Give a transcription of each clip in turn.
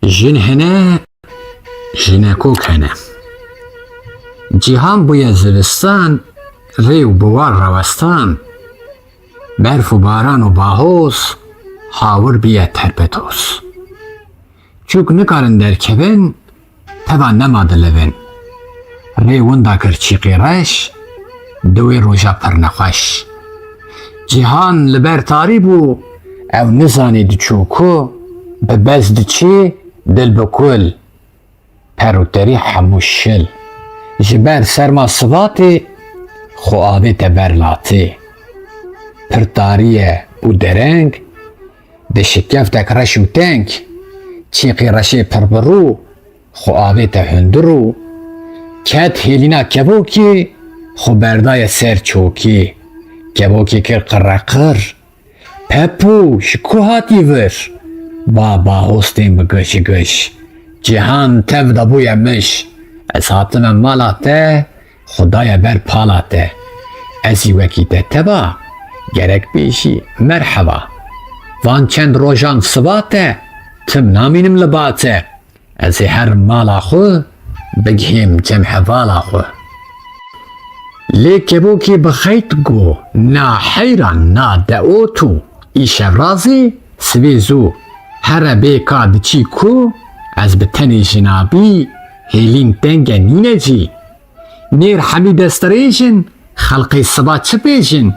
Jin hene, jinekok hene. Cihan bûye zivistan, rê û buwar rawestan. Berf û baran û bahoz, hawir biye terpetos. Çûk nikarin derkevin, teva nema dilivin. Rê winda kir çîqî reş, di wê roja pir nexweş. Cihan li ber tarî bû, ew nizanî diçû ku, bi bez diçî, dil bi kul. Per û terî hemû şil. Ji ber serma sivatê, xwe avê te ber latê. Pir tarî ye û dereng, di şikeftek reş û teng. Çîqî reşê pir birû, xwe avê te hundir û. Ket hêlîna kevokî, xwe berdaye ser çokî. Kevokî kir qirreqir. Pepû, ji ku hatî vir? Bahostên bi giş giş. Cihan tev de bûye miş. Ez hatime mala te, xudaye ber pala te. Ez ê wekî te teba, gerek bêjî merheba. Van çend rojan siva te, tim namînim li ba te. Ez ê her mala xwe, bigihêm cem hevala xwe. Lê kevokî bi xeyt got, na heyran na deot û îşev razê sivê zû. Here bêka diçî ku, ez bi tenê jinabî, hêlîn denge nînecî. Nêr hemî desterêjin, xelqê siba çi bêjin?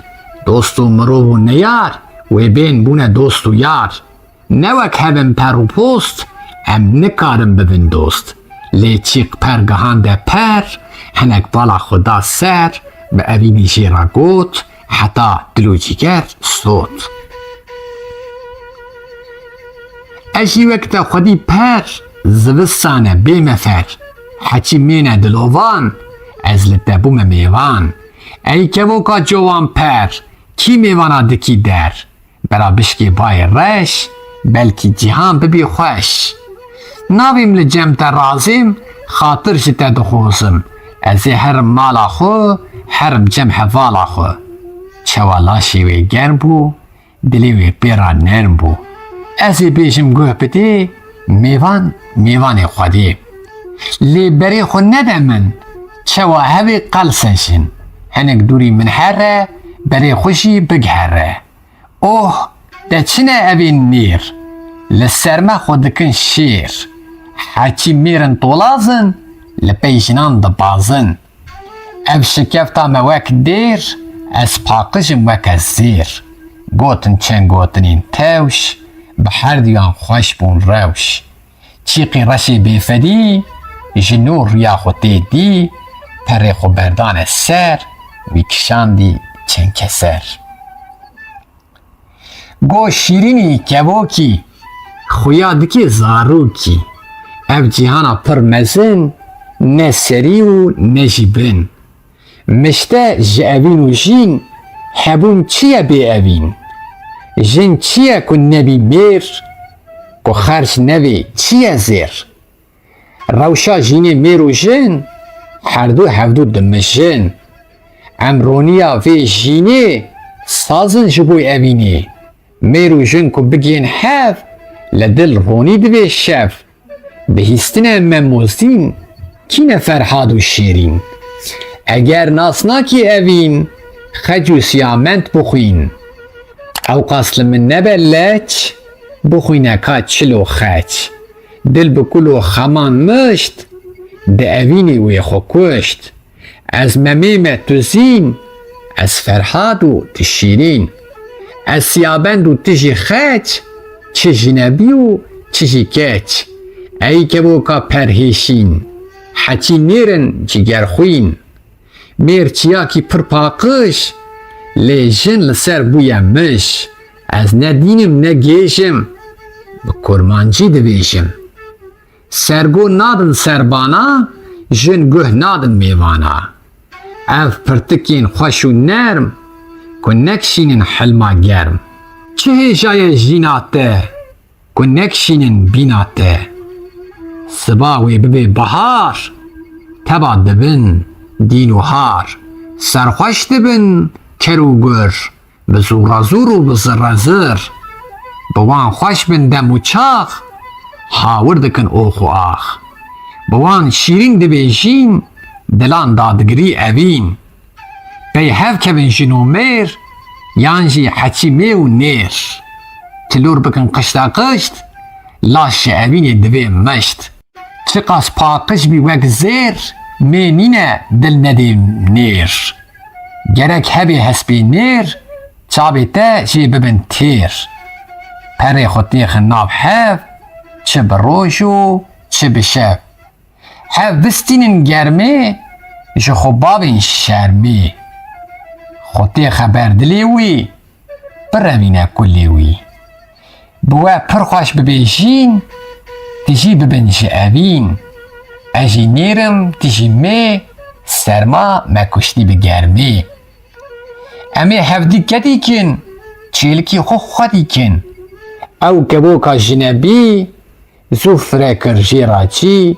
Dost û mirov û neyar, wê bên bûne dost û yar. Ne wek hevin per û post, em nikarin bibin dost. Lê çîq per gihande per, hinek vala xwe da ser, bi evînî jê re got, heta dil û cîger sot. Ez jî wek te xwedî per, zivistan e bê me fer. Heçî mêne dilovan, ez li te bûme mêvan. Ey kevoka covan per, kî mêvana dikî der? Bera bişkê bayê reş, belkî cihan bibî xweş. Navêm li cem te razêm, xatir ji te dixwazim. Ez ê herim mala xwe, herim cem hevala xwe. Çewa laşê wê germ bû, dilê wê pêra nerm bû. Ez ê bêjim guh bidê, mêvan, mêvanê xwedê. Lê berê xwe nede min, çewa hevê qelse jin. Hinek dûrî min here, berê xwe jî bighere. Oh, te çine evên nêr, li ser me xwe dikin şêr. Herçî mêrin tolazin, li pey jinan dibazin. Ev şikefta me wek dêr, ez paqijim weke zêr. Gotin çend gotinên tewş, bi her duyan xweş bûn rewş. Çîqî reşê bêfedî, ji nû rûya xwe tê dî, perê xwe berdane ser, wî kişandî çend keser. Got şîrînî kevokî, xuya dike zarokî. Ev cîhana pir mezin, ne serî û ne jî bin. Mişte ji evîn û jîn, hebûn çi ye bêevîn? Jin çi ye ku nebî mêr, ku xerç nevê çi ye zêr? Rewşa jînê mêr û jin, herdû hevdû dimijin. Em roniya vê jînê, sazin ji bo evînê. Mêr û jin ku bigihên hev, li dil ronî divê şev. Bihîstinê me mozîn, kîne ferhad û şêrîn? Eger nas nakî evîn, xec û siyament bixwîn. Ew qas li min nebe leç, bixwîneka çil û xeç. Dil bi kul û xeman mişt, di evînê wê xwe kuşt. Ez memê me tu zîn, ez ferhad û tu şîrîn. Ez siyabend û tu jî xeç, çi jinebî û çi jî keç. Ey kevoka perhêşîn, heçî nêrin cîgerxwîn. Mêr çiyakî pir paqij, lê jin li ser bûye miş. Ez ne dînim ne gêjim, bi kurmancî dibêjim. Sergo nadin serbana, jin guh nadin mêvana. Ev pirtikên xweş û nerm, ku nekşînin hilma germ. Çi hêja ye jîna te, ku nekşînin bîna te? Siba wê bibe bihar, teba dibin dîn û har. Serxweş dibin ker û gur, bi zûra zûr û bi zirre zir. Bi wan xweş bin dem û çax, hawir dikin ox û ax. Bi wan şîrîn dibêjîn, dilan dadgirî evîn. Pey hevkevin jin û mêr, yan jî heçî mê û nêr. Tilûr bikin qişta qişt, laş ji evînê divê mişt. Çi qas paqij bî wek zêr, mê nîne dil nedê nêr. Gerek hebê hespê nêr, çavê te jê bibin têr. Perê xwe têxin nav hev, çi bi roj û çi bi şev. Hev bistînin germê, ji xwe bavên şermê. Xwe tê xeber dilê wî, birevîne kulê wî. Bi we pir xweş bibêjîn, tu jî bibin ji evîn. Ez jî nêrim, tu jî mê, serma me kuştî bi germê. Em ê hevdîket dîkin, çêlikî xwe xwe dîkin. Ew kevoka jinebî, zû fire kir jêra çî.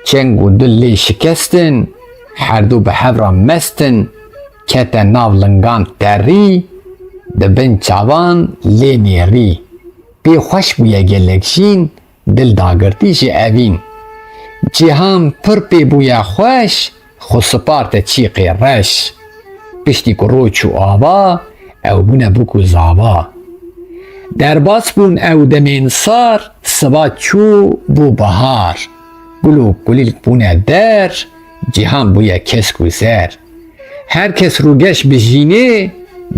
Çeng û dil lê şikestin, herdû bi hev re mestin. Kete nav lingan derî, dibin çavan lê nêrî. Pê xweş bûye gelek jîn, dil dagirtî ji evîn. Cîhan pir pê bûye xweş, xwe spar te çîqê reş. Piştî ku roj û ava, ew bûne bûk û zava. Derbas bûn ew demên sar, siva çû bû bihar. Gul û kulîlk bûne der, cîhan bûye kesk û zer. Herkes rûgeş bi jînê,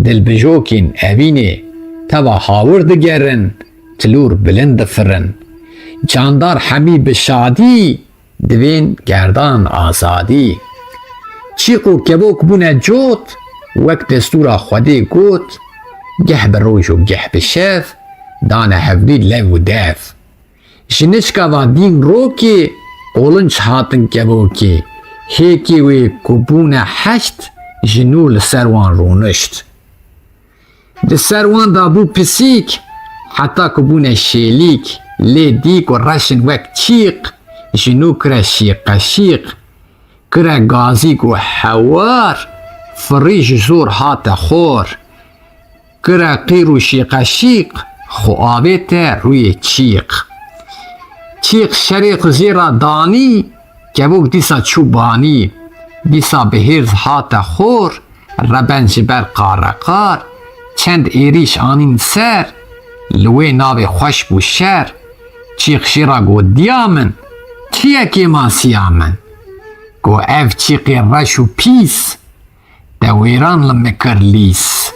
dilbijokên evînê. Teva hawir digerin, tilûr bilind difirin. Candar hemî bi şadî, divên gerdan azadî. Çîq û kevok bûne cot, wek destûra Xwedê got. Geh bi roj û geh bi şev, dane hevdî lev û dev. Ji nişkeva dîn rokê, qolunç hatin kevokê. Hêkê wê ku bûne heşt, ji nû li ser wan rûnişt. Di ser wan da bû pisîk, heta ku bûne şêlîk. Lê dîk û reşin wek çîq, ji nû kire şîqeşîq. Kire gazîk û hewar, firî ji zor hate xor. Kire qîr û şîqeşîq, xwe avê te rûyê çîq. Çîq şerê xwe jêra danî, kevok dîsa çû banî. Dîsa bi hêrz hate xor, reben ji ber qareqar. Çend êrîş anîn ser, li wê navê xweş bû şer. Çîq jêra got diya min, çiyekê masiya min. Got ev çîqê reş û pîs, te wêran li me kir lîs.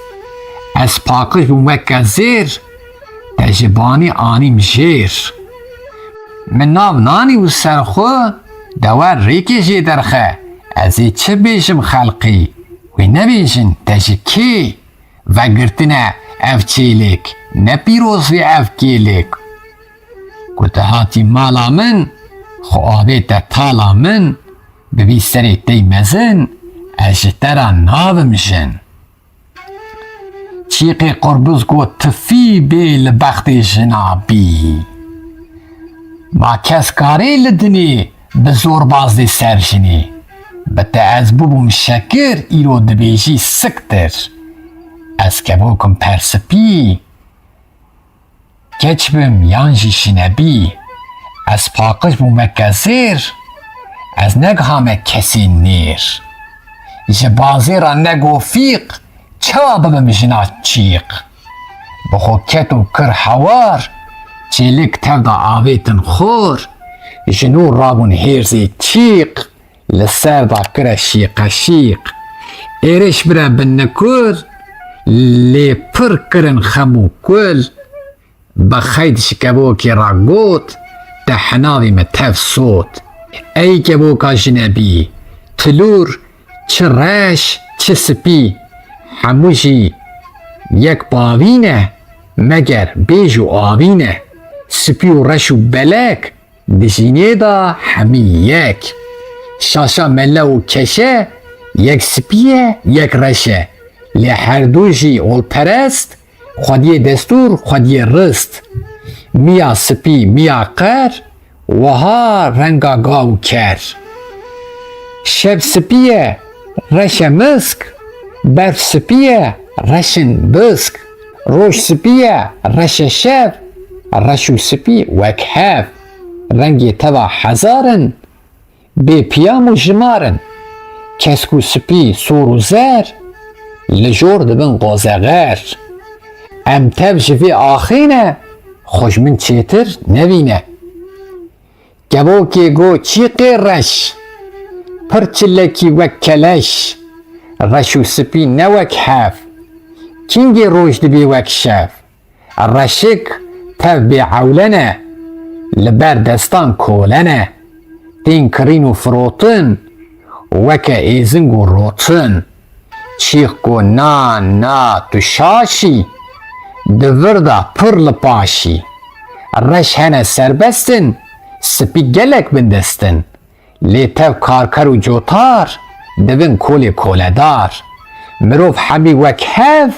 Ez paqij bûm weke zêr, te ji banî anîm jêr. Min nav nanî û serxwe, dewer rêkê jê derxe. Ez ê çi bêjim xelqî, wê nebêjin te ji kê. Vegirtine ev çêlêk, ne pîroz vê ev kêlêk. Ku te hatî mala min, xwe avê te tala min. Bi vî serê tey mezin, ez ji te re navim jin. Çîqê qurbûz got tifî bê li bextê jina bî. Ma kes karê li dinê, bi zorbaz dê ser jinê. Bi te ez bibûm şekir, îro dibêjî siktir. Ez kevokim persipî, keç bim yan jî şinebî. Ez paqij bûm weke zêr, ez negihame kesî nêr. Ji bazêra negofîq, çawa bibim jina çîq. Bi xwe ket û kir hewar, çêlik tev da avê tin xor. Ji nû rabûn hêrzê çîq, li ser da kire şîqeşîq. Êrîş bire bin nikur, lê pir kirin xem û kul. Bi xeyd ji kevokê ra got, te hinavê me tev sot. Ey kevoka jinebî, tilûr çi reş çi spî. Hemû jî yek bavî ne, meger bêj û avî ne. Spî û reş û belek, di jînê da hemî yek. Şaşa mele û keşe, yek spî ye yek reş e. Lê herdû jî olperest, Xwediyê destûr Xwediyê rist. Miya spî miya qer, wiha renga gav û ker. Şev spî ye, reş e misk, berf spî ye, reşin bisk. Roj spî ye, reş e şev, reş û spî wek hev, rengê teva hezarin, bê piyam û jimarin, kesk û spî sor û zer, li jor dibin qozeğer. Em tev ji vê axîne, xweş min çêtir nevîne. Kevokê got çîqê reş, pir çilekî wek keleş, reş û spî ne wek hev, kîngê roj dibê wek şev. Reşik tev bê ewlene, li ber destan kolene, tên kirîn û firotin, weke êzing û rotin. Çîq got na tu şaşî, di vir de pir li paşî. Reş hene serbestin, spî gelek bindestin, lê tev karker û cotar, dibin kolê koledar. Mirov hemî wek hev,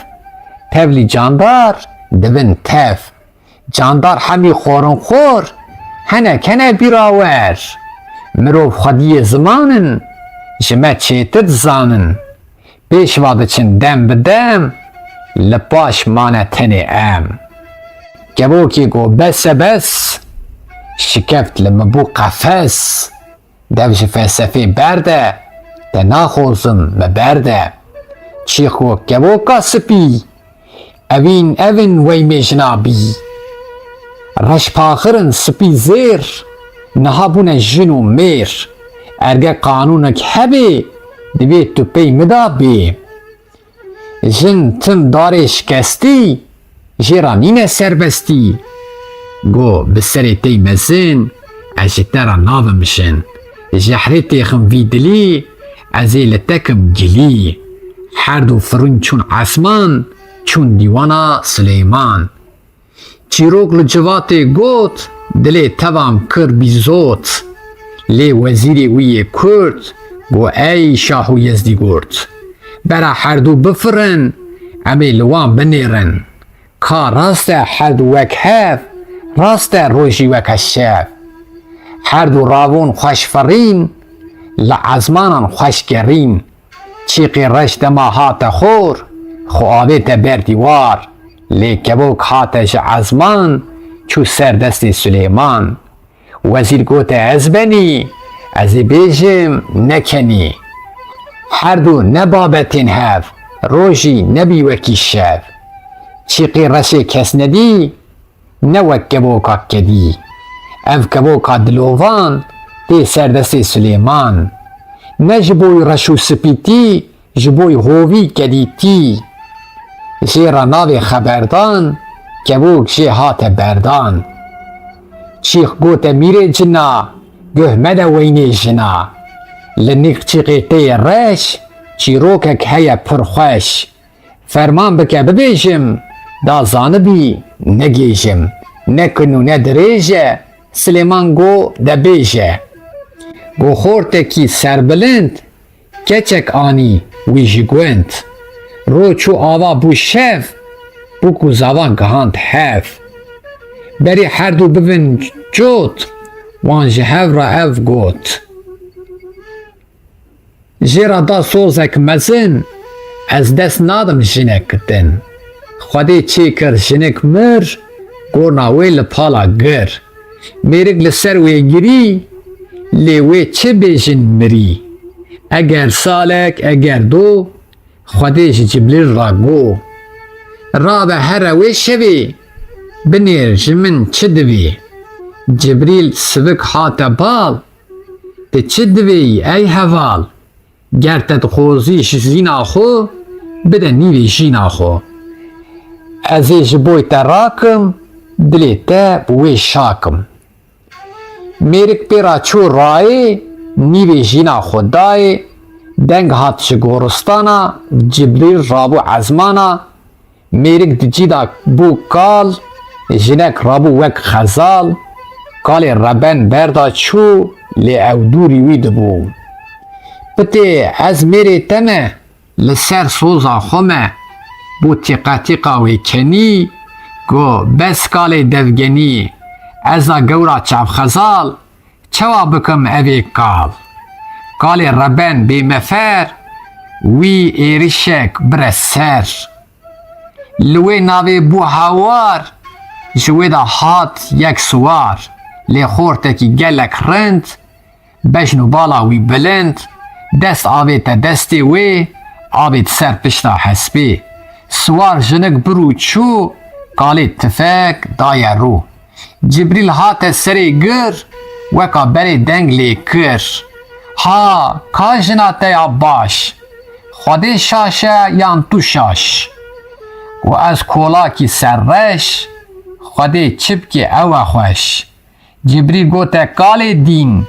tevlî candar, dibin tev. Candar hemî xwarinxwar, hene bîrawer. Mirov xwediyê zimanin, ji me çêtir dizanin. Pêşva diçin dem bi dem, li paş mane tenê em. Kevokê got bes bes, şikeft li min bû qefes. Dev ji felsefê berde, te naxwazim me berde. Çîq got kevoka spî, evin wey mêjina bî. Reş paxirin spî zêr, niha bûne jin û mêr. Erge qanûnek hebê, divê tu pey mida bê. Jin tim darê şikestî, jêra nîne serbestî. Got bi serê tey mezin, ez ji te re navim jin. Ji herê têxim vî dilî, ez ê li te kim gilî. Her du firûn çûn esman, çûn dîwana Sileyman. Çîrok li civatê got, dilê tevam kir bîzot. Lê wezîrê wî yê Kurd, got ey şah û Yezdî gurt. Bera her du bifirin, em ê li wan binêrin. Ka rast e her du wek hev, rast e rojî wek şev. Her du ravon xweş firîn, li ezmanan xweş gerîn. Çîqê reş dema hate xor, xwe avê te ber dîwar. Lê kevok hate ji ezman, çû ser destê Sileyman. Wezîr gote ez benî, ez ê bêjim nekenî. Her du ne babetên hev, rojî nebî wekî şev. Çîqê reşê kes nedî, ne wek kevoka kedî. Ev kevoka dilovan, tê ser destê Sileyman. Ne ji boî reş û spîtî, ji boî hovî kedîtî. Jêra navê xeberdan, kevok jê hate berdan. Çîq gote mîrê cina, guh me de weynê jina. Li nîq çîqê tê reş, çîrokek heye pir xweş. Ferman bike bibêjim, da zanibî negêjim. Ne kin û ne dirêj e, Silêman got de bêje. Got xortekî serbilind, keçek anî wî jî gund. Roj çû ava bû şev, bû ku zavan gihand hev. Berî her du bibin cot, wan ji hev re ev got. Jêra da sozek mezin, ez dest nadim jinek din. Xwedê çê kir jinik mir, gorna wê li pala gir. Mêrik li ser wê girî, lê wê çi bêjin mirî. Eger salek eger do, Xwedê ji Cibrîl re got. Rabe here wê şevê, binêr ji min çi divê. Cibrîl sivik hate bal, tu çi divê ey heval. Ger te dixwazî ji zîna xwe, bide nîvê jîna xwe. Ez ê ji boî te rakim, dilê te bi wê şakim. Mêrik pêra çû rayê, nîvê jîna xwe dayê. Deng hat ji goristana, Cibrîl rabû ezmana. Mêrik di cîda bû kal, jinek rabû wek xezal. Kalê reben berda çû, lê ew dûrî wî dibû. Pitê ez mêrê te me, li ser soza xwe me. Bû tîqa wê kenî, got bes kalê devgenî. Eza gewra çavxezal, çawa bikim evê kal. Kalê reben bê mefer, wî êrişek bire ser. Li wê navê bû hawar, ji wê de hat yek siwar lê xortekî gelek rind, bejn û bala wî bilind, dest avê te destê wê, avê di ser pişta hespê. Siwar jinik bir û çû, kalê tifek daye rû. Cibrîl hate serê gir, weka berê deng lê kir. Ha, ka jina te ya baş, Xwedê şaşe yan tu şaş. û ez kolakî serreş, Xwedê çi bike ew e xweş. Cibrîl gote kalê dîn,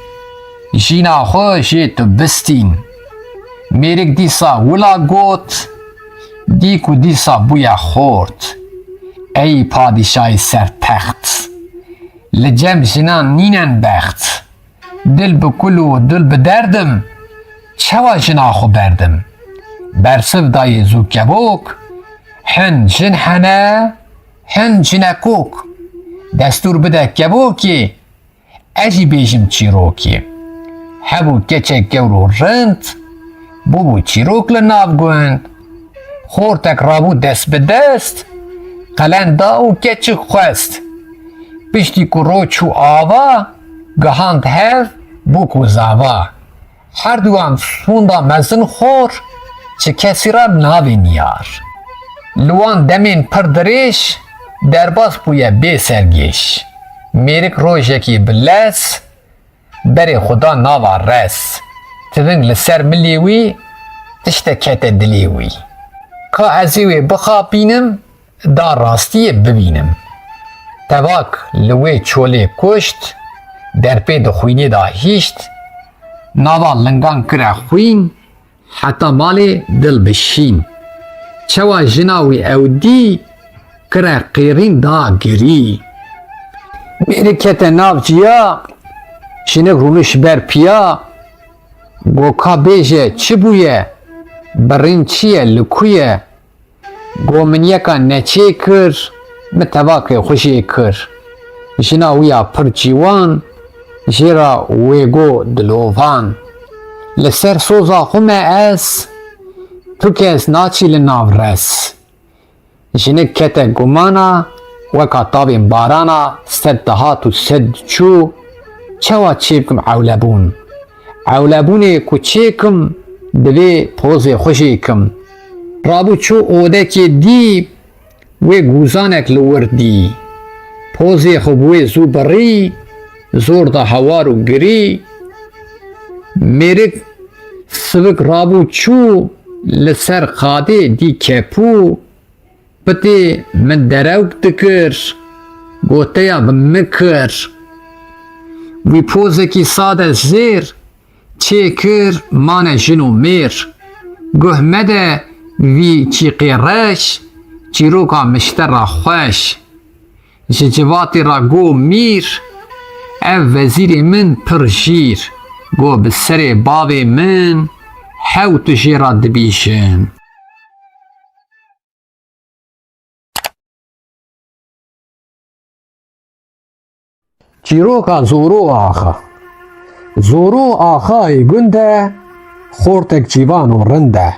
jîna xwe jê tu bistîn. Mêrik dîsa wila got, dîk û dîsa bûye xort. Ey padîşayê sertext, li cem jinan nînen bext. Dil bi kul û dil bi derdim, çawa jina xwe berdim. Bersiv dayê zû kevok, hin jin hene, hin jinekok. Destûr bide kevokê, ez jî bêjim çîrokê. Hebû keçek gewr û rind, bûbû çîrok li nav gund. Xortek rabû dest bi dest, qelen da û keçik xwest. Piştî ku roj çû ava, gihand hev bû ku zava. Her duan sonda mezin xor, çi kesî ra navê niyar. Li wan demên pir dirêj, derbas bûye bê sergêş. Mêrik rojekî bi les, berê xuda nava res. Tiving li ser milê wî, tiştek kete dilê wî. Ka ez ê wê bixapînim, da rastiyê bibînim. Tevak li wê çolê kuşt, derpê di xwînê da hîşt. Nava lingan kire xwîn, heta malê dil bi şîn. Çawa jina wî ew dî, kire qêrîn da girî. Mêrik kete nav ciya, jinik rûniş ber piya. Goka bêje çi bûye, birîn çi ye li ku ye. Go min yeka neçê kir, min tevakê xwişê kir. Jina wî ya pir cîwan, jêra wê got dilovan. Li ser soza xwe me ez, tu kes naçî li nav res. Jinik kete gumana, weka tavên barana, sed dihat û sed diçû. Çawa çê bikim ewlebûn? Ewlebûnê ku çêkim, divê pozê xwe jêkim. Rabû çû odekê dî, wê gûzanek li wir dî. Pozê xwe bi wê zû birî, zor da hewar û girî. Mêrik sivik rabû çû, li ser xadê dî kepû. Pitê min derewk dikir, goteya bi min kir. Wî pozekî sade zêr, çê kir mane jin û mêr. Guh mede vî çîqê reş, çîroka miştera xweş. Ji civatê ra got mîr, ev vezîrê min pir jîr. Got bi serê bavê min, hew tu jê ra dibîjin. Çîroka Zoro axa. Zoro axayê gund e, xortek cîvan û rind e.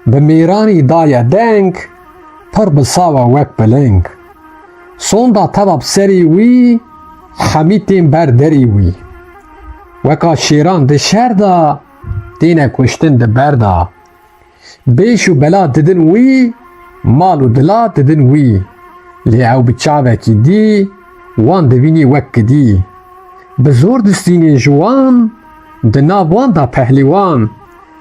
Bi mêranî daye deng, pir bi sawa wek biling. Sonda teva bi serê wî, hemî tên ber derê wî. Weka şêran di şer da, têne kuştin di ber da. Bêş û bela didin wî, mal û dila didin wî. Lê ew bi çavekî dî, wan dibînî wek kidî. Bi zor distînên ji wan, di nav wan da pehlîwan.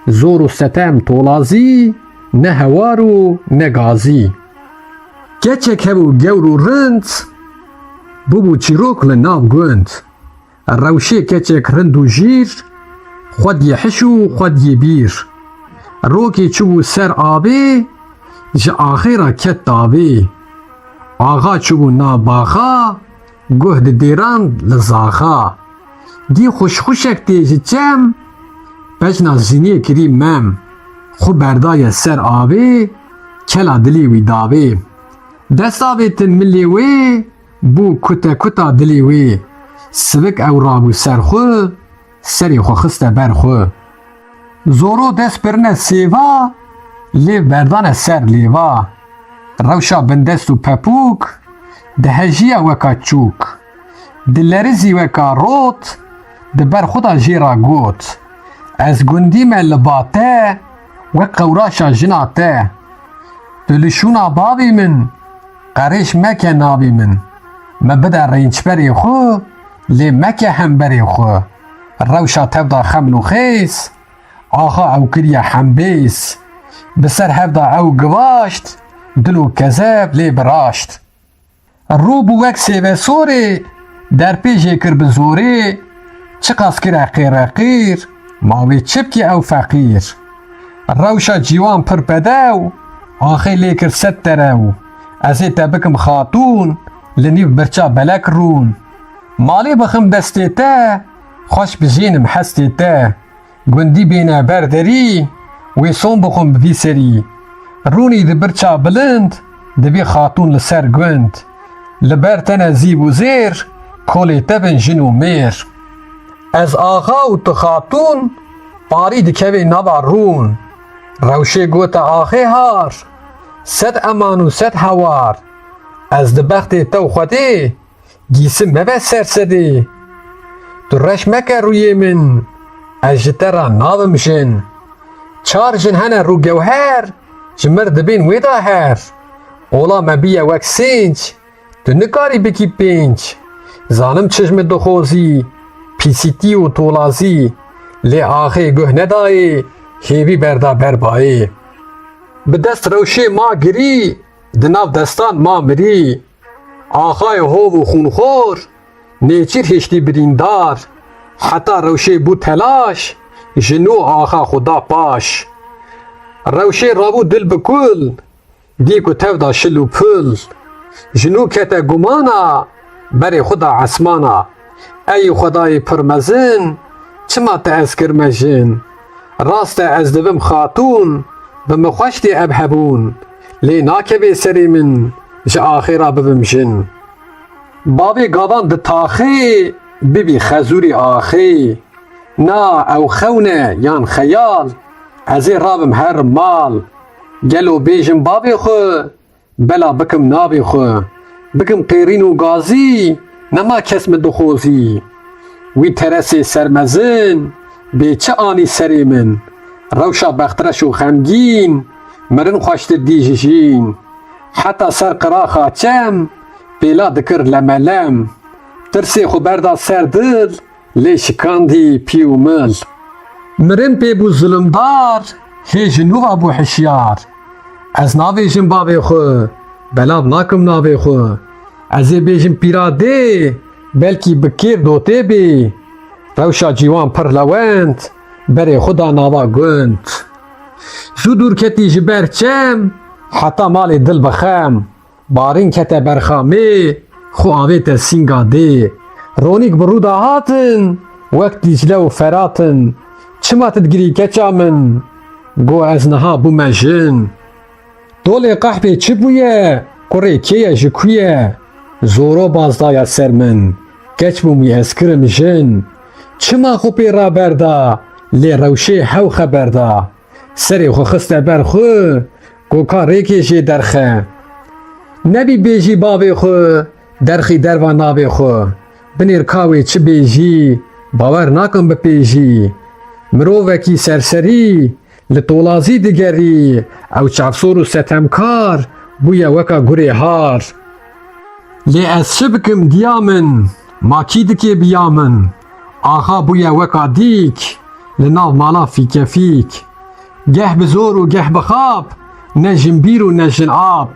Zor û setem tolazî, ne hewar û ne gazî. Keçek hebû gewr û rind, bûbû çîrok li nav gund. Rewşê keçek rind û jîr, xwediyê hiş û xwediyê bîr. Rokê çûbû ser avê, ji axê ra ket davê. Axa çûbû nav baxa, guh di dêran li zaxa. Dî xuşxuşek tê ji çem, bejna ziniyê kirî mem. Xwe berdaye ser avê, kela dilê wî davê. Dest avêtin milê wê, bû kuta kuta dilê wê. Sivik ew rabû ser xwe, serê xwe xiste ber xwe. Zoro dest birine sêva, lêv berdane ser lêva. Rewşa bindest û pepûk, دهجیه وکا چوک دلرزی وکا روت دبر خدا جیرا گوت از گندی من لباته و قوراشا جناته دلشونا بابی من قریش مکه نابی من مبدا رینچ بری خو لی مکه هم بری خو روشا تبدا خملو خیس آخا او کریا حنبیس بسر هفدا او گواشت دلو کذب لی براشت رو بو وک سیوه سوری در پیجه کر بزوری چقاس کرا قیر قیر ماوی چپکی او فقیر روشا جیوان پر بدو آخی لیکر ست درو ازی تبکم خاتون لنیو برچا بلک رون مالی بخم دستی تا خوش بجینم حستی تا گندی بینه بردری وی سون بخم بی سری رونی دی برچا بلند دبی خاتون لسر گند لبر تنه زیب و زیر کولی تبن جنو میر از آغا و تو خاتون پاری دکوی نبا رون روشه گوتا آخی هار ست امان و ست هوار از دبخت تو خودی گیسم مبه سرسدی تو رش مکه روی من از جترا نابم جن چار جن هنه رو گوهر جمر دبین ویدا هر اولا مبیه وک سینج تو نکاری بکی پینج زانم چشم دخوزی پیسیتی و تولازی لی آخی گوه ندایی هیوی بردا بربایی به دست روشی ما گری دناف دستان ما مری آخای هو و خونخور نیچیر هشتی بریندار حتی روشی بود تلاش جنو آخا خدا پاش روشی رابو دل بکل دیکو تفدا شلو پل جنو کتا گمانا بری خدا عسمانا ای خدای پرمزن چما تا از کرمجن راست از دوم خاتون بمخوشتی ابهبون لی ناکبی سری من جا آخیرا ببم جن بابی گابان ده تاخی ببی خزوری آخی نا او خونه یان خیال ازی رابم هر مال گلو بیجم بابی خو بلا بکم نابی خو بکم قیرین و گازی نما کسم دخوزی وی ترسی سرمزن به چه آنی سری من روشا بخترش و خمگین مرن خوشت دیجین حتی سر قراخا چم بیلا دکر لملم ترسی خو بردا سر دل لی شکاندی پیو مل مرن پی بو ظلمدار هیج نووا بو حشیار از ناویجم بابی خو بلاب ناکم ناوی خو ازی بیجم پیراده بلکی بکیر دوته بی روشا جیوان پر لوند بری خدا ناوا گند زو دور کتی جبر چم حتی مال دل بخم بارین کته برخامه خو آویت سینگا دی رونیک برودا هاتن وقت دیجله و فراتن چما تدگری کچا من گو از نها بو مجن دول قحبه چی بویه قره کیه جکویه زورو بازدایا سر من کچ بومی اسکرم جن چما خوبی را بردا لی روشه هو خبردا سری خو خسته برخو گو کاری کشی درخه نبی بیجی بابی خو درخی دروا نابی خو بنیر کاوی چی بیجی باور ناکن بپیجی مرووکی سرسری لطولازی دیگری او چافسور و ستمکار بویا وکا گوری هار لی از شبکم دیامن ماکی دکی بیامن آخا بویا وکا دیک لناو مالا فیک فیک گه بزور و گه بخاب نه جنبیر و نه جنعاب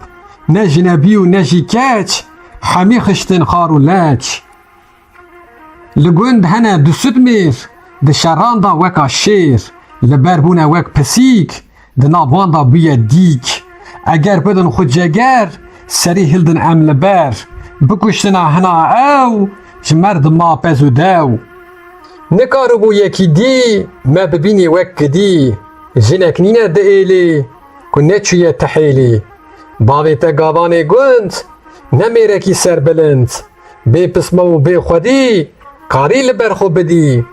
نه جنبی و نه جیکچ همی خشتن خار و لچ لگوند هنه دو سد میر ده شراندا وکا شیر لبربونه وک پسیک ده نابواندا بویا دیک اگر بدن خود جگر سری هلدن ام لبر بکشتنا هنا او جمرد ما پزو دو نکارو بو یکی دی ما ببینی وک دی جنک نینه ده ایلی کنه چویه تحیلی باوی تا گابانه گوند نمیره کی سر بلند بی پسمه و بی خودی کاری لبرخو بدی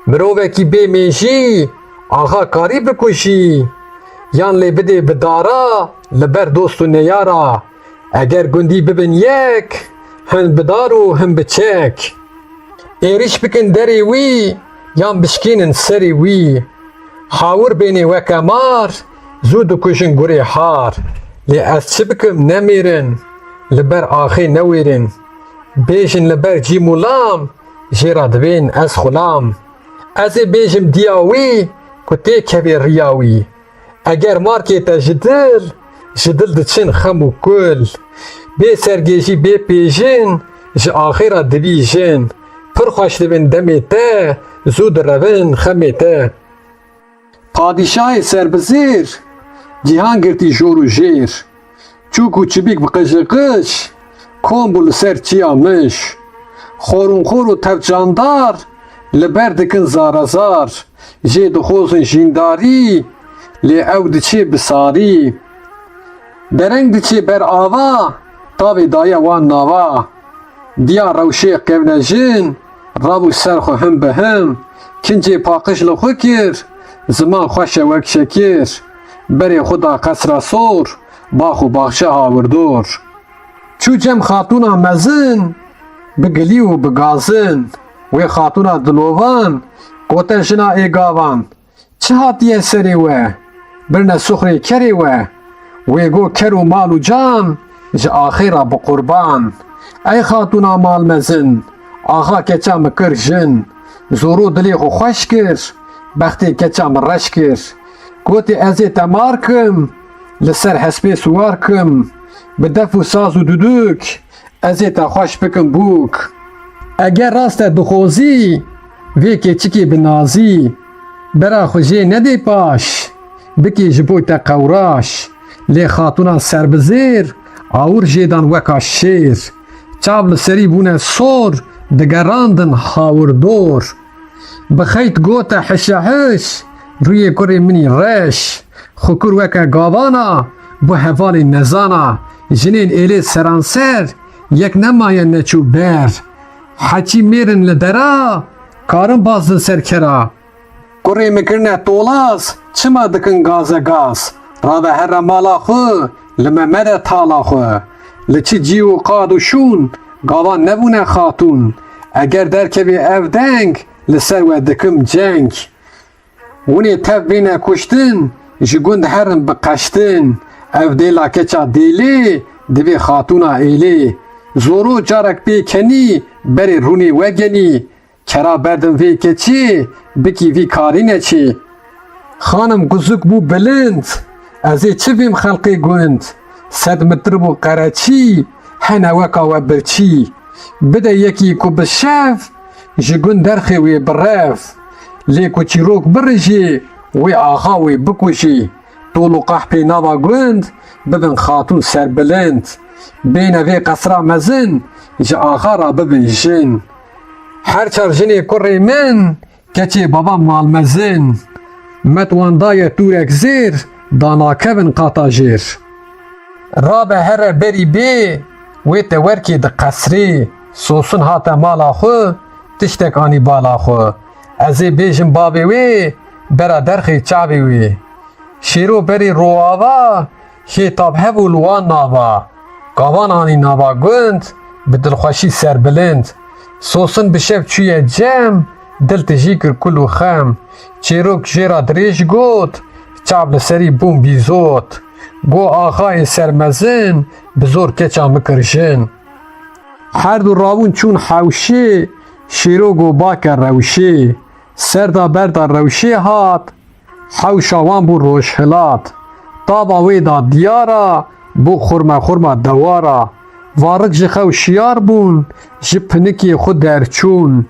مروه کی بی میشی آخا کاری بکشی یان لی بده بدارا لبر دوست و نیارا eger gundî bibin yek, hin bidar û hin biçek. Êriş bikin derê wî, yan bişkînin serê wî. Hawir bênê weke mar, zû dikujin gurê har. Lê ez çi bikim nemêrin, li ber axê newêrin. Bêjin li ber cîm û lam, jê ra dibên ez xulam. Ez ê bêjim diya wî, ku tê kevê riya wî. Eger markê te ji dil diçin xem û kul. Bê sergêjî bê pêjin, ji axê ra dibîjin. Pir xweş dibin demê te, zû direvin xemê te. Padîşahê serbizêr, cîhan girtî jor û jêr. Çûk û çibîk bi qij, kom bû li ser çiya miş. Xorûnxor û tevcandar, li ber dikin zarazar. Jê dixwazin jîndarî, lê ew diçe bi sarî. Dereng diçe ber ava, tavê daye wan nava. Diya rewşê qewnejin, rabû ser xwe him bi him. Kincê paqij li xwe kir, ziman xweş e wek şekir. Berê xwe da qesra sor, bax û baxşe hawirdor. Çû cem xatûna mezin, bi gilî û bi gazin. Wê xatûna dilovan, gote jina êgavan. Çi hatiye serê we? Birne suxrê kerê we. Wê got ker û mal û can, ji axê ra bi qurban. Ey xatûna malmezin, axa keça min kir jin. Zorû dilê xwe xweş kir, bextê keça min reş kir. Gotê ez ê te mar kim, li ser hespê siwar kim. Bi def û saz û duduk, ez ê te xweş bikim bûk. Eger rast te dixwazî, vê keçikê binazî. Bera xwe jê nedê paş, bikê ji bo te qewraş. Lê xatûna serbizêr, awir jêdan weka şêr. Çav li serî bûne sor, digerandin hawirdor. Bi xeyt gote hişe hiş, rûyê kurê minî reş. Xwe kur weke gavana, bu hevalê nezana. Jinên êlê seranser, yek nemaye neçû ber. Heçî mêrin li dera, karin bazin serkera. Kurê min kirine tolaz, çima dikin gaze gaz. Rave here mala xwe, li me mere tala xwe. Li çi cî û qad û şûn, gavan nebûne xatûn. Eger derkevê ev deng, li ser we dikim ceng. Hûnê tev bêne kuştin, ji gund herin bi qeştin. Ev dêla keça dêlê, divê xatûna êlê. Zoro carek pê kenî, berê rûnê vegenî. Kera berdin vê keçê, bikî vî karî neçê. Xanim guzuk bû bilind, ez ê çi bêm xelqê gund. Sed mitir bû qereçî, hene weka we birçî. Bide yekî ku bi şev, ji gund derxê wê birev. Lê ku çîrok birijê, wê axa wê bikujî. Tol û qehpê nava gund, bibin xatûn serbilind. Bêne vê qesra mezin, ji axa ra bibin jin. Her çar jinê kurê min, keçê babam malmezin. Met wan daye tûrek zêr, da nakevin qata jêr. Rabe here berî bê, wê te werkê di qesrê. Sosun hate mala xwe, tiştek anî bala xwe. Ez ê bêjim bavê wê, bera derxê çavê wê. Şêro berê roava, hêtab hev û li wan nava. Gavan anî nava gund, bi dilxweşî serbilind. Sosun bi şev çûye cem, dil tijî kir kul û xem. Çêrok jê ra dirêj got, çav li serî bûn bîzot. Got axayê sermezin, bi zor keça mikir jin. Her du rawûn çûn hewşê, şêro got bake rewşê. Serda berda rewşê hat, hewşa wan bû rojhilat. Tava wê da diyara, bû xurma dewara. Varik ji xew şiyar bûn, ji pinikê xwe derçûn.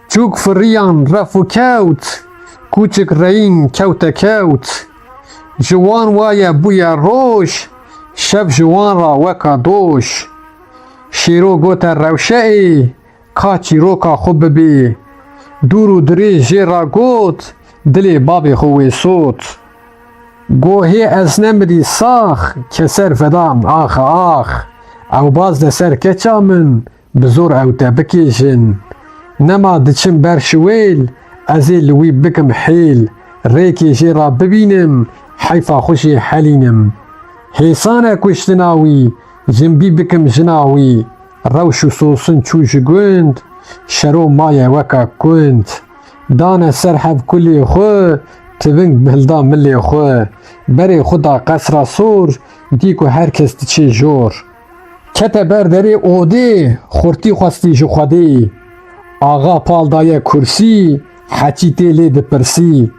Çûk firiyan ref û kewt, kûçik reyîn kewte kewt. Ji wan waye bûye roj, şev ji wan ra weka doş. Şêro gote rewşeê, ka çîroka xwe bibê. Dûr û dirêj jê ra got, dilê bavê xwe wê sot. Gohê ez nemirî sax, keser fedan ax ax. Ew baz de ser keça min, bi zor ew te bikêjin. Nema diçim ber şiwêl, ez ê li wî bikim hêl. Rêkê jê ra bibînim, heyfa xwe jê helînim. Hêsane kuştina wî, jimbî bikim jina wî. Rewş û sosin çû ji gund, şero maye weka kund. Dane ser hevkulê xwe, tiving bilda milê xwe. Berê xwe da qesra sor, dî ku herkes diçe jor. Kete ber derê odê, xurtî xwestî ji Xwedê. Axa pal daye kursî, heçî tê lê dipirsî.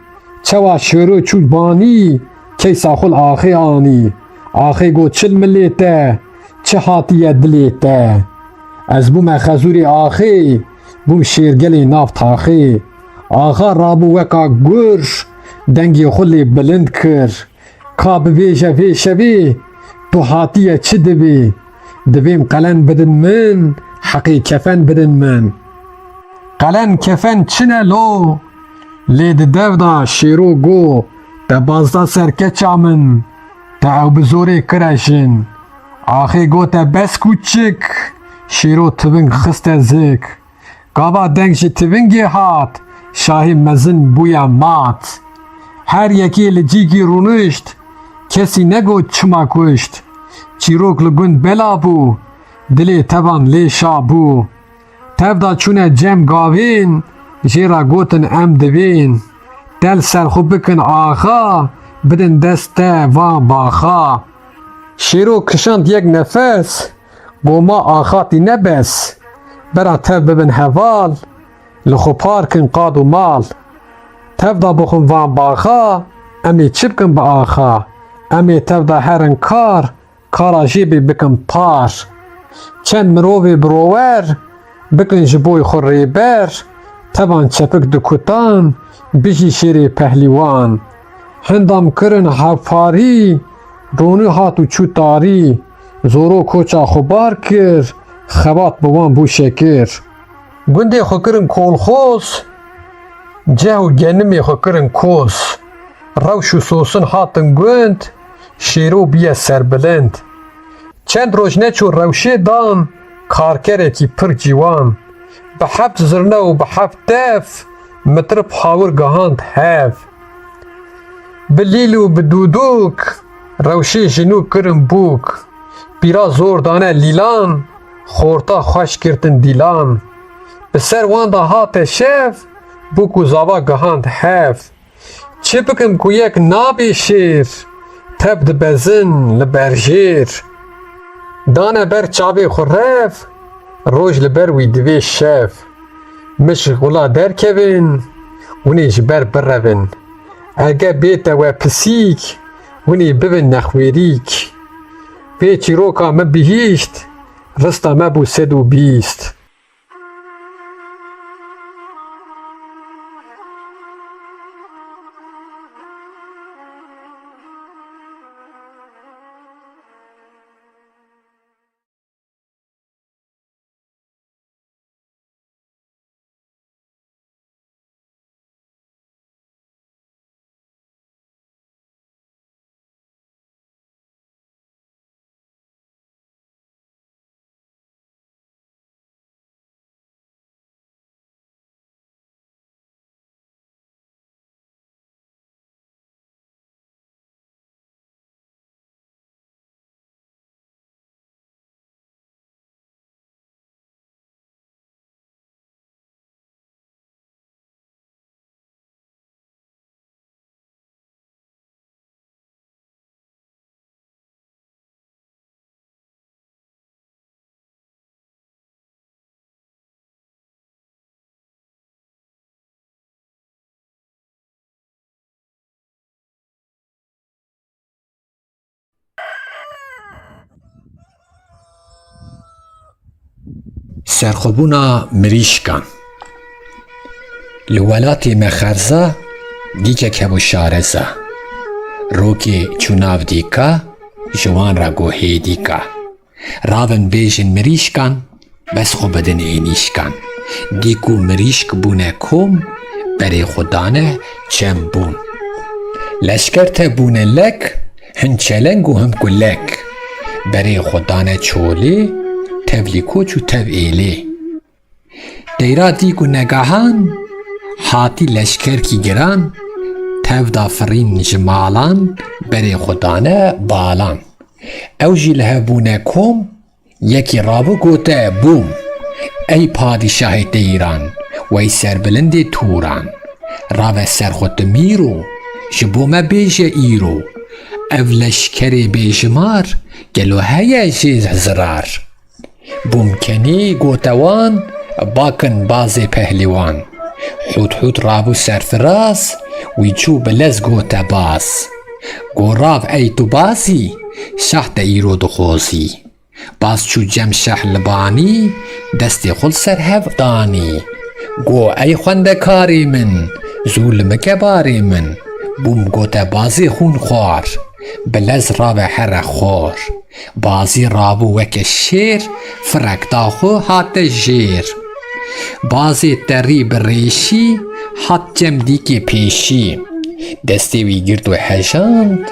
Çawa şêro çû banî, keysa xul axê anî. Axê got çil milê te, çi hatiye dilê te. Ez bûme xezûrê axê, bûm şêrgelê nav taxê. Axa rabû weka gur, dengê xwe lê bilind kir. Ka bibêje vê şevê, tu hatiye çi dibê? Divêm qelen bidin min, heqê kefen bidin min. Qelen kefen çine lo, lê di dev da şêro go. Te bazda serkeça min, te ew bi zorê kire jin. Axê gote bes kûçik, şêro tiving xiste zik. Gava deng ji tivingê hat, şahî mezin bûye mat. Her yekê li cîgî rûnişt, kesî negot çima kuşt. Çîrok li gund bela bû, dilê tevan lê şabû. Tev da çûne cem gavên, jêra gotin em divên. Del serxwe bikin axa, bidin dest te van baxa. Şêro kişand yek nefes, goma axatî nebes. Bera tev bibin heval, li xwe parkin qad û mal. Tev da bixwin van baxa, em ê çi bikin bi axa. Em ê tev da herin kar, kara jêbê bikin par. Çend mirovê birower, bikin ji boy xwe rêber. Tevan çepik dikutan, bijî şêrê pehlîwan. Hindam kirin hevparî, ronî hat û çû tarî. Zoro koça xwe bar kir, xebat bi wan bû şekir. Gundê xwe kirin kolxoz, ceh û genimê xwe kirin koz. Rewş û sosin hatin gund, şêro biye serbilind. Çend roj neçû rewşê dan, karkerekî pir cîwan. Bi heft zirne û bi heft dev, mitrib hawir gihand hev. Bi lîl û bi dûdûk, rewşê jinû kirin bûk. Pîra zor dane lîlan, xorta xweş girtin dîlan. Bi ser wan da hate şev, bûk û zava gihand hev. Çi bikim ku yek nabê şêr, tev dibezin li ber jêr. Dane ber çavê xwe rev, roj li ber wî divê şev. Miş xula derkevin, hûnê ji ber birevin. Ege bête we pisîk, hûnê bibin nexwêrîk. Vê çîroka me bihîşt, rista me bû sed û bîst. Serxwebûna mirîşkan. Li welatê me xerza, dîkek hebû şareza. Rokê çû nav dîka, ji wan re got hêdîka. Ravin bêjin mirîşkan, bes xwe bidin ênîşkan. Dîk û mirîşk bûne kom, berê xwe dane çem bûn. Leşker te bûne lek, hin çeleng û hin kulek. Berê xwe dane çolê, tevlî koç û tev êlê. Deyra dîk û negahan, hatî leşkerkî giran. Tev da firîn ji malan, berê xwe dane balan. ew jî li hevbûne kom yekî rabû gote bûm ey padîşahê têran wey serbilindê tûran rave ser xwe tu mîro ji bo me bêje îro ev leşkerê bêjimar gelo heye jê zirar bûm kenî gote wan bakin bazê pehlîwan hût hût rabû serfiraz wî çû bi lez gote baz gorav ey tu bazî şah te îro dixwazî baz çû cem şeh li banî destê xwe li ser hev danî got ey xwendekarê min zû li mike barê min bûm gote bazê xûnxwar bi lez rave here xwar bazî rabû weke şêr firekda xwe hate jêr bazê terî bi rêşî hat cem dîkê pêşî destê wî girt û hejand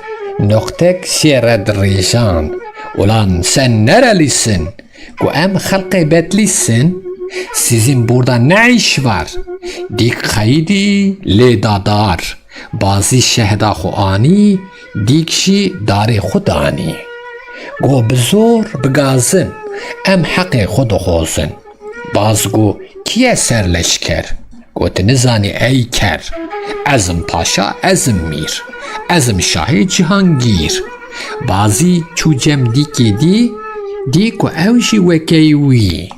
noxtek şêre dirêjand ulan sen nerelisin got em xelqê bedlîsin sizin burada ne iş var dîk xeyîdî lêdadar bazî şehda xwe anî dîk jî darê xwe danî got bi zor bigazin em heqê xwe dixwazin baz got kî ye serleşker got tu nizanî ey ker ezim paşa ezim mîr ezim şahê cihangîr bazî çû cem dîkê dî dî ku ew jî wekê wî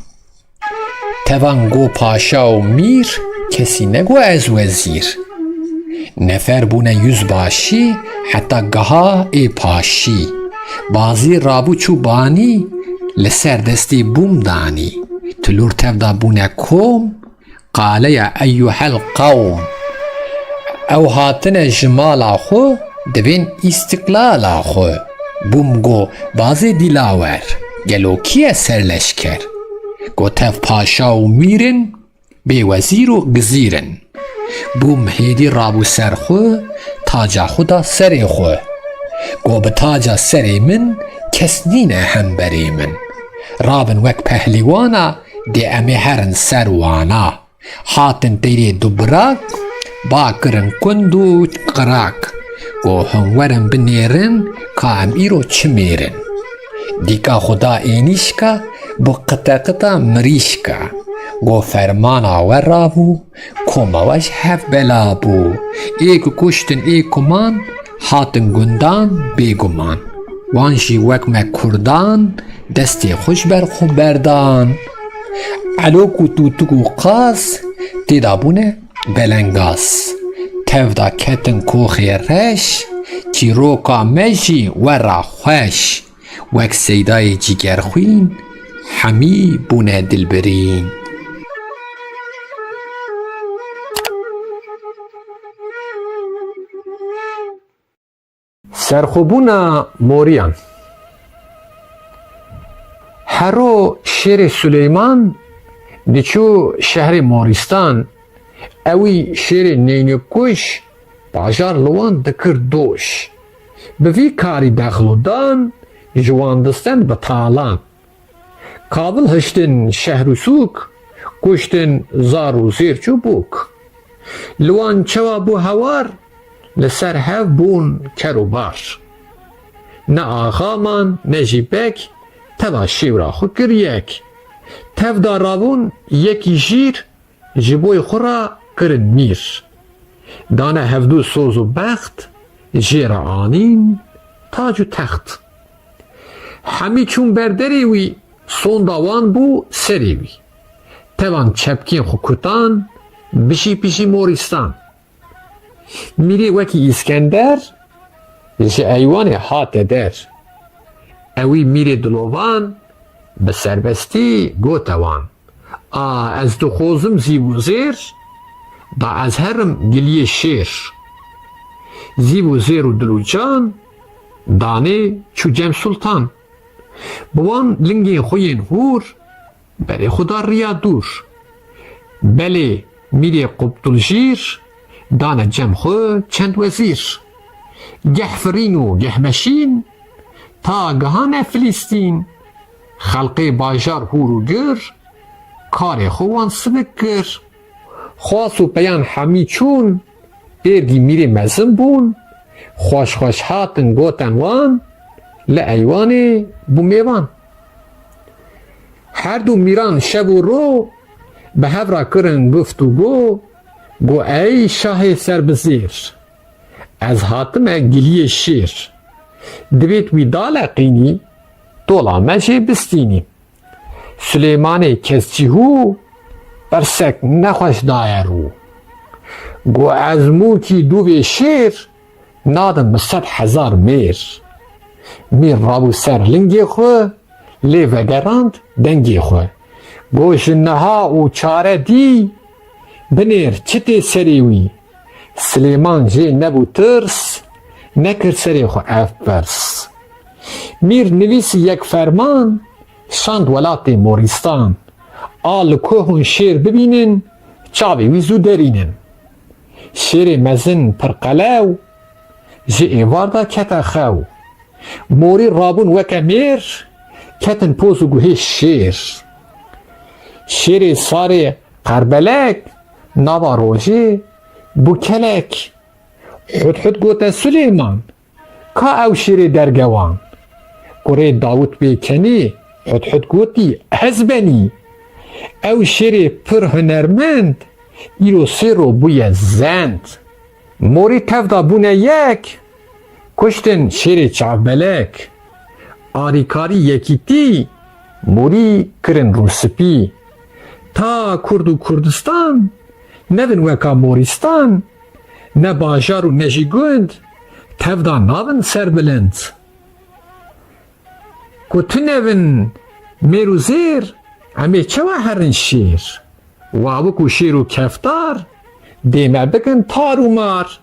tevan got paşa û mîr kesî negot ez wezîr nefer bûne yüzbaşî heta geha ê paşî bazî rabû çû banî li ser destê bûm danî tilûr tevda bûne kom qaleya eyyuhel qewm ew hatine ji mala xwe divên îstiqlala xwe bûm got bazê dîlawer gelo kî ye serleşker got tev paşa û mîrin bê wezîr û gizîrin bûm hêdî rabû ser xwe taca xwe da serê xwe got bi taca serê min kes nîne hemberê min rabin wek pehlîwana dê em ê herin ser wana hatin têrê du birak ba kirin kund û qirak got hûn werin binêrin ka em îro çimêrin dîka xuda ênîşka bi qiteqita mirîşka got fermana we rabû koma we ji hev bela bû ê ku kuştin ê kuman hatin gundan bêguman wan jî wek me kurdan destê xwe ji ber xwe berdan elok û tûtuk û qas têda bûne belengaz tevda ketin koxê reş çîroka me jî wera xweş wek seydayê cîgerxwîn hemî bûne dilbirîn Serxwebûna moriyan hero şêrê Süleyman diçû şehrê Moristan ewî şêrê Neynûkuş bajar li wan dikir doş bi vî karî dexlodan ji wan distend bi talan kabil hiştin şehr û sûk kuştin zar û zêr çûbûk li wan çawa bû hewar li ser hev bûn ker û bar ne axaman ne jî bek teva şîvra xwe kir yek tevda rabûn yekî jîr ji boî xwe ra kirin mîr dane hevdû soz û bext jêra anîn tac û text hemî çûn ber derê wî sonda wan bû serê wî tevan çepkên xwe kutan bijî pişî Moristan mîrê wekî İskender ji eywanê hate der ewî mîrê dilovan bi serbestî gote wan a ez dixwazim zîv û zêr da ez herim giliyê şêr zîv û zêr û dil û can danê çû cem sultan bi wan lingên xwe yên hûr berê xwe da riya dûr belê mîrê Qubdulcîr dane cem xwe çend wezîr geh firîn û geh meşîn ta gihane Filîstîn xelqê bajar hûr û gir karê xwe wan sinik kir xwas û peyan hemî çûn êrgî mîrê mezin bûn xweş xweş hatin goten wan li eywanê bû mêvan. Her du mîran şev û ro bi hev re kirin guftûgo, got ey şahê serbizêr, ez hatime giliyê şêr. Divêt wî daleqînî, tola me jê bistînî. Süleymanê kescîhû, bersek nexweş daye rû. Got ez mûkî dû vê şêr, nadim bi 100,000 mêr. Mêr rabû ser lingê xwe, lê vegerand dengê xwe. Got ji niha û çare dî, binêr çi tê serê wî. Silêman jê nebû tirs, nekir serê xwe ev pers. Mîr nivîsî yek ferman, şand welatê Morîstan. A li ku hûn şêr bibînin, çavê wî zû derînin. Şêrê mezin pir qelew, ji êvar da kete xew. Morî rabûn weke mêr, ketin poz û guhê şêr. Şêrê sarê qerbelek, nava rojê bû kelek. Hudhud gote Süleyman, ka ew şêrê dergewan. Kurê Davut bêkenî, Hudhud gotî ez benî. Ew şêrê pir hunermend, îro sêro bûye zend. Morî tevda bûne yek, kuştin şêrê çavbelek. Arîkarî yekîtî, morî kirin rûspî. Ta Kurd û Kurdistan, nevin weka Morîstan, ne bajar û ne jî gund, tevda navin serbilind. Ku tu nevin mêr û zêr, em ê çawa herin şêr. Wawik û şêr û keftar, dê me bikin tar û mar.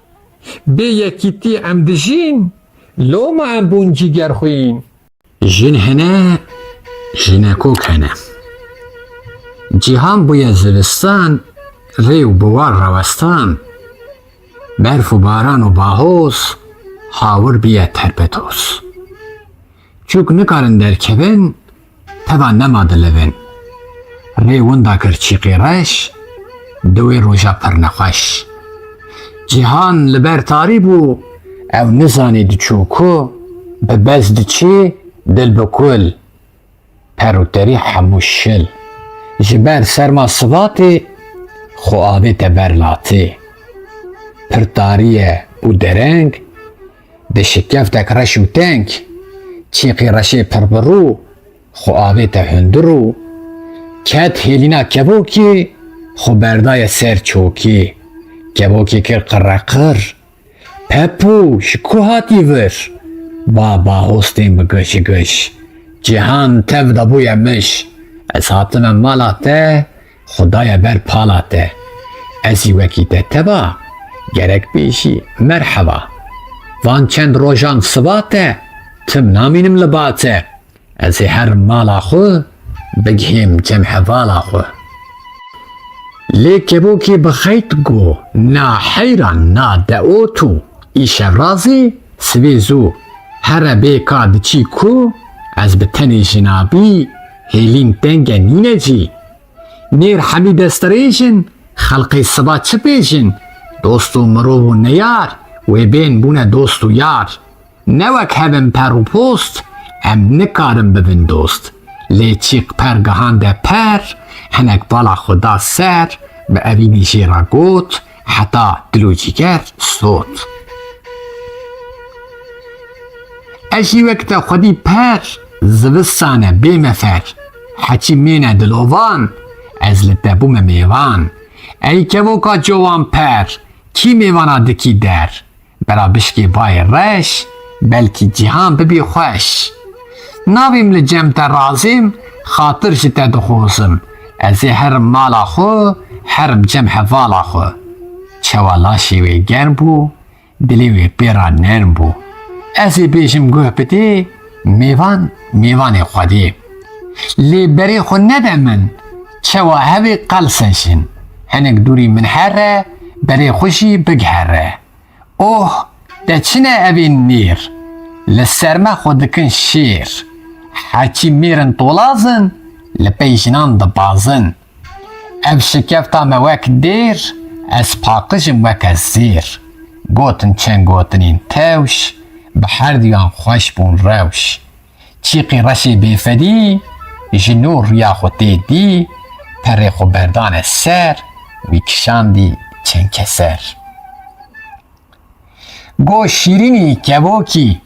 Bê yekîtî em dijîn, loma em bûn cîgerxwîn. Jin hene, jinekok hene. Cîhan bûye zivistan, rê û biwar rawestan. Berf û baran û bahoz, hawir bîye terpetos. Çûk nikarin derkevin, teva nema dilivin. Rê winda kir çîqê reş, di wê roja pir nexweş. Cîhan li ber tarî bû, ew nizanê diçû ku, bi bez diçê, dil bi kul. Perûterî hemû şil. Ji ber serma sivatê, xwe avê te ber latê. Pir tarî ye û dereng, di şikeftek reş û teng, çîqê reşê pir birû, xwe avê te hundir û. Ket hêlîna kevokê, xwe berdaye ser çokê. Kevokê kir qirreqir, Pepû ji ku hatî vir? Ba bahostên bi giş giş. Cîhan tev da bûye miş. Ez hatime mala te, xudaye ber pala te. Ez î wekî te teba, gerek bêjî merheba. Van çend rojan siva te, tim namînim li ba te. Ez ê her mala xwe, bigihêm cem hevala xwe. Lê kevokê bi xeyt got, na heyran na deotû. Îşev razê, sivê zû. Here bêka diçî ku, ez bi tenê jinabî, hêlîn denge nînecî. Nêr hemî destirêjin, xelqê siva çi bêjin? Dost û mirov û neyar, wê bên bûne dost û yar. Ne wek hevin per û post, em nikarin bibin dost. Lê çîq per gihande per, hinek bala xwe da ser, bi evînî jê re got, heta dil û cîger sot. Ez jî wek te xwedî per, zivistan e bê me fer. Heçî mêne dilovan, ez li te bûme mêvan. Ey kevoka covan per, kî mêvana dikî der? Bera bişkê bayê reş, belkî cîhan bibî xweş. Navêm li cem te razêm, xatir ji te dixwazim. Ez ê herim mala xwe, herim cem hevala xwe. Çewa laşê wê germ bû, dilê wê pêra nerm bû. Ez ê bêjim guh bidê, mêvan mêvanê xwedê. Lê berê xwe nede min, çewa hevê qelsejin. Hinek dûrî min here, berê xwe jî bighere. Oh, te çine evên nêr, li ser me xwe dikin şêr. Heçî mêrin tolazin, li pey jinan dibazin. Ev şikefta me wek dêr, ez paqijim weke zêr. Gotin çend gotinên tewş, به هر دیان خوش بون روش چیقی رشی بیفدی جنو ریا خودی دی پر خو بردان سر وی کشاندی چند کسر گو شیرینی کبوکی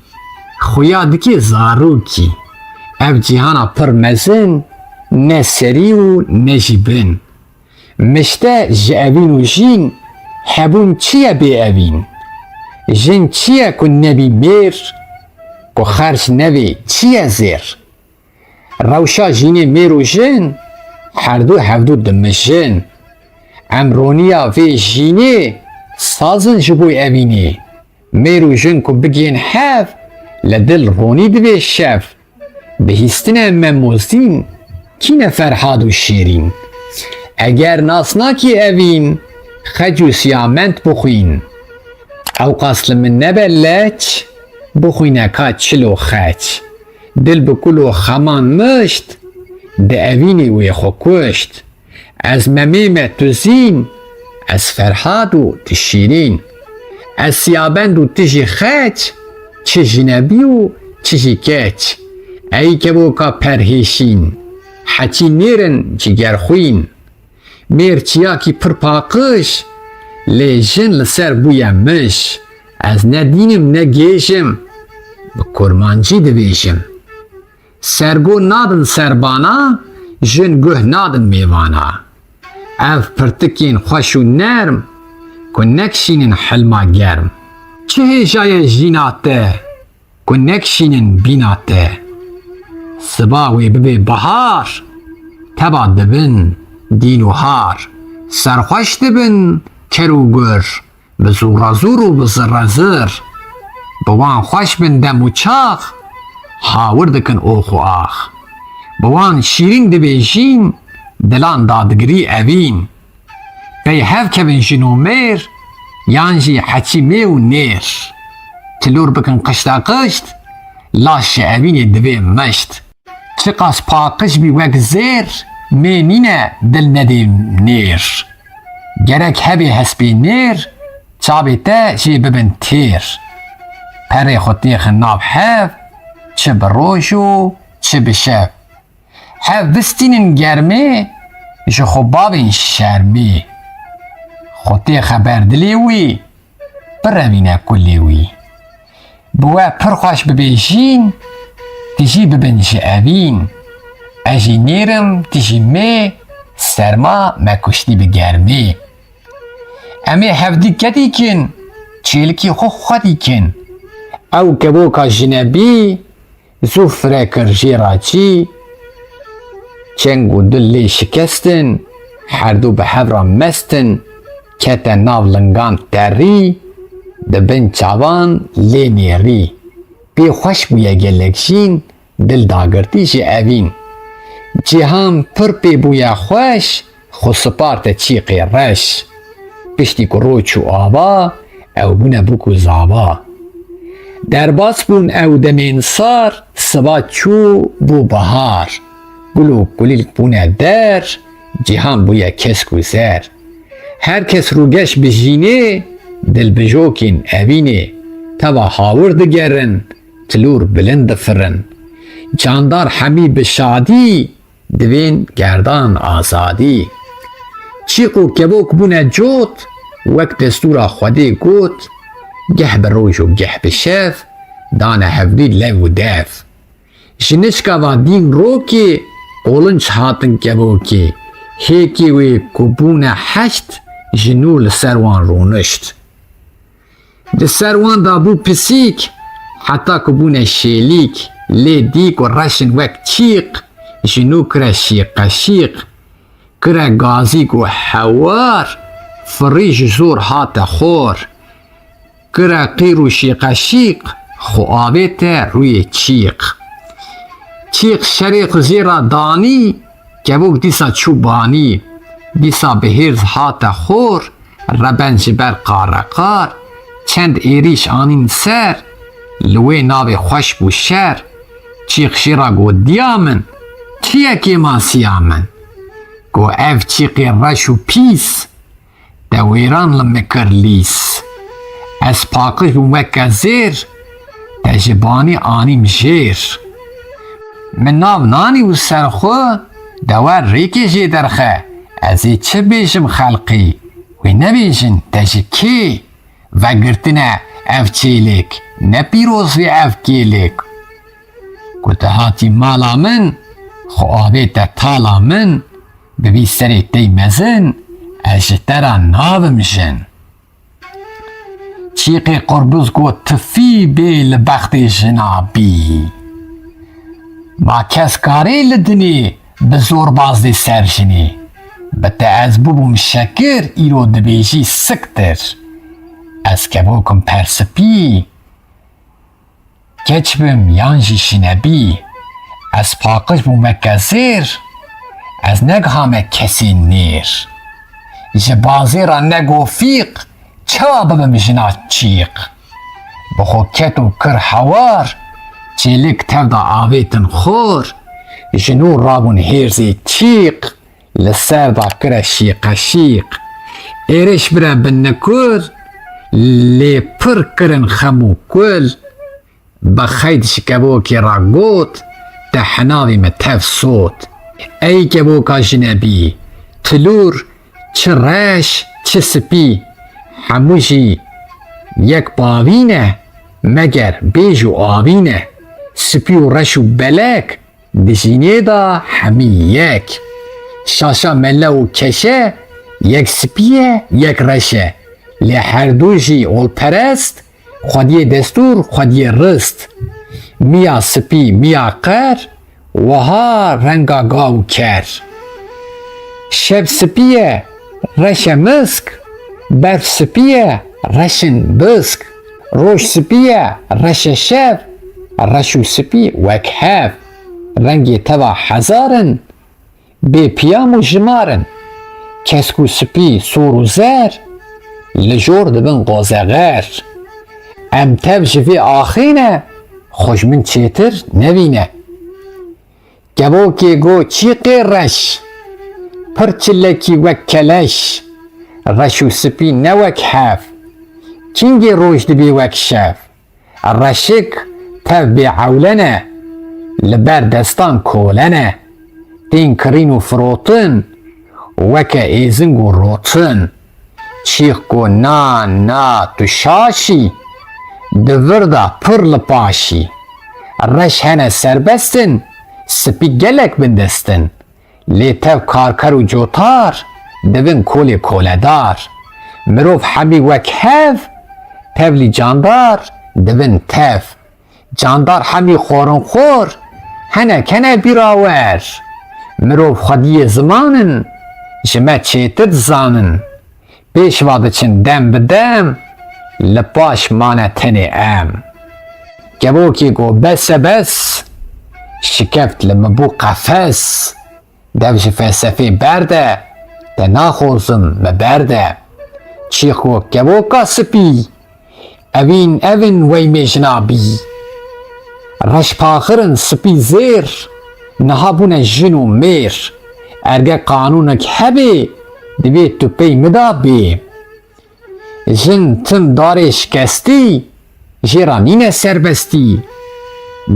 خویا دکی زاروکی اف جیهانا پر مزن نه سری و نه جیبن مشته جاوین و جین حبون چیه بی اوین جن چیه کن نبی میر کو خرج نبی چیه زیر روشا جینی میر و جن هر دو هفدو دمجن امرونیا وی جینی سازن جبوی اوینی میر و جن کو بگین حف لدل رونی دبی شف بهیستن مموزین کی فرحاد و شیرین اگر ناسناکی اوین خجو سیامنت بخوین او قاسل من نبلچ بخوینکا چلو خچ دل بکلو خمان مشت ده اوینی وی خو کشت از ممیم تزین از فرحاد و تشیرین از سیابند و تجی خچ چه جنبی و چه کچ ای که بوکا پرهیشین حچی نیرن جگر خوین مرچیاکی پر پاقش لی جن لسر بویم مش از ندینم نگیشم به کرمانجی دویشم سرگو نادن سربانا جن گه نادن میوانا اف پرتکین خوش و نرم کن نکشینن حلما گرم چه هجای جیناته کن نکشینن بیناته سباوی ببی بهار تبا دبن دین و هار سرخوش دبن کرو گر بزورا زور و بزر زر بوان خوش بن دم و چاخ هاور دکن اوخ و آخ بوان شیرین دبی جین دلان دادگری اوین بی هف کبن جنو میر یانجی حچی می و نیر تلور بکن قشتا قشت لاش اوین دبی مشت چقاس پاقش بی وک زیر می نینه دل ندیم نیر گرک هبی حسبی نیر چابی تا جی ببن تیر پری خودی خناب حف چه بروشو چه بشف حف بستینن گرمی جو خوبابین شرمی خودی خبر دلیوی بروینه کلیوی بوا پرخوش ببیجین تجی ببن جاوین اجی نیرم تجی می سرما مکشتی بگرمی امی هفدی کتی کن چیلکی خو خودی کن او کبوکا جنبی زفره کرجی راچی چنگو دلی شکستن هر دو به حبرا مستن کتا ناو لنگان تری دبن چاوان لی نیری بی خوش بویا گلکشین دل داگرتی جی اوین جهان پر پی بویا خوش خو سپارت چیقی رش پشتی که روچ و آبا او بونه بکو زابا در باس بون او دمین سار سبا چو بو بهار گلو گلیل بونه در جهان بویا کس گذر هر کس روگش بجینه دل بجوکین اوینه توا هاور دگرن تلور بلند فرن جاندار همی به شادی دوین گردان آزادی چیقو کبوک بونه جوت وقت دستورا خودی گوت گه به روش و گه به شف دانه هفدی لو و دف جنشکا و دین روکی قولنچ هاتن کبوکی هیکی وی کبونه هشت جنول سروان رونشت ده سروان دابو پسیک حتی کبونه شیلیک لی دیک و رشن وک چیق جنو کرا شیق شیق کرا گازیک و حوار فریج زور هات خور کرا قیر و شیق شیق خو آبیت روی چیق چیق شریق زیرا دانی کبوک دیسا چوبانی دیسا بهرز هات خور ربن جبر قارقار چند ایریش آنین سر لوی ناو خوش بو شر چیق شیرا گو دیامن چیه که ما سیامن گو اف چیقی رش و پیس دویران لمکر لیس از پاکش بو مکه زیر تجبانی آنیم جیر من ناو نانی و سرخو دوار ریکی جی درخه ازی چه بیشم خلقی و نبیشن تجی کی و گرتنه اف چیلیک نپیروز وی اف کیلیک گوته هاتی مالا من خو آبیت تالا من ببی سری تی مزن اجترا ناوم جن چیقی قربوز گو تفی بی لبخت جنابی ما کس کاری لدنی بزور بازدی سرجنی بته از بوبم شکر ایرو دبیجی سکتر از کبوکم پرسپی کچبم یانجی شنبی از پاقش بومک زیر از نگهام کسی نیر جبازی را نگو فیق چا ببم جنا چیق بخو کتو کر حوار چیلک تبدا آویتن خور جنو رابون هیرزی چیق لسر دا کر شیق شیق ایرش برا بنکور لی پر کرن خمو کل بخید شکبوکی را گوت تحناوی متف صوت ای کبوکا جنبی تلور چه رش چه سپی هموشی یک باوینه مگر بیجو آوینه سپی و رش و بلک دجینه دا همی یک شاشا مله و کشه یک سپیه یک رشه لی هر دوشی اول پرست خودی دستور خودی رست میا سپی میا قر وها رنگا گاو کر شب سپیه رش مسک برف سپیه رشن بسک روش سپیه رش شب رشو سپی وک هف رنگی توا هزارن بی پیام و جمارن کسکو سپی سور و زر لجور دبن قوزه غیر ام تب جوی آخینه خوش من چیتر نوینه گبوکی گو چیقی رش پرچلکی وک کلش رشو سپی نوک هف چینگی روش دبی وک شف رشک تب بی عولنه لبر دستان کولنه دین کرین و فروتن وک ایزنگ و روتن چیخ گو نا تو شاشی دوردا پر لپاشی رش هنه سربستن سپی گلک بندستن لی تب کارکر و جوتار دوین کولی کولدار مروف همی وک هف تبلی جاندار دوین تف جاندار همی خورن خور هنه کنه بیراور مروف خودی زمانن جمع چیتر زانن پیش واده چن دم بدم لپاش مانه تنی ام گبوکی گو بس شکفت لمبو قفس دوش فلسفه برده ده ناخوزم مبرده چیخو گبوکا سپی اوین وی مجنابی رش پاخرن سپی زیر نهابون جنو میر ارگه قانونک هبه دوی تو پی مدابه جن تم داره شکستی جیرانین سربستی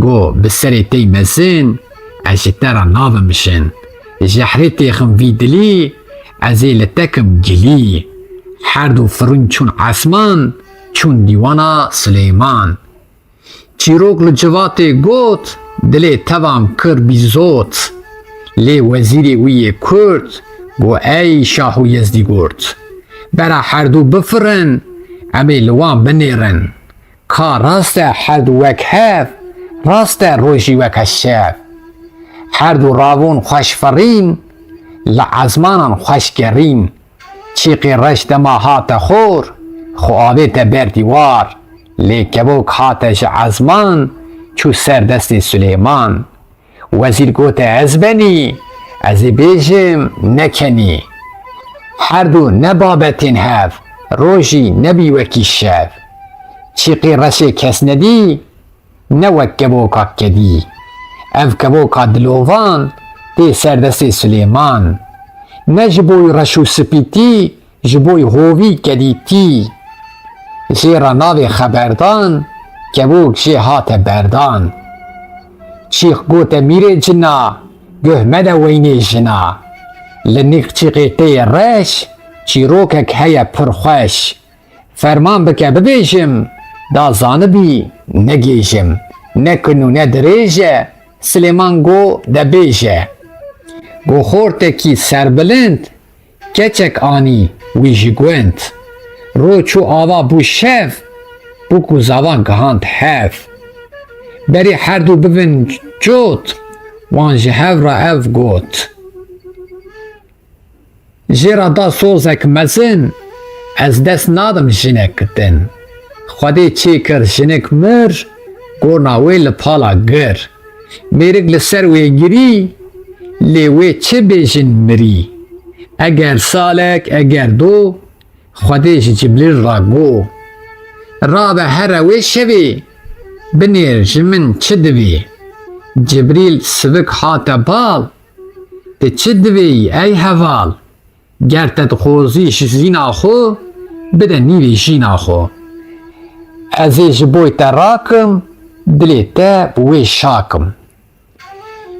گو بسری تی مزن اجترا ناومشن جحری تیخم ویدلی ازیل تکم گلی هر دو فرون چون عثمان چون دیوانا سلیمان چیروک لجوات گوت دلی توام کر بیزوت لی وزیری وی کرد گو ای شاهو یزدی گرد برا هر دو بفرن امی لوان بنیرن که راست هر دو وک هف راست روشی وک الشف هر دو راون خوش فرین لعزمانان خوش گرین چیقی رشت ما هات خور خو آبیت بردیوار لی کبوک هاتش عزمان چو سردست سلیمان وزیر گوت از بنی از بیجم نکنی هر دو نبابتین هف روشی نبی وکی شف چیقی رشی کس ندی نوک کبوکا کدی اف کبوکا دلووان تی سردست سلیمان نجبوی رشو سپیتی جبوی هووی کدیتی زیرا ناوی خبردان kevok jê hate berdan. Çîx gote mîrê cina, guh me de weynê jina. Li nîqçîqê tê reş, çîrokek heye pir xweş. Ferman bike bibêjim, da zanibî negêjim. Ne kin û ne dirêje, Silêman got debêje. Got xortekî serbilind, keçek anî wî jî gund. Roç û ava bû şev, bû ku zavan gihand hev. Berî her du bibin cot, wan ji hev re ev got. Jêra da sozek mezin, ez dest nadim jinek kitin. Xwedê çê kir jinik mir, gorna wê li pala gir. Mêrik li ser wê girî, lê wê çi bêjin mirî. Eger salek eger do, Xwedê ji cibrîl ra got. Rabe here wê şevê, binêr ji min çi divê. Cibrîl sivik hate bal, tu çi divêyî ey heval. Ger te dixwazî ji zîna xwe, bide nîvê jîna xwe. Ez ê ji boy te rakim, dilê te bi wê şakim.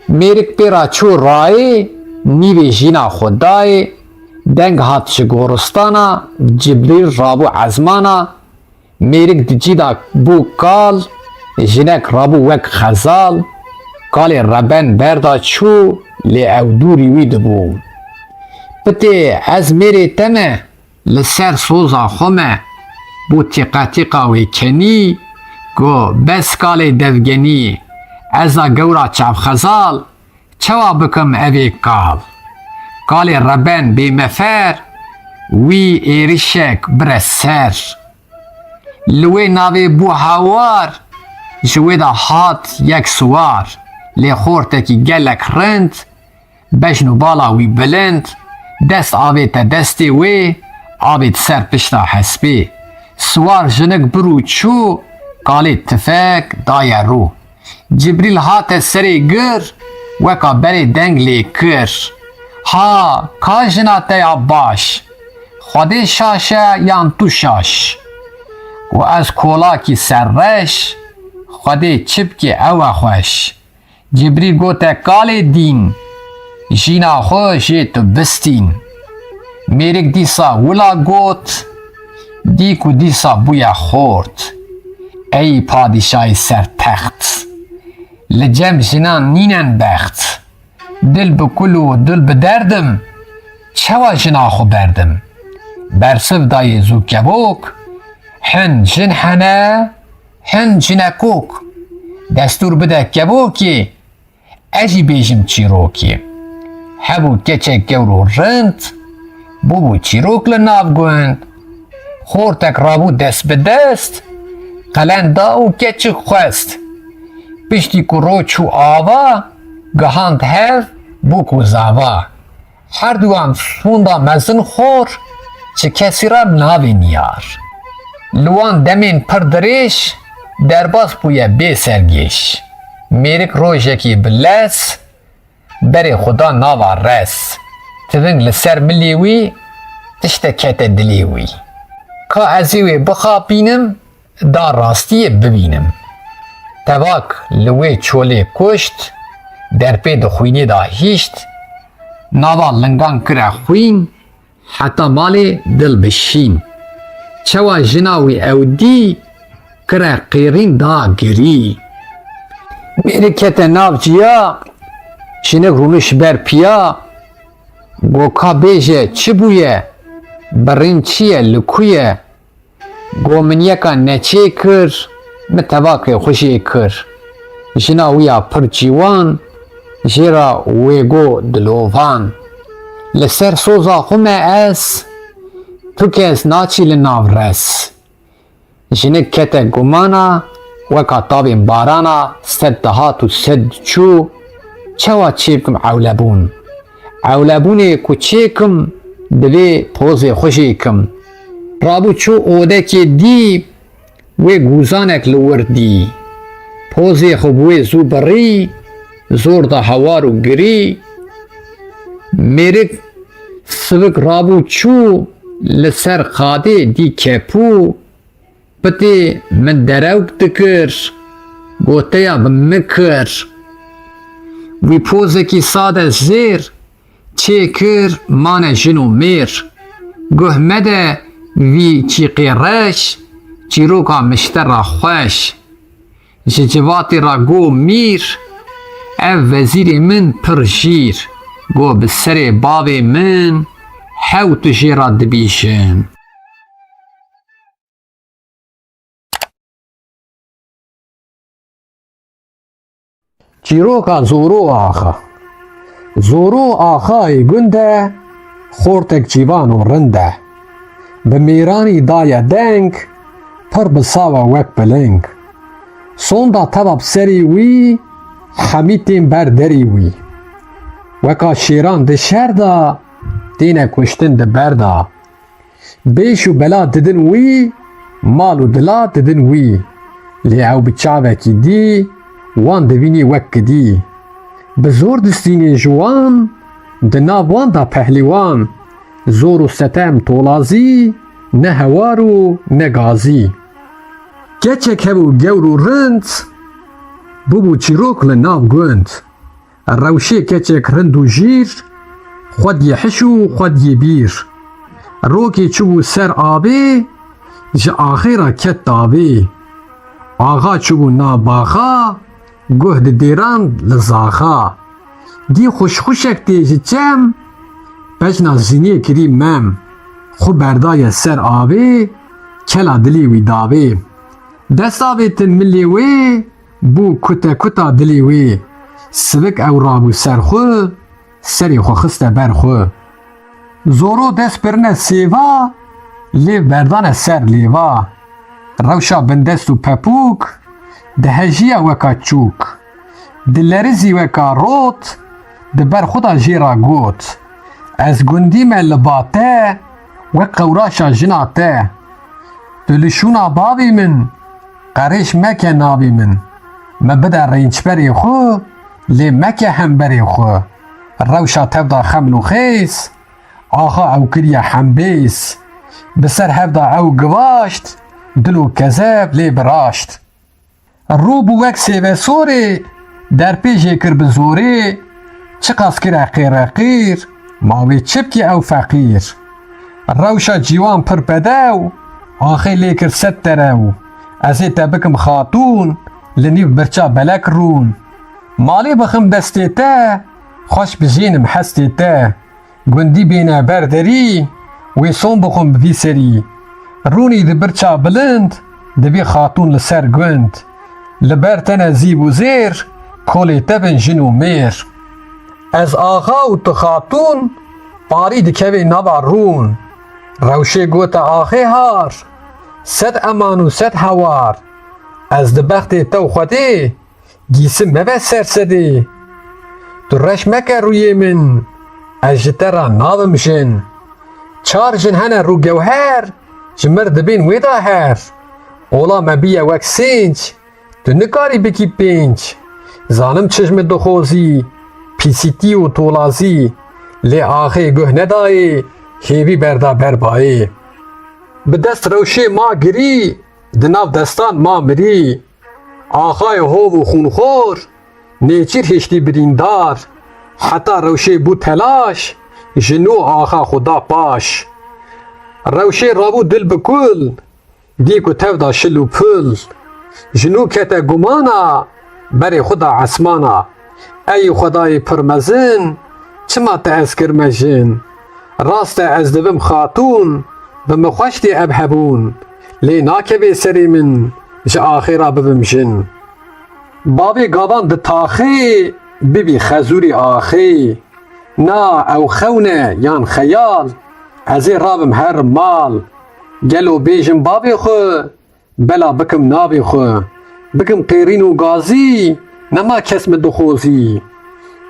Mêrik pêra çû rayê, nîvê jîna xwe dayê. Deng hat ji goristana, Cibrîl rabû ezmana. Mêrik di cîda bû kal, jinek rabû wek xezal. Kalê reben berda çû, lê ew dûrî wî dibû. Pitê ez mêrê te me, li ser soza xwe me. Bû tîqa wê kenî, got bes kalê devgenî. Ez a gewra çavxezal, çawa bikim evê kal. Kalê reben bêmefer, wî êrişek bire ser. Li wê navê bû hewar, ji wê de hat yek siwar. Lê xortekî gelek rind, bejn û bala wî bilind. Dest avê te destê wê, avê di ser pişta hespê. Siwar jinik bir û çû, kalê tifek daye rû. Cibrîl hate serê gir, weka berê deng lê kir. Ha, ka jina te ya baş, Xwedê şaşe yan tu şaş. û ez kolakî serreş, Xwedê çi bike ew e xweş. Cibrîl gote kalê dîn, jîna xwe jê tu bistîn. Mêrik dîsa wila got, dîk û dîsa bûye xort. Ey padîşayê sertext, li cem jinan nînen bext. Dil bi kul û dil bi derdim, çawa jina xwe berdim. Bersiv dayê zû kevok, hin jin hene, hin jinekok. Destûr bide kevokê, ez jî bêjim çîrokê. Hebû keçek gewr û rind, bûbû çîrok li nav gund. Xortek rabû dest bi dest, qelen da û keçik xwest. Piştî ku roç û ava, gihand hev bû ku zava. Her duan sonda mezin xor, çi kesî ra navên yar. Li wan demên pir dirêj, derbas bûye bê sergêş. Mêrik rojekî bi les, berê xuda nava res. Tiving li ser milê wî, tiştek kete dilê wî. Ka ez ê wê bixapînim, da rastiyê bibînim. Tevak li wê çolê kuşt, derpê di xwînê da hîşt. Nava lingan kire xwîn, heta malê dil bi şîn. Çawa jina wî ew dî, kire qêrîn da girî. Mêrik kete nav ciya, jinik rûniş ber piya. Got ka bêje çi bûye, birîn çi ye li ku ye. Got min yeka neçê kir, min tevakê xwişê kir. Jina wî ya pir cîwan, jêra wê got dilovan. Li ser soza xwe me ez, tu kes naçî li nav res. Jinik kete gumana, weka tavên barana, sed dihat û sed diçû. Çawa çê bikim ewlebûn. Ewlebûnê ku çêkim, divê pozê xwe jêkim. Rabû çû odekê dî, wê gûzanek li wir dî. Pozê xwe bi wê zû birî, zor da hewar û girî. Mêrik sivik rabû çû, li ser xadê dî kepû. Pıtı min derew dikir, goteya bi mikir. Wî pozekî sade zêr, çêkir mane jin û mêr. Guh me de vî çîqê reş, çîroka miştera xweş. Ji civatê ra got mîr, ev vezîrê min pir jîr. Got bi serê bavê min, hew tu jê ra dibîjin. Çîroka Zoro axa. Zoro axayê gund e, xortek cîvan û rind e. Bi mêranî daye deng, pir bi sawa wek biling. Sonda teva bi serê wî, hemî tên ber derê wî. Weka şêran di şer da, têne kuştin di ber da. Bêş û bela didin wî, mal û dila didin wî. Lê ew bi çavekî dî, wan divînî wek kidî. Bi zor distînê ji wan, di nav wan da pehlîwan. Zor û setem tolazî, ne hewar û ne gazî. Keçek hebû gewr û rind, bûbû çîrok li nav gund. Rewşê keçek rind û jîr, xwediyê hiş û xwediyê bîr. Rokê çûbû ser avê, ji axê ra ket davê. Axa çûbû nav baxa, guh di dêran li zaxa. Dî xuşxuşek tê ji çem, pejna ziniyê kirî mem. Xwe berdaye ser avê, kela dilê wî davê. Desta vê tin milê wê, bû kuta kuta dilê wê. Sivik ew rabû ser xwe, serê xwe xiste ber xwe. Zoro dest birine sêva, lêv berdane ser lêva. Rewşa bindest û pepûk, dihejiya weka çûk. Di lerizî weka rot, di ber xwe da jê ra got. Ez gundî me li ba te, wek qewraşa jina te. Tu li şûna bavê min, qerêş meke navê min. Me bide rênçberê xwe, lê meke hemberê xwe. Rewşa tev da xeml û xês, axa ew kiriye hembês. Bi ser hev da ew givaşt, dil û kezeb lê biraşt. Rû bû wek sêvesorê, derpêjê kir bi zorê. Çi qas kire qêreqîr, mawê çi bikî ew feqîr. Rewşa cîwan pir bedew, axê lê kir sed derew. Ez ê te bikim xatûn, li nîv birça belek rûn. Malê bixim destê te, xweş bijînim hestê te. Gundî bêne ber derî, wê son bixwim bi vî serî. Rûnî di birça bilind, divê xatûn li ser gund. Li ber te ne zîv û zêr, kolê te bin jin û mêr. Ez axa û tu xatûn, parî dikevê nava rûn. Rewşê gote axê har, sed eman û sed hewar. Ez di bextê te û xwedê, gîsim mebe sersedê. Tu reş meke rûyê min, ez ji te ra navim jin. Çar jin hene rûgewher, ji mir dibên wê da her. Ola me biye wek sênc, tu nikarî bikî pênc. Zanim çişmê dixozî, pîsîtî û tolazî. Lê axê guh nedayê, hêvî berda berbayê. Bi dest rewşê ma girî, di nav destan ma mirî. Axayê hov û xûnxor, nêçîr hêştî birîndar. Heta rewşê bû telaş, ji nû axa xwe da paş. Rewşê rabû dil bi kul, dî ku tev da şil û pil. Ji nû kete gumana, berê xwe da esmana. Ey Xwedayê pir mezin, çima te ez kirme jin. Rast e ez dibim xatûn, bi min xweş tê ev hebûn. Lê nakeve serê min, ji axê ra bibim jin. Bavê gavan di taxê, bibî xezûrê axê. Na ew xewne yan xeyal, ez ê rabim her mal. Gelo bêjim bavê xwe, bela bikim navê xwe. Bikim qêrîn û gazî, nema kes min dixozî.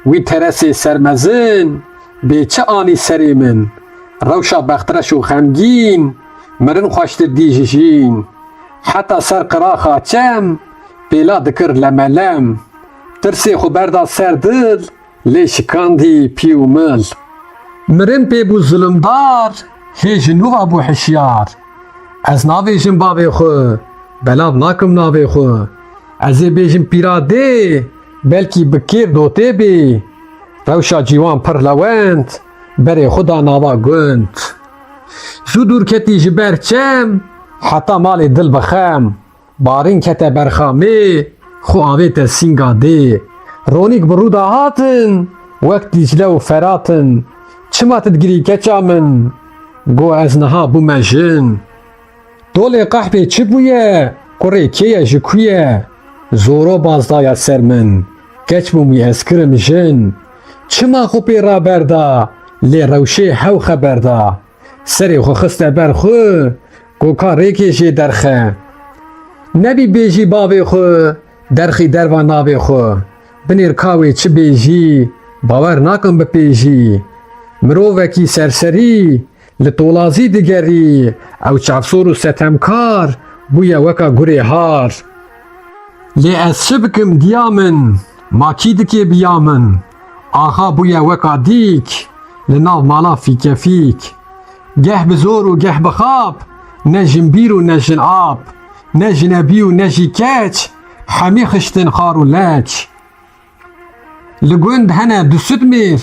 Wî teresê sermezin, bê çi anî serê min. Rewşa bextreş û xemgîn, mirin xweştir dî ji jîn. Heta ser qiraxa çem, pêla dikir lemelem. Tirsê xwe berda ser dil, lê şikandî pî û mil. Mirin pê bû zulmdar, hê ji nû ve bû hişyar. Ez navêjim bavê xwe, belav nakim navê xwe. Ez ê bêjim pîra dê, belkî bi kêr dotê bê. Rewşa cîwan pir lewend, berê xwe da nava gund. Zû dûr ketî ji ber çem, heta malê dil bixem. Barîn kete berxamê, xwe avê te sînga dê. Ronîk bi rûda hatin, wek Dîcle û Feratın. Çima tu digirî keça min, got ez niha bûme jin. Dolê qehpê çi bûye, kurê kê ye ji ku ye? Zoro baz daya ser min, geç bûmî ez kirim jin. Çima xwe pê raberda, lê rewşê hew xeber da. Serê xwe xiste ber xwe, got ka rêkê jê derxe. Nebî bêjî bavê xwe, derxî derva navê xwe. Binêr kawê çi bêjî, bawer nakim bipêjî. Mirovekî serserî, li tolazî digerî, ew çavsor û setemkar, bûye weka gurê har. Lê ez çi bikim diya min, ma kî dike biya min? Axa bûye weka dîk, li nav mala fîkefîk. Geh bi zor û geh bi xap, ne jinbîr û ne jin ab. Ne jinebî û ne jî keç, hemî xiştin xar û leç. Li gund hene du südmêr,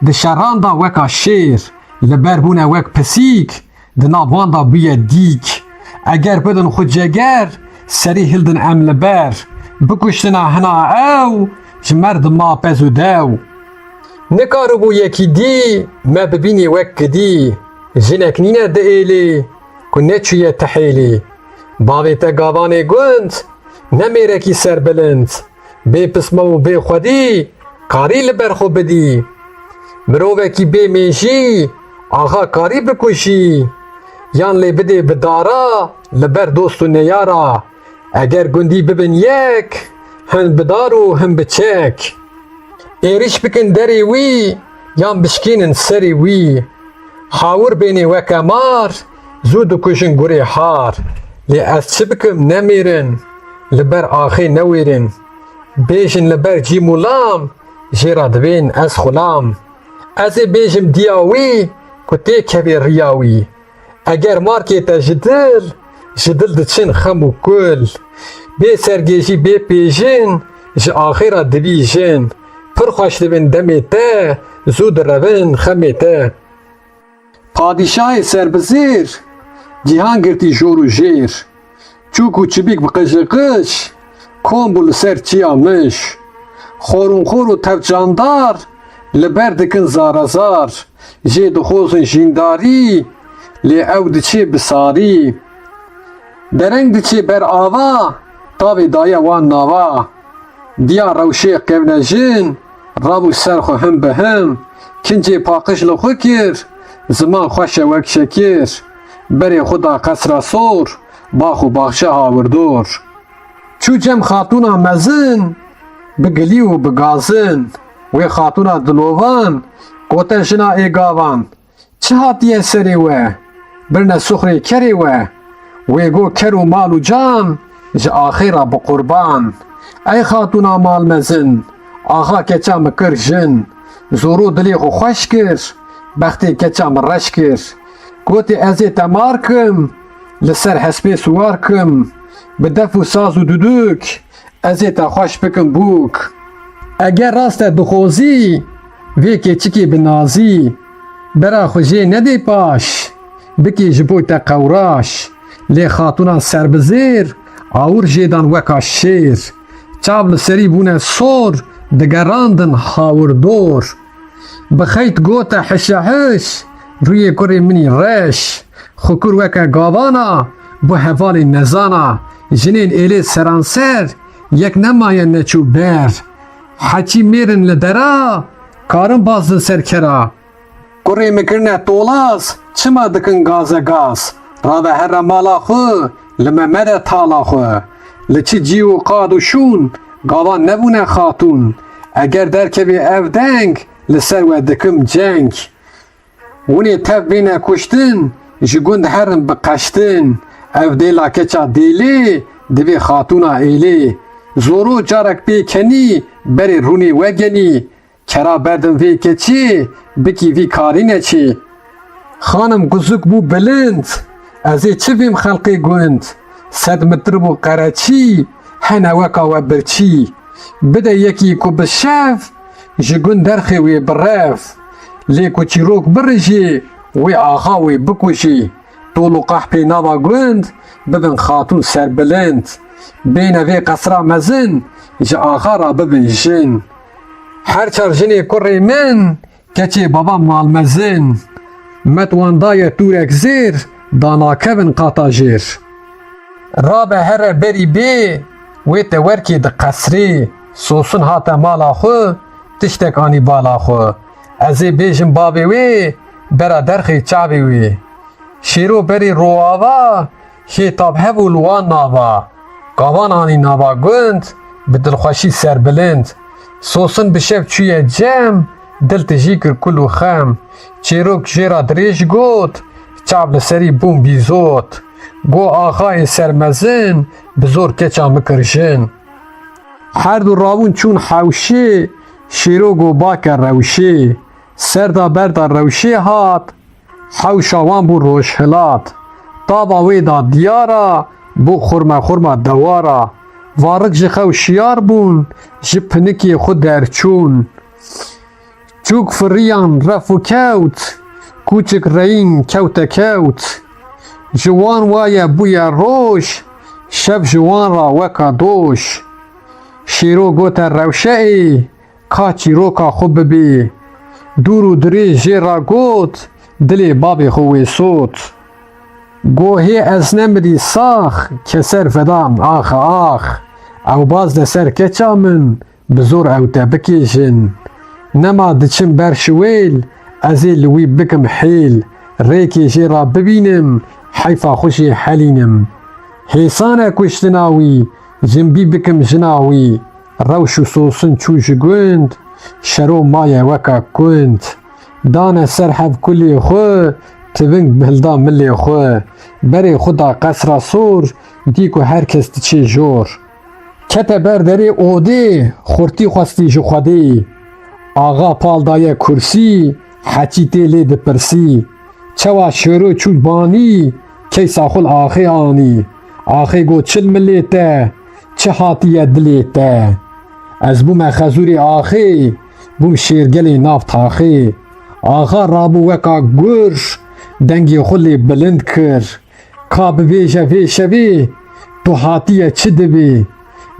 di şeran da weka şêr. Li ber bûne wek pisîk, di nav wan da bûye dîk. Eger bidin xwe ceger, serî hildin em li ber. Bikuştina hina ew, ji merdim ma pez û dew. Nikaribû yekî dî, me bibînî wek kidî. Jinek nîne di êlê, ku neçûye tihêlê. Bavê te gavanê gund, ne mêrekî serbilind. Bê pisma û bê xwedî, karî li ber xwe bidî. Mirovekî bê mêjî, axa karî bikuşî. Yan lê bidê bi dara, li ber dost û neyara. Eger gundî bibin yek, hin bi dar û hin bi çek. Êriş bikin derê wî, yan bişkînin serê wî. Hawir bênê weke mar, zû dikuşin gurê har. Lê ez çi bikim nemêrin, li ber axê newêrin. Bêjin li ber cîm û lam, jêra dibên ez xulam. Ez ê bêjim diya wî, ku tê kevê riya wî. Eger markê te ji dil diçin xem û kul. Bê sergêjî bê pêjin, ji axêra dibî jin. Pir xweş dibin demê te, zû direvin xemê te. Padîşahê serbizêr, cîhan girtî jor û jêr. Çûk û çibîk bi qijîqiş, kom bû li ser çiya miş. Xorûnxor û tevcandar, li ber dikin zarazar. Jê dixwazin jîndarî, lê ew diçe bi sarî. Dereng diçe ber ava, tavê daye wan nava. Diya rewşê qewne jin, rabû ser xwe him bi him. Kincê paqij li xwe kir, ziman xweş e wek şekir. Berê xwe da qesra sor, bax û baxşe hawirdor. Çû cem xatûna mezin, bi gilî û bi gazin. Wê xatûna dilovan, gote jina êgavan. Çi hatiye serê we, birne suxrê kerê we. Wê got ker û mal û can, ji axêra bi qurban. Ey xatûna malmezin, axa keça me kir jin. Zoro dilê xwe xweş kir, bextê keça me reş kir. Gotê ez ê te markim, li ser hespê siwar kim. Bi def û saz û duduk, ez ê te xweş bikim bûk. Eger rast te dixwazî, vê keçikê bi nazî. Bera xwe jê nedê paş, bikê ji bo te qewraş. Lê xatûna serbizêr, awir jêdan weka şêr. Çav li serî bûne sor, digerandin hawirdor. Bi xeyt gote hişe hiş, rûyê kurê minî reş. Xukur weke gavana, bu hevalê nezana. Jinên êlê seranser, yek nemaye neçû ber. Heçî mêrin li dera, karin bazdin serkera. Kurê me kirine tolaz, çima dikin gaze gaz. Rave here mala xwe, li me mere tala xwe. Li çi cî û qad û şûn, gavan nebûne xatûn. Eger derkevê ev deng, li ser we dikim ceng. Hûnê tev bêne kuştin, ji gund herin bi qeştin. Ev dêla keça dêlê, divê xatûna êlê. Zoro carek pê kenî, berê rûnê wegenî. Kera berdin vê keçê, bikî vî karî neçê. Xanim guzuk bû bilind, Ez ê çi vêm xelqê gund, sed mitir bû qereçî, hene weka we birçî. Bide yekî ku bi şev, ji gund derxê wê bi rev. Lê ku çîrok birijê, wê axa wê bikujî. Tol û qehpê nava gund, bibin xatûn serbilind. Bêne vê qesra mezin, ji axa ra bibin jin. Her çar jinê kurê min, keçê baba malmezin. Met wan daye tûrek zêr, da nakevin qata jêr. Rabe here berî bê, wê te werkê di qesrê. Sosun hate mala xwe, tiştek anî bala xwe. Ez ê bêjim bavê wê, bera derxê çavê wê. Şêro berê roava, şêtab hev û li wan nava. Gavan anî nava gund, bi dilxweşî serbilind. Sosun bi şev çûye cem, dil tijî kir kul û xem. Çêrok jêra dirêj got, çav li serî bûn bîzot. Got axayê sermezin, bi zor keça mikir jin. Her du rawûn çûn hewşê, şêro got bake rewşê. Serda berda rewşê hat, hewşa wan bû rojhilat. Tava wê da diyara, bû xurma dewara. Varik ji xew şiyar bûn, ji pinikê xwe derçûn. Çûk firiyan ref û kewt, kûçik reyîn kewte kewt. Ji wan waye bûye roj, şev ji wan ra weka doş. Şêro gote rewşeê, ka çîroka xwe bibê. Dûr û dirêj jêra got, dilê bavê xwe wê sot. Gohê ez nemirî sax, keser fedan ax ax. Ew baz li ser keça min, bi zor ew te bikêjin. Nema diçim ber şiwêl, ez ê li wî bikim hêl. Rêkê jêra bibînim, heyfa xwe jê helînim. Hêsane kuştina wî, jimbî bikim jina wî. Rewş û sosun çû ji gund, şero maye weka kund. Dane ser hev kulê xwe, tiving bilda milê xwe. Berê xwe da qesra sor, dî ku herkes diçe jor. Kete ber derê odê, xurtî xwestî ji xwedê. Axa pal daye kursî, heçî tê lê dipirsî. Çawa şêro çû banî, keysa xul axê anî. Axê got çil milê te, çi hatiye dilê te. Ez bûme xezûrê axê, bûm şêrgelê nav taxê. Axa rabû weka gur, dengê xwe lê bilind kir. Ka bibêje vê şevê, tu hatiye çi dibê?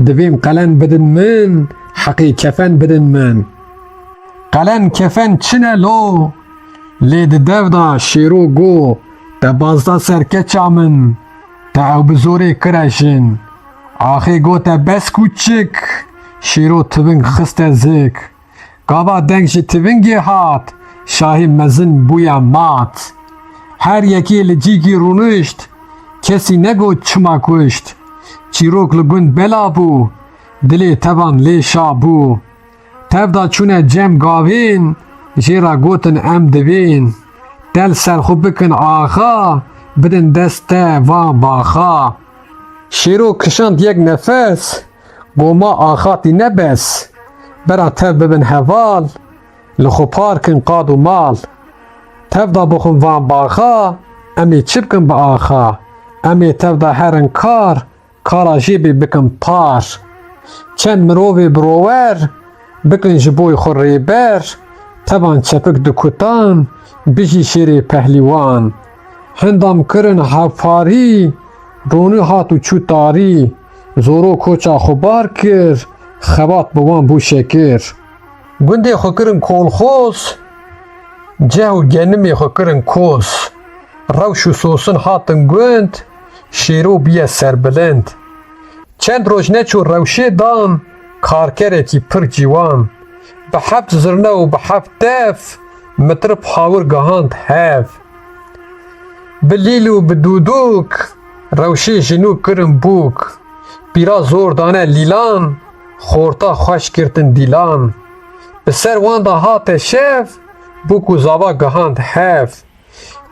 Divêm qelen bidin min, heqê kefen bidin min. Qelen kefen çine lo, lê di dev da şêro got, te bazda serkeça min, te ew bi zorê kire jin. Axê gote bes kûçik, şêro tiving xiste zik. Gava deng ji tivingê hat, şahî mezin bûye mat. Her yekê li cîgî rûnişt, kesî negot çima kuşt. Çîrok li gund bela bû, dilê tevan lê şabû. Tev da çûne cem gavên, jêra gotin em divên. Del serxwe bikin axa, bidin dest te van baxa. Şêro kişand yek nefes, goma axatî nebes. Bera tev bibin heval, li xwe parkin qad û mal. Tev da bixwin van baxa, em ê çi bikin bi axa. Em ê tev da herin kar, kara jêbê bikin par. Çend mirovê birower, bikin ji boy xwe rêber. Tevan çepik di kutan, bijî şêrê pehlîwan. Hindam kirin hevparî, ronî hat û çû tarî. Zoro koça xwe bar kir, xebat bi wan bû şekir. Gundê xwe kirin kolxoz, ceh û genimê xwe kirin kos. Rewş û sosun hatin gund, şêro bûye serbilind. Çend roj neçû rewşê dan, karkerekî pir cîwan. Bi heft zirne û bi heft tef, mitirib hawir gihand hev. Bi lîl û bi dûdûk, rewşê jinû kirin bûk. Pîra zor dane lîlan, xorta xweş girtin dîlan. Bi ser wan da hate şev, bûk û zava gihand hev.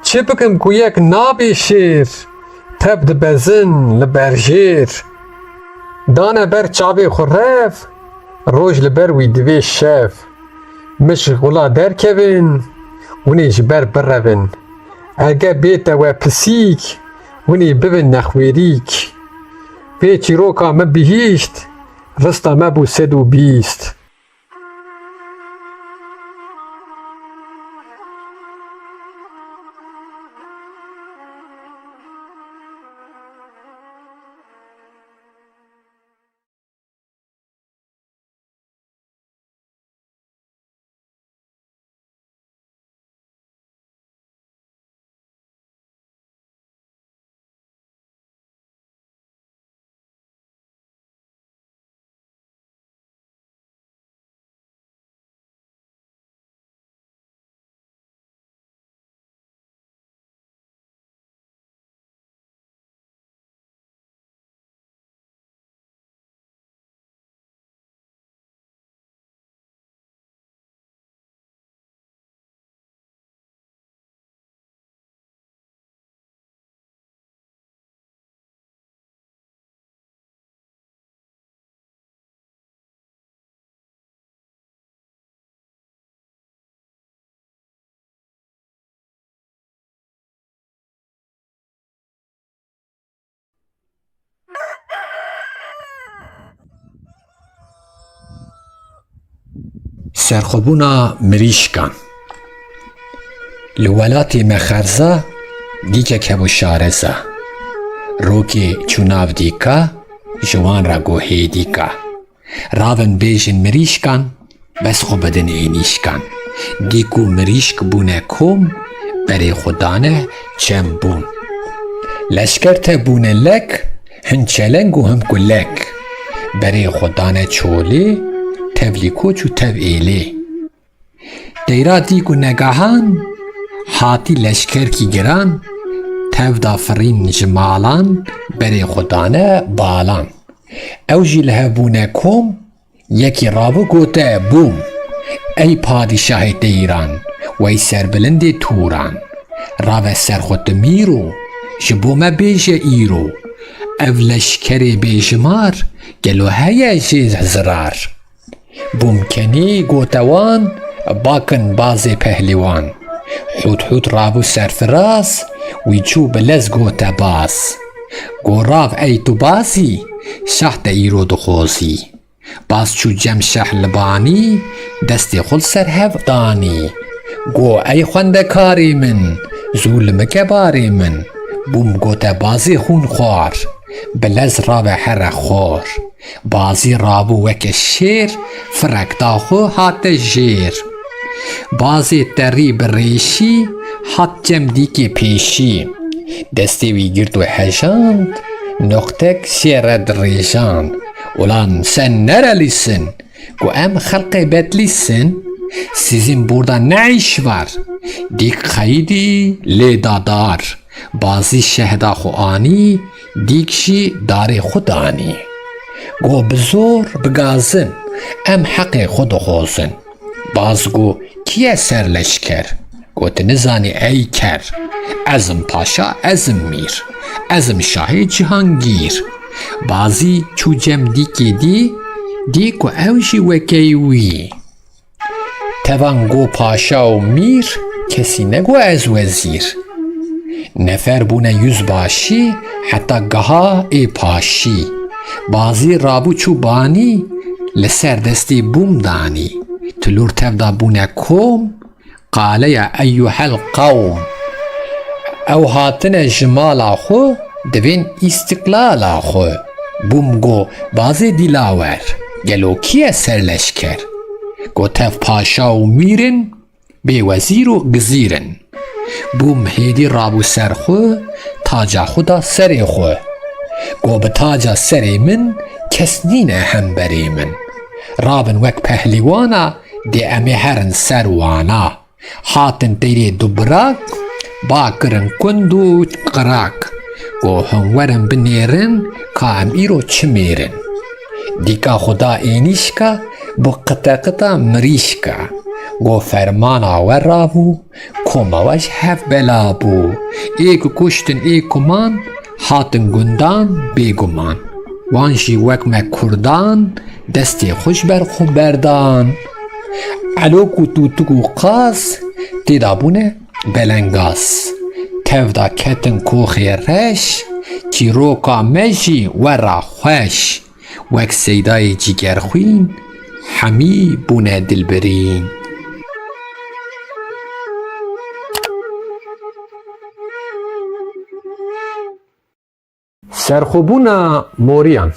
Çi bikim ku yek nabê şêr, tev dibezin li ber jêr. Dane ber çavê xwe rev, roj li ber wî divê şev. Miş xula derkevin, hûnê ji ber birevin. Ege bête we pisîk, ونی ببن نخویریک پی چیروکا me bihîşt rista me bû 120. سرخوبونا مریشکان لولاتی مخرزا دیکه کبو شارزا روکی چوناو دیکا جوان را گوهی دیکا راون بیجن مریشکان بس خو بدن اینیشکان دیکو مریشک بونه کوم بری خودانه چم بون لشکر ته بونه لک هنچلنگو هم کلک بری خودانه چولی تevلی کوچ و tev êlê deyra dîk û negahan hatî leşkerkî giran tev da firîn ji malan berê xwe dane balan ew jî li hevbûne kom yekî rabû gote bûm ey padîşahê Dêran wey serbilindê Tûran rave ser xwe tu mîro ji bo me bêje îro ev leşkerê bêjimar gelo heye jê zirar بومکنی گوتوان باکن بازی پهلیوان حوت حوت رابو سرفراز وی چو بلز گوته باز گوراو ای تو بازی شهد ایرو دخوزی باز چو جم شه لبانی دستی خل سر هف دانی گو ای خونده کاری من زول مکباری من بوم گوته بازی خون خوار بلز راو هر خور بازی رابو وک شیر فرک داخو هات جیر بازی تری بریشی هات جم دیکی پیشی دستی وی گرد و حجاند نقطک شیر دریجاند ulan sen nerelisin? Ku em xelqê bedlîsin? Sizin burada ne iş var? Dik xeyidî lê dadar bazî şehda xwe anî dîk jî darê xwe danî got bi zor bigazin em heqê xwe dixwazin baz got kî ye ser leşker got tu nizanî ey ker ezim paşa ezim mîr ezim şahê cihangîr bazî çû cem dîkê dî ku ew jî wekê wî tevan got paşa û mîr kesî negot ez wezîr nefer bûne yüzbaşî heta geha ê paşî bazî rabû çû banî li ser destê bûm danî tilûr tevda bûne kom qaleya eyyuhel qewm ew hatine ji mala xwe divên îstiqlala xwe bûm got bazê dîlawer gelo kî ye serleşker got tev paşa û mîrin bê wezîr û gizîrin bûm hêdî rabû ser xwe taca xwe da serê xwe got bi taca serê min kes nîne hemberê min rabin wek pehlîwana dê em ê herin ser wana hatin têrê dubrak ba kirin kund û qirak got hûn werin binêrin ka em îro çimêrin dîka xwe da ênîşka bi qiteqita mirîşka got fermana we rabû koma we ji hev bela bû ê ku kuştin ê kuman hatin gundan bêguman wan jî wek me Kurdan destê xwe ji ber xwe berdan elok û tûtuk û qas têda bûne belengaz tevda ketin koxê reş, çîroka me jî wera xweş, wek seydayê cîgerxwîn, hemî bûne dilbirîn. سرخوبونا موریان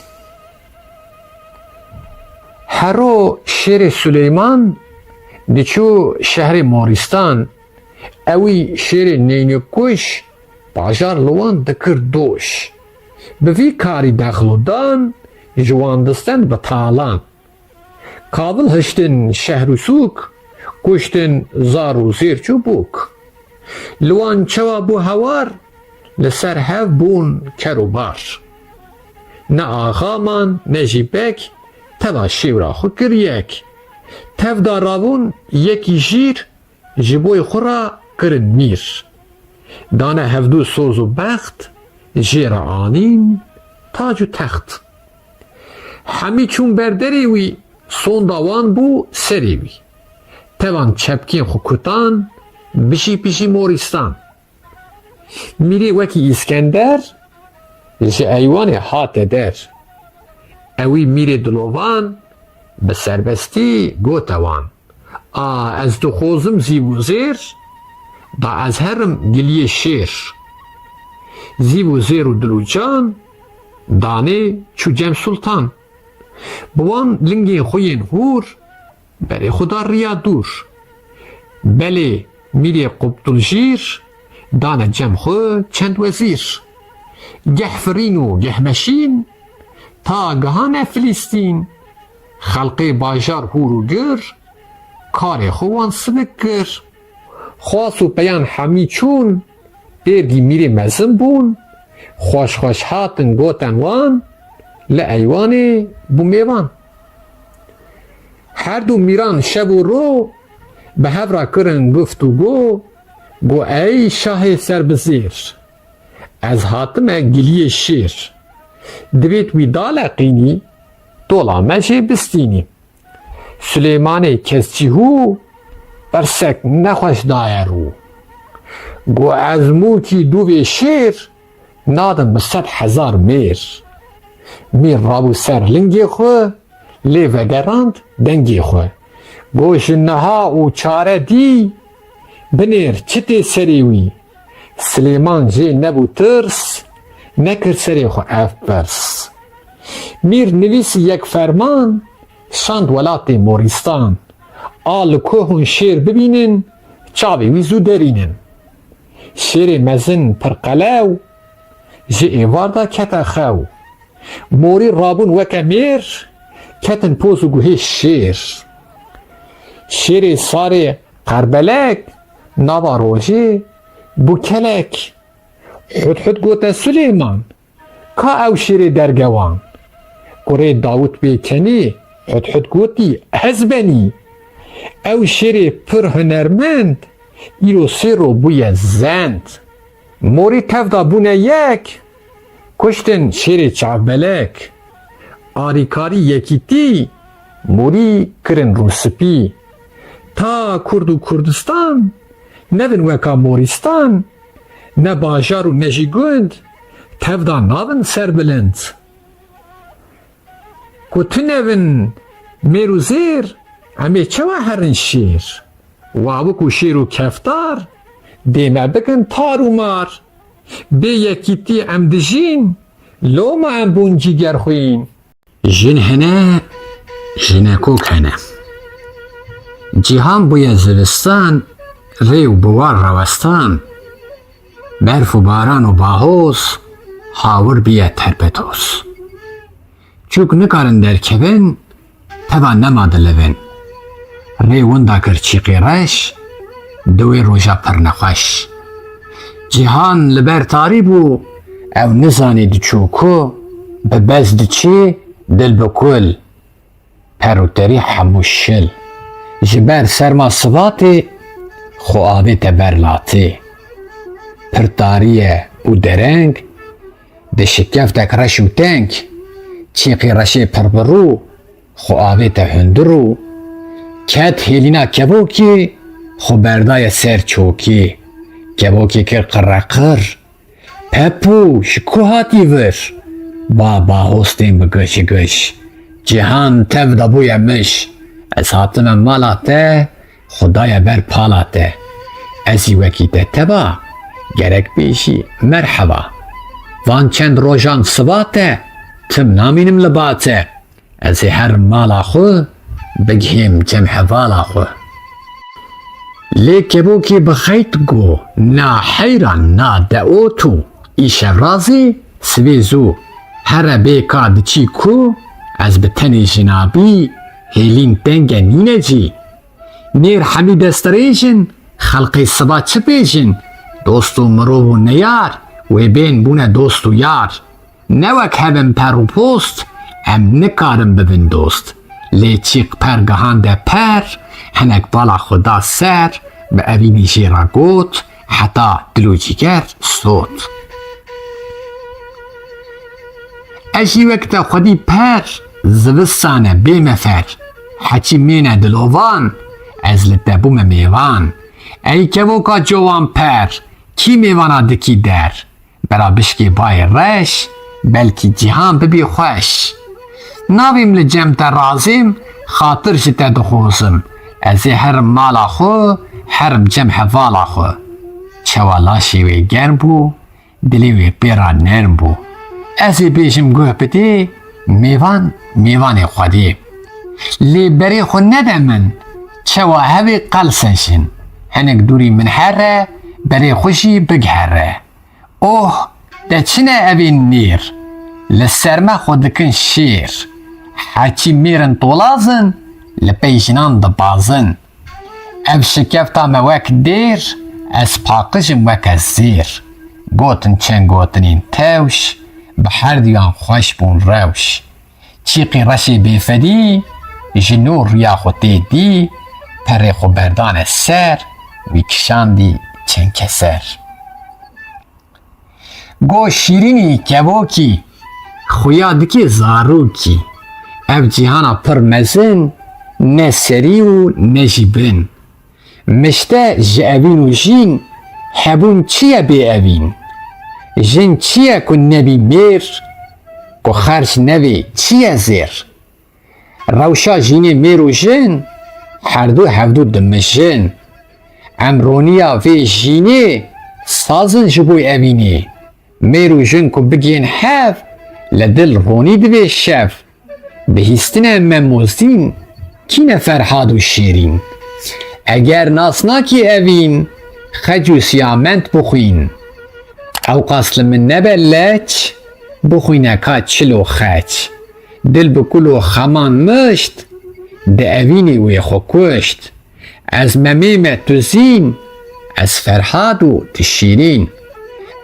هرو شیر سلیمان دیچو شهر مورستان اوی شیر نینکوش باجار لوان دکر دوش به وی کاری دخلودان جواندستن به تالان کابل هشتن شهر و سوک کشتن زار و زیر چوبوک لوان چوا بو هوار لسر هف بون کروبار نه آغامان نه جیبک توا شیورا خو کریک تف دارابون یکی جیر جبوی خورا کرن میر دانه هفدو سوز و بخت جیر آنین تاج و تخت همی چون بردری وی سون داوان بو سری وی توان چپکین خو کتان بشی پیشی مورستان میری وکی اسکندر جه ایوان هات در اوی میری دلوان به سربستی گوتوان از دو خوزم زیبو زیر دا از هرم گلیه شیر زیبو زیر و دلوجان دانه چو جم سلطان بوان لنگی خوین هور بری خدا ریا دور بله میری قبطلجیر دانه جم خو چند وزیر گه فرین و گه مشین تا گهان فلسطین خلقی باجار هور و گر کار خوان سبک گر خواست و بیان همی چون برگی میری مزم بون خوش خوش هاتن گوتن وان لعیوان بومیوان هر دو میران شب و رو به هفرا کرن گفتگو گو ای شاه سربزیر از هاتم گلیه شیر دوید وی دالقینی دولا مجه بستینی سلیمان کسچی هو برسک نخوش دایرو گو از موکی دوی شیر نادم به 100,000 میر میر رابو سر لنگی خو لی وگراند دنگی خو گوش نها و چاره دی بنیر چتی سریوی سلیمان جه نبو ترس نکر سری خو اف برس میر نویس یک فرمان شاند ولات مورستان آل کوهون شیر ببینن چاوی ویزو درینن شیر مزن پر قلاو جه ایواردا کتا خو موری رابون وکا میر کتن پوزو گوه شیر شیر ساری قربلک نوا روژه بو کلک حد گوته سلیمان که او شیر درگوان گره داوت بیکنی حد گوتی هزبنی او شیر پر هنرمند ایرو سیرو بوی زند موری تفدا بونه یک کشتن شیر چابلک آریکاری یکیتی موری کرن روسپی تا کرد و کردستان نوین وکا مورستان نه باجار و نجی گند تفدا ناون سر بلند که تو نوین میرو زیر همه چوا هرن شیر وابکو شیر و کفتار دیمه بکن تار و مار به یکیتی امدجین لوما ام بونجی گرخوین جن هنه جنکوک هنه جیهان بوی زوستان ریو بوار روستان برف و باران و باهوز هاور بیه ترپتوز چوک نکارن در کبن تبا نماد لبن ریوان دا کر چیقی رش دوی روژا پر نخوش جیهان لبر تاری بو او نزانی دی چوکو به بز دی چی دل بکل پروتری حموشل جبر سرما صباتی خو آبی تبرلاتی پرتاریه او درنگ ده شکف دک رش و تنگ چیقی رشه پربرو خو آبی تهندرو کت هیلینا کبوکی خو بردای سر چوکی Kevokê kir qirreqir. Pepu ji ku hatî vir? Ba hostên bi giş giş. Cihan tev dabûye miş. Ez hatime mala te, Xudaya ber pala te. Ez ê wekî te teba, gerek bêjî merheba. Van çend rojan siva te, tim namînim li ba te. Ez ê her mala xwe, bigihêm cem hevala xwe. Lê kevokê bi xeyt got, na heyran na deot û îşevrazê sivê zû. Here bêka diçî ku, ez bi tenê jinabî, hêlîn denge nînecî. Nêr hemî desterêjin, xelqê siba çi bêjin? Dost û mirov û neyar, wê bên bûne dost û yar. Ne wek hevin per û post, em nikarin bibin dost. Lê çîq per gihande per, hinek bala xwe da ser, bi evînî jê re got, heta dil û cîger sot. Ez jî wek te xwedî per, zivistane bê me fer. Heçî mêne dilovan, ez li te bûme mêvan. Ey kevoka covan per, kî mêvana dikî der? Bera bişkê bayê reş, belkî cîhan bibî xweş. Navêm li cem te razêm, xatir ji te dixwazim. Ez ê herim mala xwe, herim cem hevala xwe. Çawa laşê wê germ bû, dilê wê pêra nerm bû. Ez ê bêjim guh bidê, mêvan mêvanê xwedê. Lê berê xwe nede min, çawa hevê qelseşin. Hinek dûrî min here, berê xwe jî bighere. Oh, te çine evên nêr, li ser me xwe dikin şêr. Heçî mêrin tolazin, li pey jinan dibazin. Ev şikefta me wek dêr, ez paqijim weke zêr. Gotin çend gotinên tewş, bi her duyan xweş bûn rewş. Çîqê reşê bêfedî, ji nû rûya xwe tê dî, perê xwe berdane ser, wî kişandî çend keser. Got şîrînî kevokî, xuya dike zarokî. Ev cîhana pir mezin, ne serî û ne jî bin. Mişte ji evîn û jîn, hebûn çi ye bê evîn? Jin çi ye ku nebî mêr, ku xerç nevê çi ye zêr? Rewşa jînê mêr û jin, herdû hevdû dimijin. Em roniya vê jînê, sazin ji bo evînê. Mêr û jin ku bigên hev, li dil ronî divê şev. Bihîstinê me mozîn, kîne ferhad û şêrîn. Eger nas nakî evîn, xec û siyament bixwîn. Ew qas li min nebe leç, bixwîne ka çil û xeç. Dil bi kul û xeman mişt, di evînê wê xwe kuşt. Ez memê me tu zîn, ez ferhad û tu şîrîn.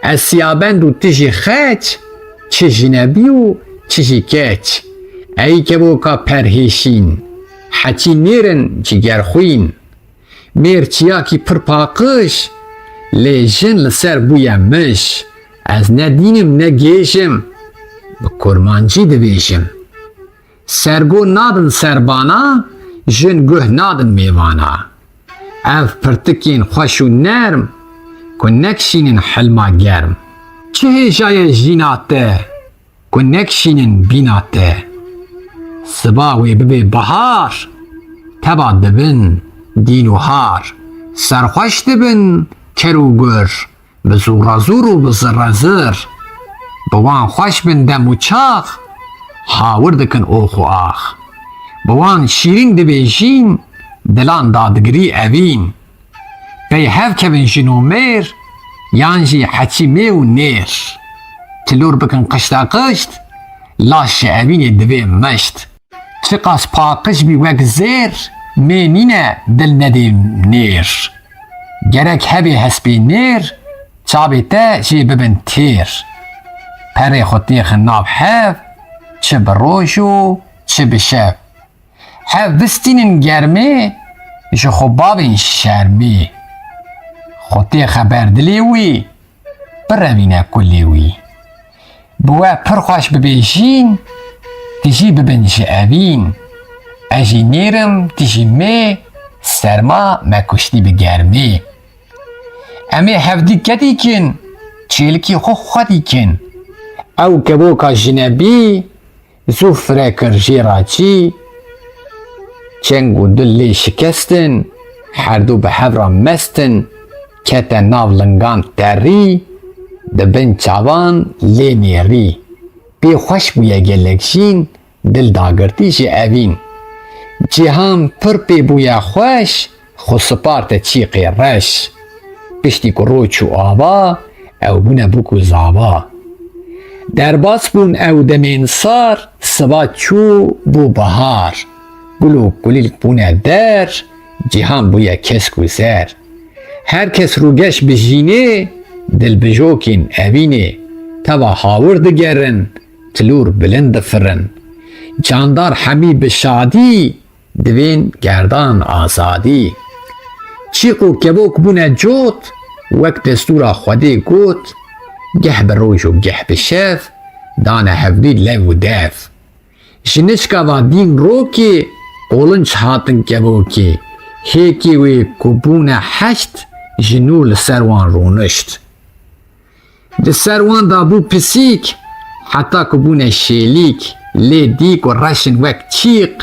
Ez siyabend û tu jî xeç, çi jinebî û çi jî keç. Ey kevoka perhêşîn, heçî nêrin cîgerxwîn. Mêr çiyakî pir paqij, lê jin li ser bûye miş. Ez ne dînim ne gêjim, bi kurmancî dibêjim. Sergo nadin serbana, jin guh nadin mêvana. Ev pirtikên xweş û nerm, ku nekşînin hilma germ. Çi hêja ye jîna te, ku nekşînin bîna te? Siba wê bibe bihar, teba dibin dîn û har. Serxweş dibin ker û gur, bi zûrazûr û bi zirrezir. Bi wan xweş bin dem û çax, hawir dikin ox û ax. Bi wan şîrîn dibêjîn, dilan dadigirî evîn. Pey hev kevin jin û mêr, yan jî heçî mê û nêr. Tilûr bikin qişta qişt, laş ji evînê divê mişt. Çi qas paqij bî wek zêr, mê nîne dil nedê nêr. Gerek hevê hespê nêr, çavê te jê bibin têr. Perê xwe têxin nav hev, çi bi roj û çi bi şev. Hev bistînin germê, ji xwe bavên şermê. Xwe tê xeber dilê wî, birevîne kulê wî. Bi we pir xweş bibêjîn, tu jî bibin ji evîn. Ez jî nêrim, tu jî mê, serma me kuştî bi germê. Em ê hevdîket dikin, çêlikî xwe dikin. Ew kevoka jinebî, zû firekir jêra çî. Çeng û dil lê şikestin, herdû bi hevra mestin, kete nav lingan derî, dibin çavan lê nêrî. Pê xweş bûye gelek jîn, dil dagirtî ji evîn. Cîhan pir pê bûye xweş, xwe sparte çîqê reş. Piştî ku roç û ava, ew bûne bûk û zava. Derbas bûn ew demên sar, siva çû bû bihar. Gul û kulîlk bûne der, cîhan bûye kesk û zer. Herkes rûgeş bijînê, dilbijokên evînê. Teva hawir digerin, tilûr bilind difirin. Candar hemî bi şadî, divên gerdan azadî. Çîq û kevok bûne cot, wek destûra Xwedê got. Geh bi roj û geh bi şev, dane hevdî lev û dev. Ji nişkava dîn rokê, qolunç hatin kevokê. Hêkê wê ku bûne heşt, ji nû li ser wan rûnişt. Di ser wan da bû pisîk, heta ku bûne şêlîk. Lê dîk û reşin wek çîq,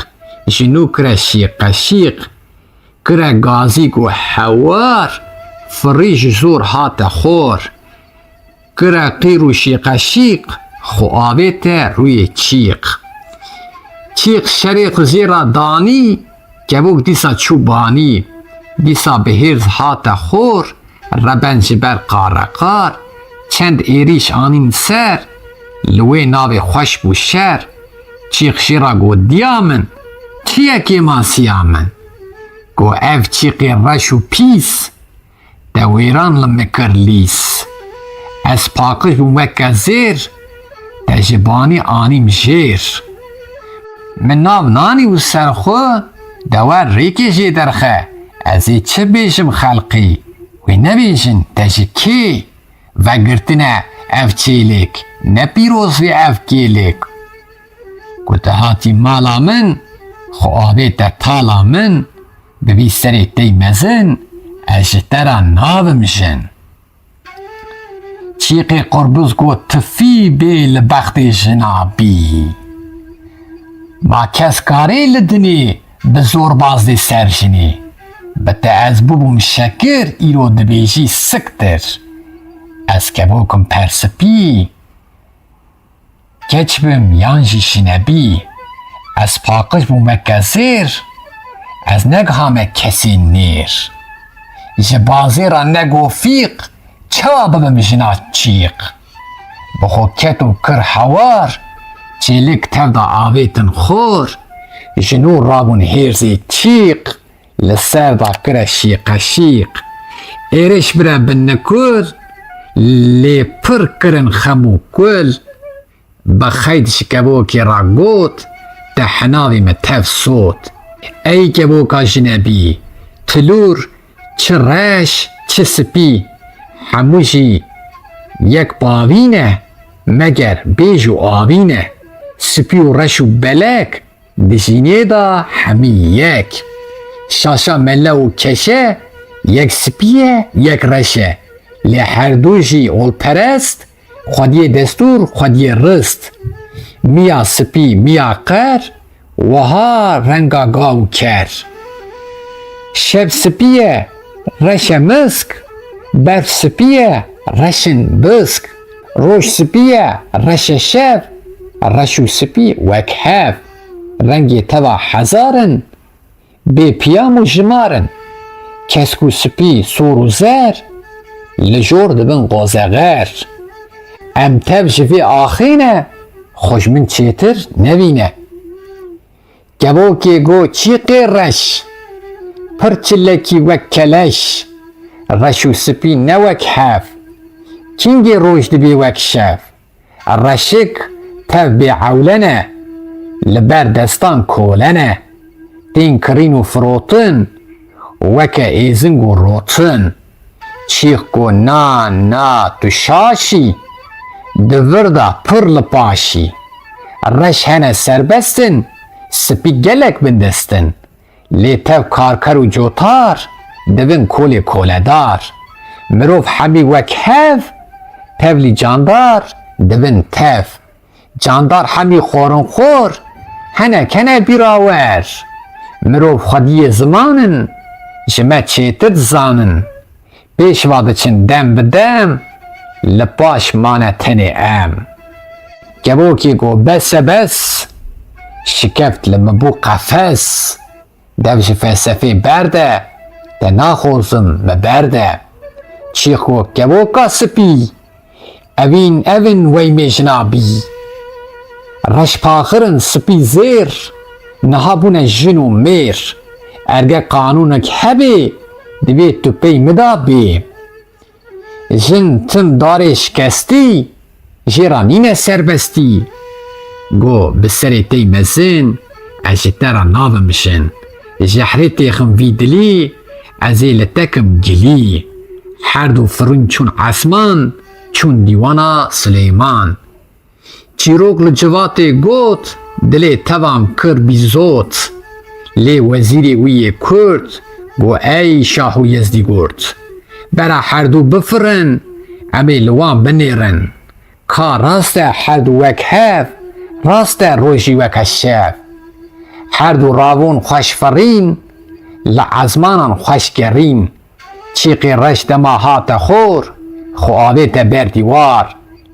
ji nû kire şîqeşîq. Kire gazîk û hewar, firî ji zor hate xor. Kire qîr û şîqeşîq, xwe avê te rûyê çîq. Çîq şerê xwe jêra danî, kevok dîsa çû banî. Dîsa bi hêrz hate xor, reben ji ber qareqar. Çend êrîş anîn ser, li wê navê xweş bû şer. Çîq jêra got diya min, çiyekê masiya min. Got ev çîqê reş û pîs, de wêran li me kir lîs. Ez paqij bûm weke zêr, te ji banî anîm jêr. Min nav nanî û serxwe, de wer rêkê jê derxe. Ez ê çi bêjim xelqî, wê nebêjin te ji kê? Vegirtine ev çêlêk, ne pîroz vê ev kêlêk. Ku te hatî mala min, xwe avê te tala min. Bi vî serê tey mezin, ez ji te re navim jin. Çîqê qurbûz got tifî bê li bextê jina bî. Ma kes karê li dinê, bi zorbaz dê ser jinê. Bi te ez bûbûm şekir, îro dibêjî siktir. Ez kevokim persipî, keç bim yan jî şinebî. Ez paqij bûm weke zêr, ez negihame kesê nêr. Ji bazêra negofîq, çawa bibim jina çîq. Bi xwe ket û kir hewar, çêlik tev da avêtin xor. Ji nû rabûn hêrzê çîq, li ser da kire şîqeşîq. Êrîş bire bi nikur, lê pir kirin xem û kul. Bi xeyd ji kevokê ra got, te hinavê me tev sot. Ey kevoka jinebî, tilûr çi reş çi spî. Hemû jî yek bavî ne, meger bêj û avî ne. Spî û reş û belek, di jînê da hemî yek. Şaşa mele û keşe, yek spî ye yek reş e. Lê herdû jî olperest, Xwediyê destûr Xwediyê rist. Miya spî miya qer, wiha renga gav û ker. Şev spî ye, reş e misk, berf spî ye, reşin bisk. Roj spî ye, reş e şev, reş û spî wek hev. Rengê teva hezarin, bê piyam û jimarin. Kesk û spî sor û zer, li jor dibin qozeğer. Em tev ji vê axîne, xweşmin çêtir nevîne. Kevokê got çîqê reş, pir çilekî wek keleş. Reş û spî ne wek hev, kîngê roj dibê wek şev. Reşik tev bê ewlene, li ber destan kolene. Tên kirîn û firotin, weke êzing û rotin. Çîq got na tu şaşî, di vir da pir li paşî. Reş hene serbestin, spî gelek bindestin. Lê tev karker û cotar, divin kolê koledar. Mirov hemî wek hev, tevlî candar dibin tev. Candar hemî xwarinxwar, hene bîrawer. Mirov xwediyê zimanin, ji me çêtir dizanin. Pêşva diçin dem bi dem, li paş mane tenê em. Kevokê got bes, şikeft li min bû qefes. Dev ji felsefê berde, te naxozin me berde. Çîx got kevoka spî, evin weymê jina bî. Reşpaxirin spî zêr, niha bûne jin û mêr. Erge qanûnek hebe, divê tu pey mida bê. Jin tim darê şikestî, jêra nîne serbestî. Got bi serê tey mezin, ez ji te re navimişin. Ji herê têxim vî dilî, ez ê li te kim gilî. Her du firûn çûn esman, çûn dîwana Sileyman. Çîrok li civatê got, dilê tevam kir bîzot. Lê wezîrê wî yê Kurd, got ey şah û Yezdîgurt. Bera her du bifirin, em ê li wan binêrin. Ka rast e her du wek hev, rast e rojî weke şev. Her du ravon xweşferîn, li ezmanan xweşgerîn. Çîqê reş dema hate xor, xwe avê te ber dîwar.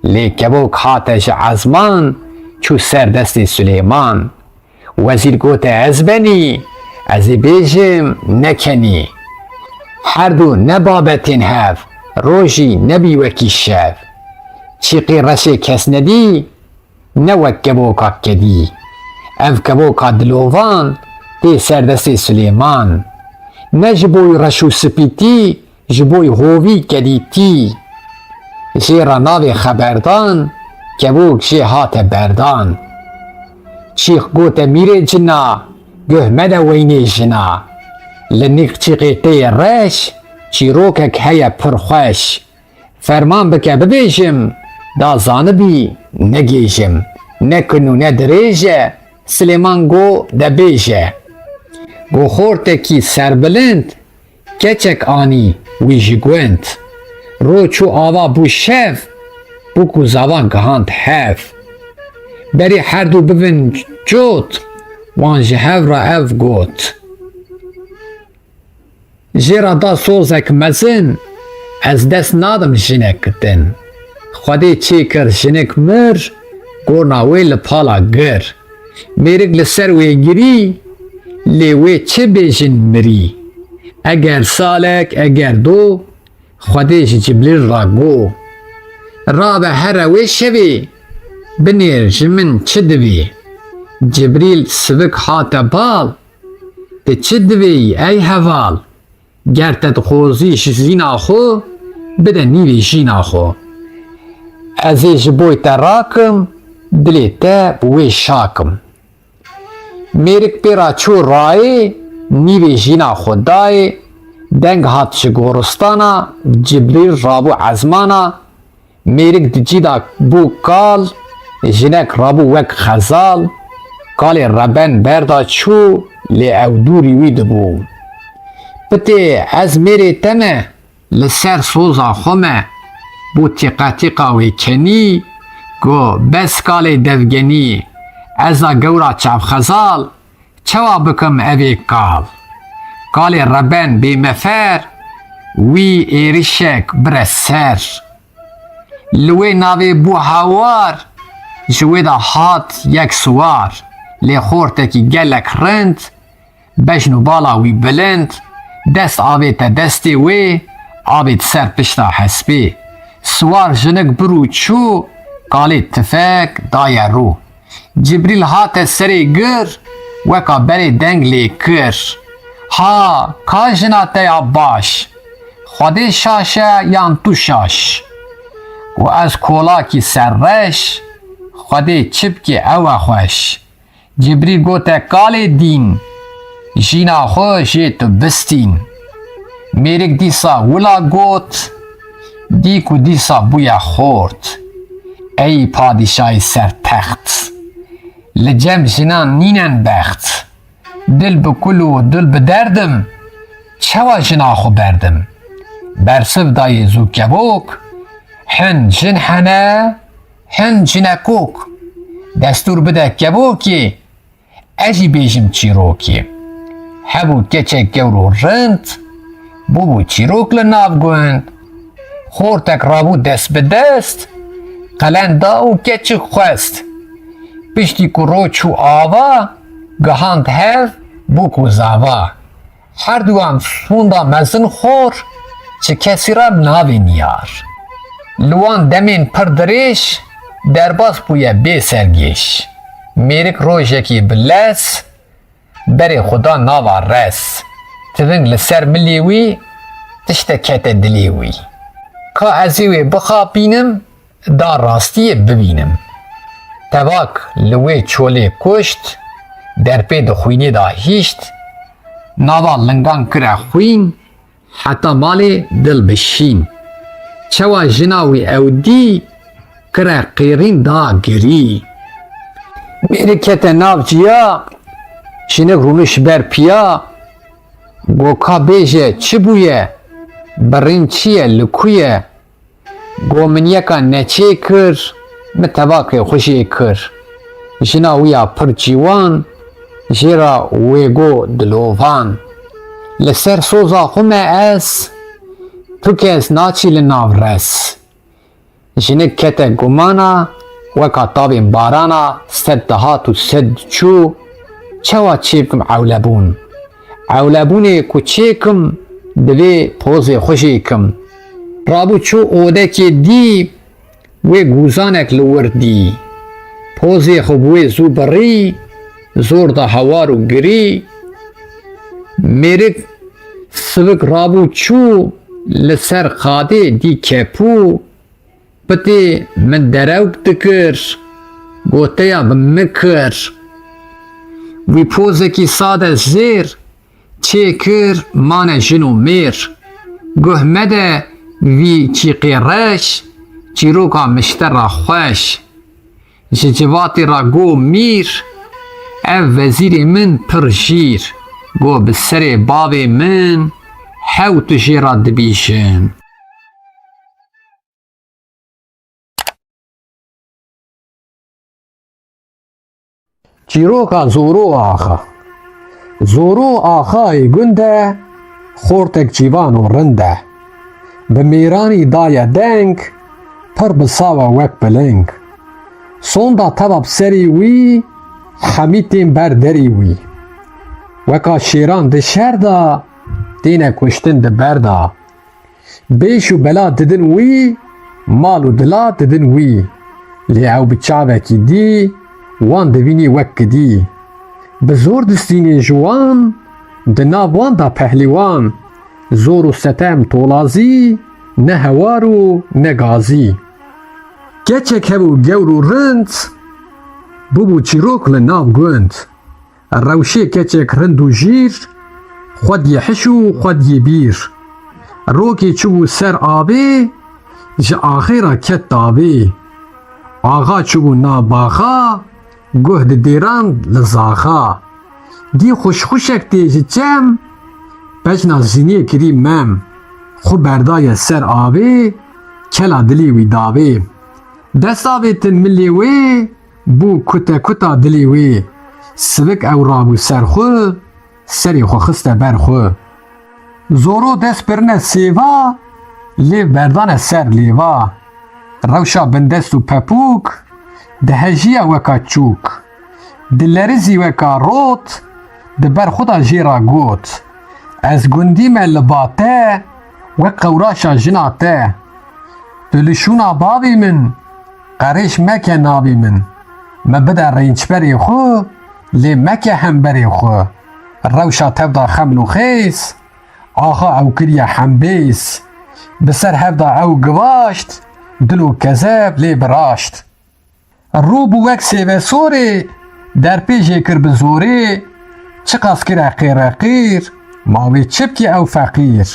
Lê kevok hate ji ezman, çû ser destê Sileyman. Wezîr gote ez benî, ez ê bêjim nekenî. Her du ne babetên hev, rojî nebî wekî şev. Çîqê reşê kes nedî, ne wek kevoka kedî. Ev kevoka dilovan, tê ser destê Sileyman. Ne ji boî reş û spîtî, ji boî hovî kedîtî. Jêra navê xeberdan, kevok jê hate berdan. Çîx gote mîrê cina, guh me de weynê jina. Li nîq çîqê tê reş, çîrokek heye pir xweş. Ferman bike bibêjim, da zanibî negêjim. Ne kin û ne dirêje, Silêman got debêje. Got xortekî serbilind, keçek anî wî ji gund. Roj û ava bû şev, bû ku zavan gihand hev. Berî her du bibin cot, wan ji hev re ev got. Jêra da sozek mezin, ez dest nadim jinek din. Xwedê çê kir jinek mir, gorna wê li pala gir. Mêrik li ser wê girî, lê wê çi bêjin mirî. Eger salek eger do, Xwedê ji Cibrîl re got. Rabe here wê şevê, binêr ji min çi divê. Cibrîl sivik hate bal, te çi divê ey heval. Ger te dixwazî ji zîna xwe, bide nîvê jîna xwe. Ez ê ji boî te rakim, dilê te bi wê şakim. Mêrik pêra çû rayê, nîvê jîna xwe dayê. Deng hat ji goristana, Cibrîl rabû ezmana. Mêrik di cîda bû kal, jinek rabû wek xezal. Kalê reben berda çû, lê ew dûrî wî dibû. Pitê ez mêrê te me, li ser soza xwe me. Bû tîqa wê kenî, got bes kalê devgenî. Eza gewra çavxezal, çawa bikim evê kal. Kalê reben bêmefer, wî êrişek bire ser. Li wê navê bû hewar, ji wê de hat yek siwar. Lê xortekî gelek rind, bejn û bala wî bilind. Dest avê te destê wê, avê di ser pişta hespê. Siwar jinik bir û çû, kalê tifek daye rû. Cibrîl hate serê gir, weka berê deng lê kir. Ha, ka jina te ya baş, Xwedê şaşe yan tu şaş. û ez kolakî serreş, Xwedê çi bike ew e xweş. Cibrîl gote kalê dîn, jîna xwe jê tu bistîn. Mêrik dîsa wila got, dîk û dîsa bûye xort. Ey padîşayê sertext, li cem jinan nînen bext. Dil bi kul û dil bi derdim, çawa jina xwe berdim. برسف دای زو کبوک هن جن حنه هن جنکوک دستور بده کبوکی اجی بیجم چیروکی هبو کچه گورو رند بو چیروک لناف گوند خورتک رابو دست به دست قلندا و کچه خواست پشتی کو رو چو آوا گهاند هف بو کو زاوا هر دو هم سوندا مزن خور چه کسی را ناوین یار لوان دمین پر دریش درباس بویا بی سرگیش میرک روژکی بلس بری خدا ناوا رس تدنگ لسر ملیوی تشت کت دلیوی که ازیوی بخابینم دا راستی ببینم تواک لوی چوله کشت در پید خوینی دا هیشت ناوا لنگان کرا خوین حتی مالی دل بشین چوا جناوی او دی کرا قیرین دا گری میری کت ناو جیا شینک رونش بر پیا گوکا بیجه چی بویه برین چیه لکویه گو من یکا نچه کر متواک خوشی کر جنا ویا پر جیوان جیرا ویگو دلووان لسر سوزا خومه اس تو کس ناچی لناو رس جنک کت گمانا وکا تابین بارانا سد دهات و سد چو چوا چیبکم عولبون عولبون کو چیکم دوی پوز خوشیکم رابو چو اوده که دی وی گوزانک لور دی پوز خوبوی زو بری زور دا هوارو گری میرک سوک رابو چو لسر خاده دی کپو پتی من دروک دکر گوتیا بمکر وی پوزکی ساده زیر چه کر مان جنو میر گوه مده وی چی قیرش چی روکا مشتر را خوش جواتی را گو میر او وزیر من پر جیر گو بسر باب من حو تو جیرا دبیشن چیروکا زورو آخا زورو آخای گنده خورتک جیوان و رنده به میرانی دای دنگ پر بساوا وک بلنگ سوندا تباب سری وی حمیتین بردری وی وکا شیران ده شردا دینه کشتن ده بردا بیشو بلا ددن وی مالو دلا ددن وی لی او بچاوه کی دی وان دوینی وک دی بزور دستینی جوان دناب وان دا پهلیوان زور و ستم تولازی نه هوارو نه گازی گچک هبو گورو رند بوبو چیروک لناب گوند روشه گچک رندو جیر خود یه حشو خود یه بیر روکی چوبو سر آبه جه آخیرا کت دابه آغا چوبو ناباخا گهد دیران لزاخا دی خوش خوشک دیج چم بجنا زینی کری مم خو بردای سر آبه کلا دلی وی دابه دست آبه تن ملی وی بو کتا کتا دلی وی سبک او رابو سر خو سری خو خسته بر خو زورو دست برنه سیوا لیو بردان سر لیوا روشا بندست و پپوک دهجیا وکا چوک دلرزی وکا روت دبر خدا جیرا گوت از گندی من لباته وکا وراشا جناته دلشونا بابی من قریش مکه نابی من مبدا رینچ بری خو لی مکه هم بری خو روشا تبدا خملو خیس آخا او کریا حنبیس بسر هفدا او گواشت دلو کذب لی براشت رو بو وک سیوه سوری در پیجه کر بزوری چقاس کرا قیر قیر ماوی چپکی او فقیر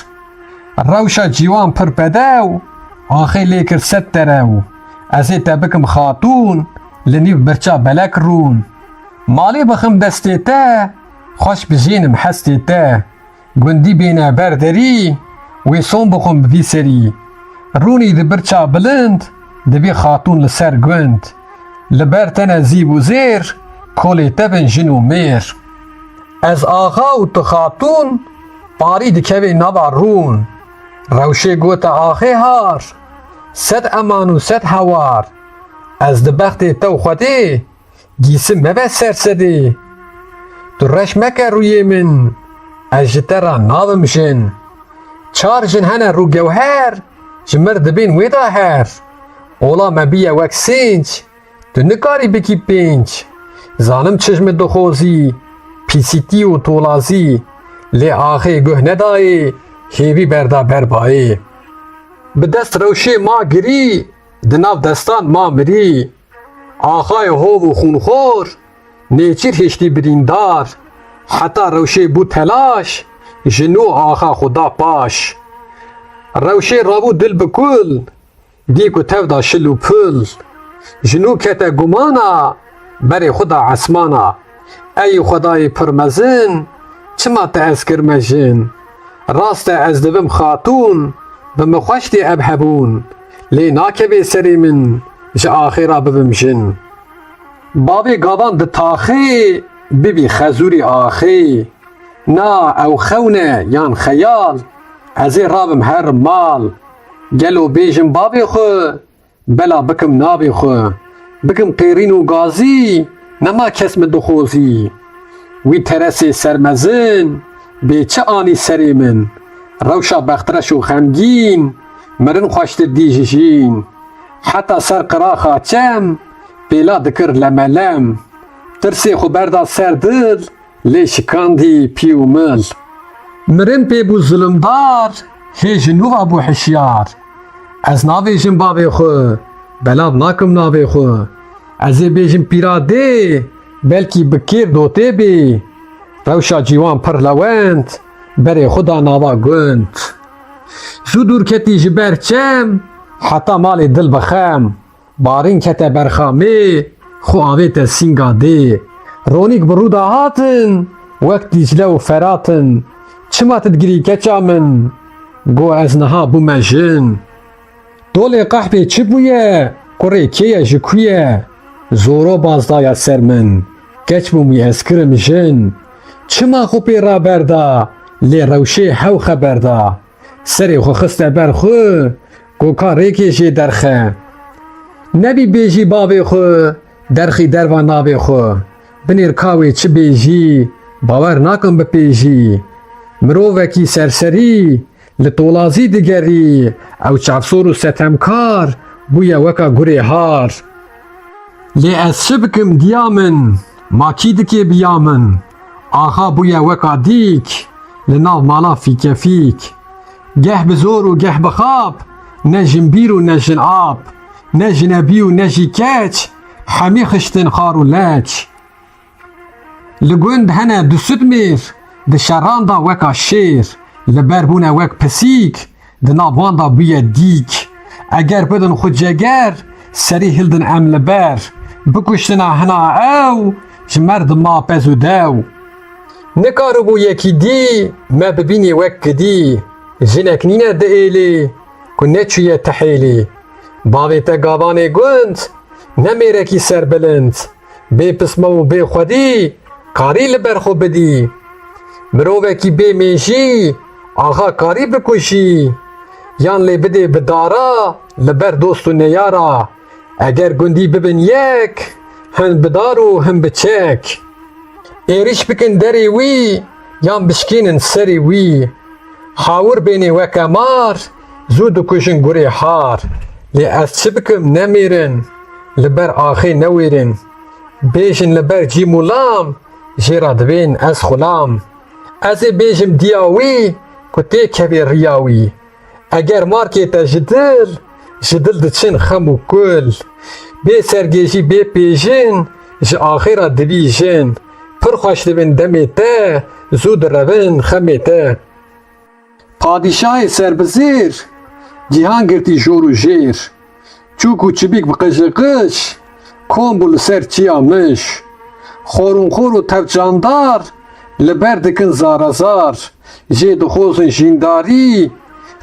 روشا جیوان پر بدو آخی لیکر ست درو ازی تبکم خاتون لنیف برچا بلک رون مالی بخم دستی تا خوش بجینم حستی تا گندی بینه بردری wê son bixwim bi vî serî. Rûnî di birça bilind, divê xatûn li ser gund. Li ber te ne zîv û zêr, kolê te bin jin û mêr. Ez axa û tu xatûn, parî dikevê nava rûn. Rewşê gote axê har, sed eman û sed hewar. Ez di bextê te û Xwedê, gîsim mebe sersedê. Tu reş meke rûyê min, ez ji te re navim jin. Çar jin hene rûgewher, ji mir dibên wê de her. Ola me bîye wek sênc, tu nikarî bikî pênc. Zanim çişmê dixozî, pîsîtî û tolazî. Lê axê guh nedayê, hêvî berda berbayê. Bi dest rewşê ma girî, di nav destan ma mirî. Axayê hov û xûnxor, nêçîr hêştî birîndar. Heta rewşê bû telaş, ji nû axa xwe da paş. Rewşê rabû dil bi kul, dî ku tev da şil û pil. Ji nû kete gumana, berê xwe da esmana. Ey Xwedayê pir mezin, çima te ez kirme jin. Rast e ez divim xatûn, bi min xweş tê ev hebûn. Lê nakeve serê min, ji axê ra bibim jin. Bavê gavan di taxê, bibî xezûrî axê. Na ew xewne yan xeyal, ez ê rabim her mal. Gelo bêjim bavê xwe, bela bikim navê xwe. Bikim qêrîn û gazî, nema kes min dixozî. Wî teresê sermezin, bê çi anî serê min. Rewşa bextreş û xemgîn, mirin xweştir dî ji jîn. Heta ser qiraxa çem, pêla dikir lemelem. Tirsê xwe berda ser dil, lê şikandî pî û mil. Mirin pê bû zilimdar, hê ji nû ve bû hişyar. Ez navêjim bavê xwe, belav nakim navê xwe. Ez ê bêjim pîra dê, belkî bi kêr dotê bê. Rewşa cîwan pir lewend, berê xwe da nava gund. Zû dûr ketî ji ber çem, heta malê dil bixem. Barîn kete berxamê, xwe avê te sînga dê. Ronîk bi rû da hatin, wek Dîcle û Feratin. Çima tu digirî keça min, got ez niha bûme jin. Dolê qehpê çi bûye, kurê kê ye ji ku ye? Zoro bazdaya ser min, keç bûmî ez kirim jin. Çima xwe pê raberda, lê rewşê hew xeber da. Serê xwe xiste ber xwe, goka rêkê jê derxe. Nebî bêjî bavê xwe, derxî derva navê xwe. Binêr kawê çi bêjî, bawer nakim bipêjî. Mirovekî serserî, li tolazî digerî. Ew çavsor û setemkar, bûye weka gurê har. Lê ez çi bikim diya min, ma kî dike biya min. Axa bûye weka dîk, li nav mala fîkefîk. Geh bi zor û geh bi xap, ne jin bîr û ne jin ab. Ne jinebî û ne jî keç, hemî xiştin xar û leç. Li gund hene du süd mêr, di şeran da weka şêr. Li ber bûne wek pisîk, di nav wan da bûye dîk. Eger bidin xwe ceger, serî hildin em li ber. Bikuştina hina ew, ji merdim ma pez û dew. Nikaribû yekî dî, me bibînî wek kidî. Jinek nîne di êlê, ku neçûye tehêlê. Bavê te gavanê gund, ne mêrekî serbilind. Bê pisma û bê Xwedî, karî li ber xwe bidî. Mirovekî bê mêjî, axa karî bikuşî. Yan lê bidê bi dara, li ber dost û neyara. Eger gundî bibin yek, hin bi dar û hin bi çek. Êriş bikin derê wî, yan bişkînin serê wî. Hawir bênê weke mar, zû dikuşin gurê har. Lê ez çi bikim nemêrin, li ber axê newêrin. Bêjin li ber cîm û lam, jê ra divên ez xulam. Ez ê bêjim diya wî, ku tê kevê riya wî. Eger markê te ji dil diçin xem û kul. Bê sergêjî bê pêjin, ji axê ra divî jin. Pir xweş dibin demê te, zû direvin xemê te. Padîşahê serbizêr, cîhan girtî jor û jêr. Çûk û çibîk bi qıjiqiş, kom bû li ser çiya miş. Xorûnxor û tevcandar, li ber dikin zarazar. Jê dixwazin jîndarî,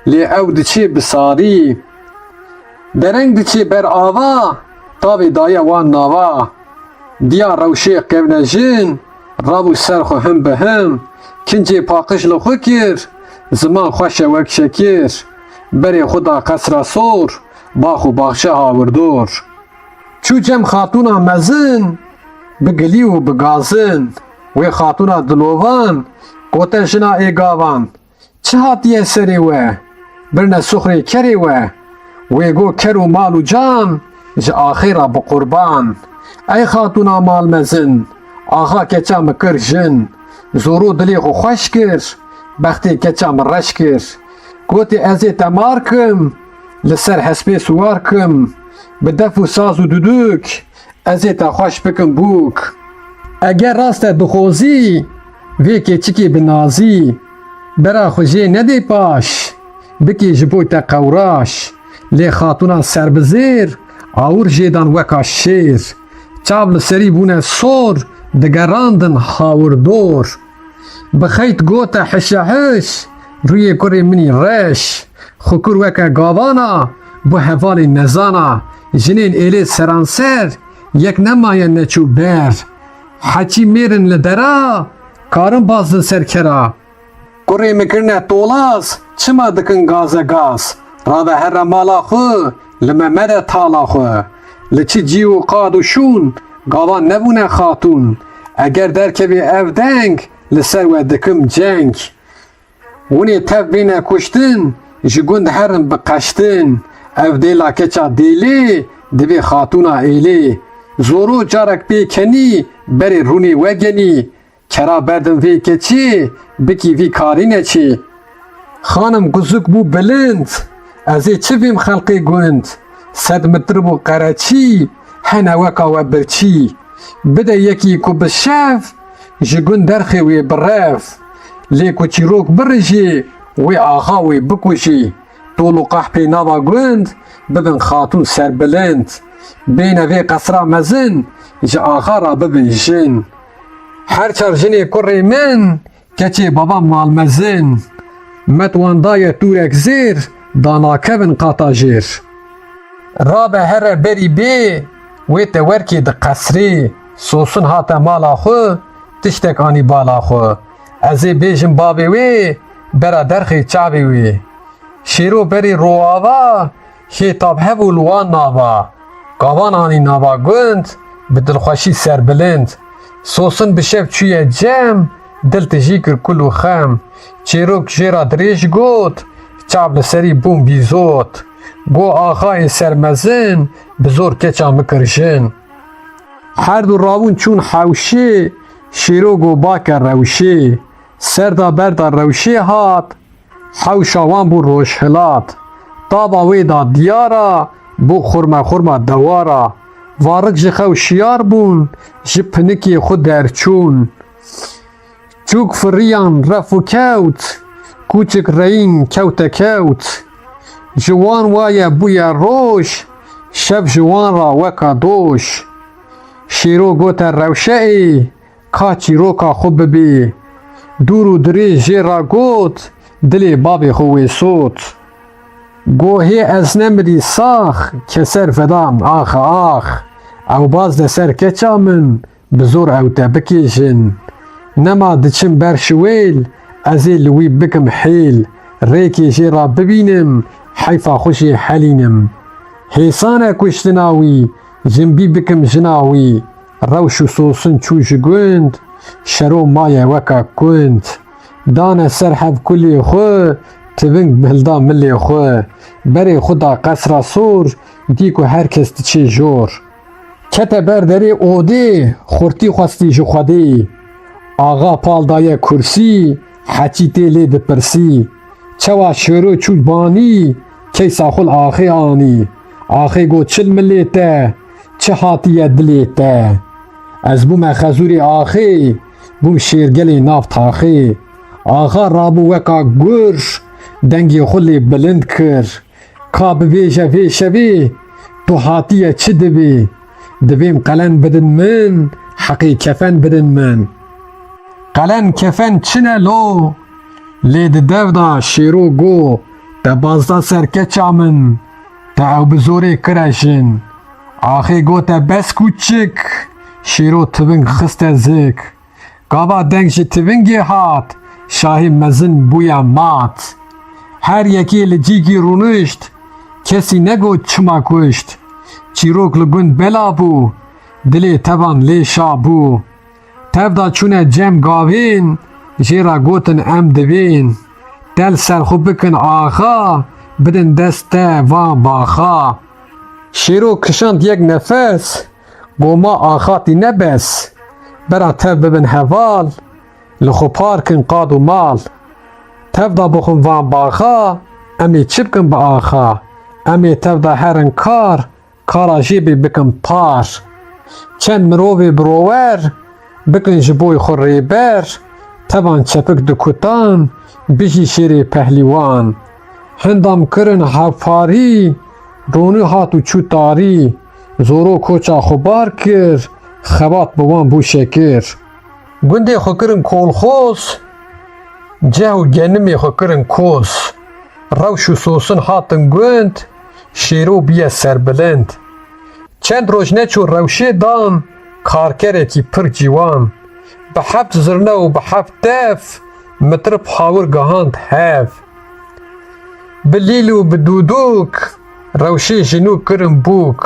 lê ew diçe bi sarî. Dereng diçe ber ava, tavê daye wan nava. Diya rewşê qewne jin, rabû ser xwe him bi him. Kincê paqij li xwe kir, ziman xweş e wek şekir. Berê xwe da qesra sor, bax û baxşe hawirdor. Çû cem xatûna mezin, bi gilî û bi gazin. Wê xatûna dilovan, gote jina êgavan. Çi hatiye serê we? Birne suxrê kerê we. Wê got ker û mal û can, ji axêra bi qurban. Ey xatûna malmezin, axa keça min kir jin. Zor û dilê xwe xweş kir, bextê keça min reş kir. Gotê ez ê te mar kim, li ser hespê siwar kim. Bi def û saz û duduk, ez ê te xweş bikim bûk. Eger rast e dixwazî, vê keçikê bi nazî. Bera xwe jê nedê paş, bikê ji bo te qewraş. Lê xatûna serbizêr, awir jêdan weka şêr. Çav li serî bûne sor, digerandin hawirdor. Bi xeyt gote hişe hiş, rûyê kurê minî reş. Xukur weke gavana, bu hevalê nezana. Jinên êlê seranser, yek nemaye neçû ber. Heçî mêrin li dera, karin baz li ser kera. Kurê min kirine tolaz, çima dikin gaze gaz. Rave here mala xwe, li me mere tala xwe. Li çi cî û qad û şûn, gavan nebûne xatûn. Eger derkevê ev deng, li ser we dikim ceng. Hûnê tev bêne kuştin, ji gund herin bi qeştin. Ev dêla keça dêlê, divê xatûna êlê. Zoro carek pê kenî, berê rûnê we genî. Kera berdin vê keçê, bikî vî karî neçê. Xanim guzuk bû bilind, ez ê çi bêm xelqê gund. Sed mitir bû qereçî, hene weka we birçî. Bide yekî ku bi şev, ji gund derxê wê bi rev. Lê ku çîrok birijê, wê axa wê bikujî. Tol û qehpê nava gund, bibin xatûn serbilind. Bêne vê qesra mezin, ji axa ra bibin jin. Her çar jinê kurê min, keçê babam malmezin. Met wan daye tûrek zêr, danakevin qata jêr. Rabe here berî bê, wê te werkê di qesrê. Sosun hate mala xwe, tiştek anî bala xwe. Ez ê bêjim bavê wê, bera derxê çavê wê. Şêro berê roava, hêtab hev û li wan nava. Gavan anî nava gund, bi dilxweşî serbilind. Sosun bi şev çûye cem, dil tijî kir kul û xem. Çêrok jêra dirêj got, çav li serî bûn bîzot. Got axayê sermezin, bi zor keça mikir jin. Her du rawûn çûn hewşê, şêro got bake rewşê. Serda berda rewşê hat, hewşa wan bû rojhilat. Tava wê da diyara, bû xurme xurme dewara. Varik ji xew şiyar bûn, ji pinikê xwe derçûn. Çûk firiyan ref û kewt, kûçik reyîn kewte kewt. Ji wan waye bûye roj, şev ji wan ra weka doş. Şêro gote rewşeê, ka çîroka xwe bibê. Dûr û dirêj jê ra got, dilê bavê xwe wê sot. Got hê ez nemirî sax, keser fedan ax ax. Ew baz de ser keça min, bi zor ew te bikêjin. Nema diçim ber şiwêl, ez ê li wî bikim hêl. Rêkê jê ra bibînim, heyfa xwe jê helînim. Hêsane kuştina wî, jimbî bikim jina wî. Rewş û sosun çû ji gund, şero maye weka kund. Dane ser hev kulê xwe, tiving bilda milê xwe. Berê xwe da qesra sor, dî ku herkes diçe jor. Kete ber derê odê, xurtî xwestî ji xwedê. Axa pal daye kursî, heçî tê lê dipirsî. Çawa şêro çû banî, keysa xul axê anî. Axê got çil milê te, çi hatiye dilê te. Ez bûme xezûrê axê, bûm şêrgelê nav taxê. Axa rabû weka gur, dengê xwe lê bilind kir. Ka bibêje vê şevê, tu hatiye çi dibê. Divêm qelen bidin min, heqê kefen bidin min. Qelen kefen çi ne lo, lê di dev da şêro got, te bazda serkeça min, te ew bi zorê kirejin. Axê gote bes kûçik, şêro tiving xiste zik. Gava deng ji tivingê hat, şahî mezin bûye mat. Her yekê li cîgî rûnişt, kesî negot çima kuşt. Çîrok li gund bela bû, dilê tevan lê şabû. Tev da çûne cem gavên, jêra gotin em divên. Del serxwe bikin axa, bidin dest te van baxa. Şêro kişand yek nefes, goma axatî nebes. Bera tev bibin heval, li xwe parkin qad û mal. Tev da bixwin van baxa, em ê çi bikin bi axa. Em ê tev da herin kar, kara jêbê bikin par. Çend mirovê birower, bikin ji boy xwe rêber. Tevan çepik dikutan, bijî şêrê pehlîwan. Hindam kirin hevparî, ronî hat û çû tarî. Zoro koça xwe bar kir, xebat bi wan bû şekir. Gundê xwe kirin kolxoz, ceh û genimê xwe kirin koz. Rewş û sosin hatin gund, şêro biye serbilind. Çend roj neçû rewşê dan, karkerekî pir cîwan. Bi heft zirne û bi heft dev, mitirib hawir gihand hev. Bi lîl û bi dûdûk, rewşê jinû kirin bûk.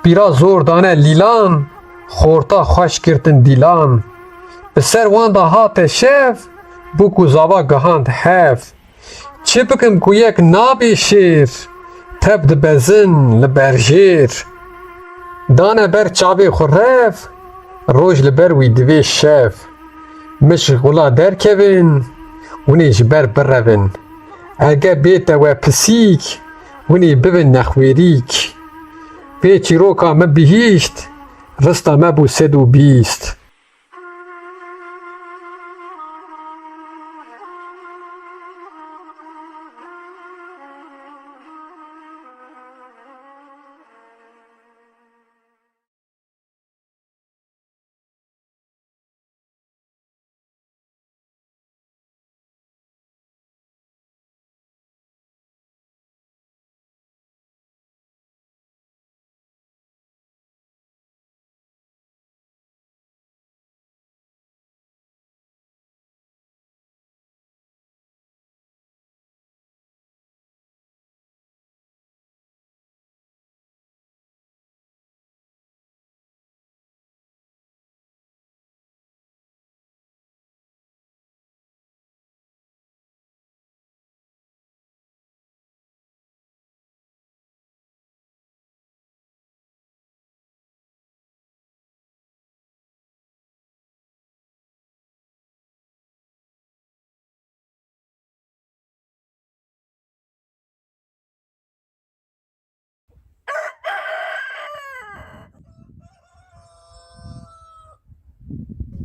Pîra zor dane lîlan, xorta xweş girtin dîlan. Bi ser wan da hate şev, bûk û zava gihand hev. Çi bikim ku yek nabê şêr, tev dibezin li ber jêr. Dane ber çavê xwe rev, roj li ber wî divê şev. Miş gula derkevin, hûnê ji ber birevin. Ege bête we pisîk, hûnê bibin nexwêrîk. Pê çîroka me bihîşt, rista me bû sed û bîst.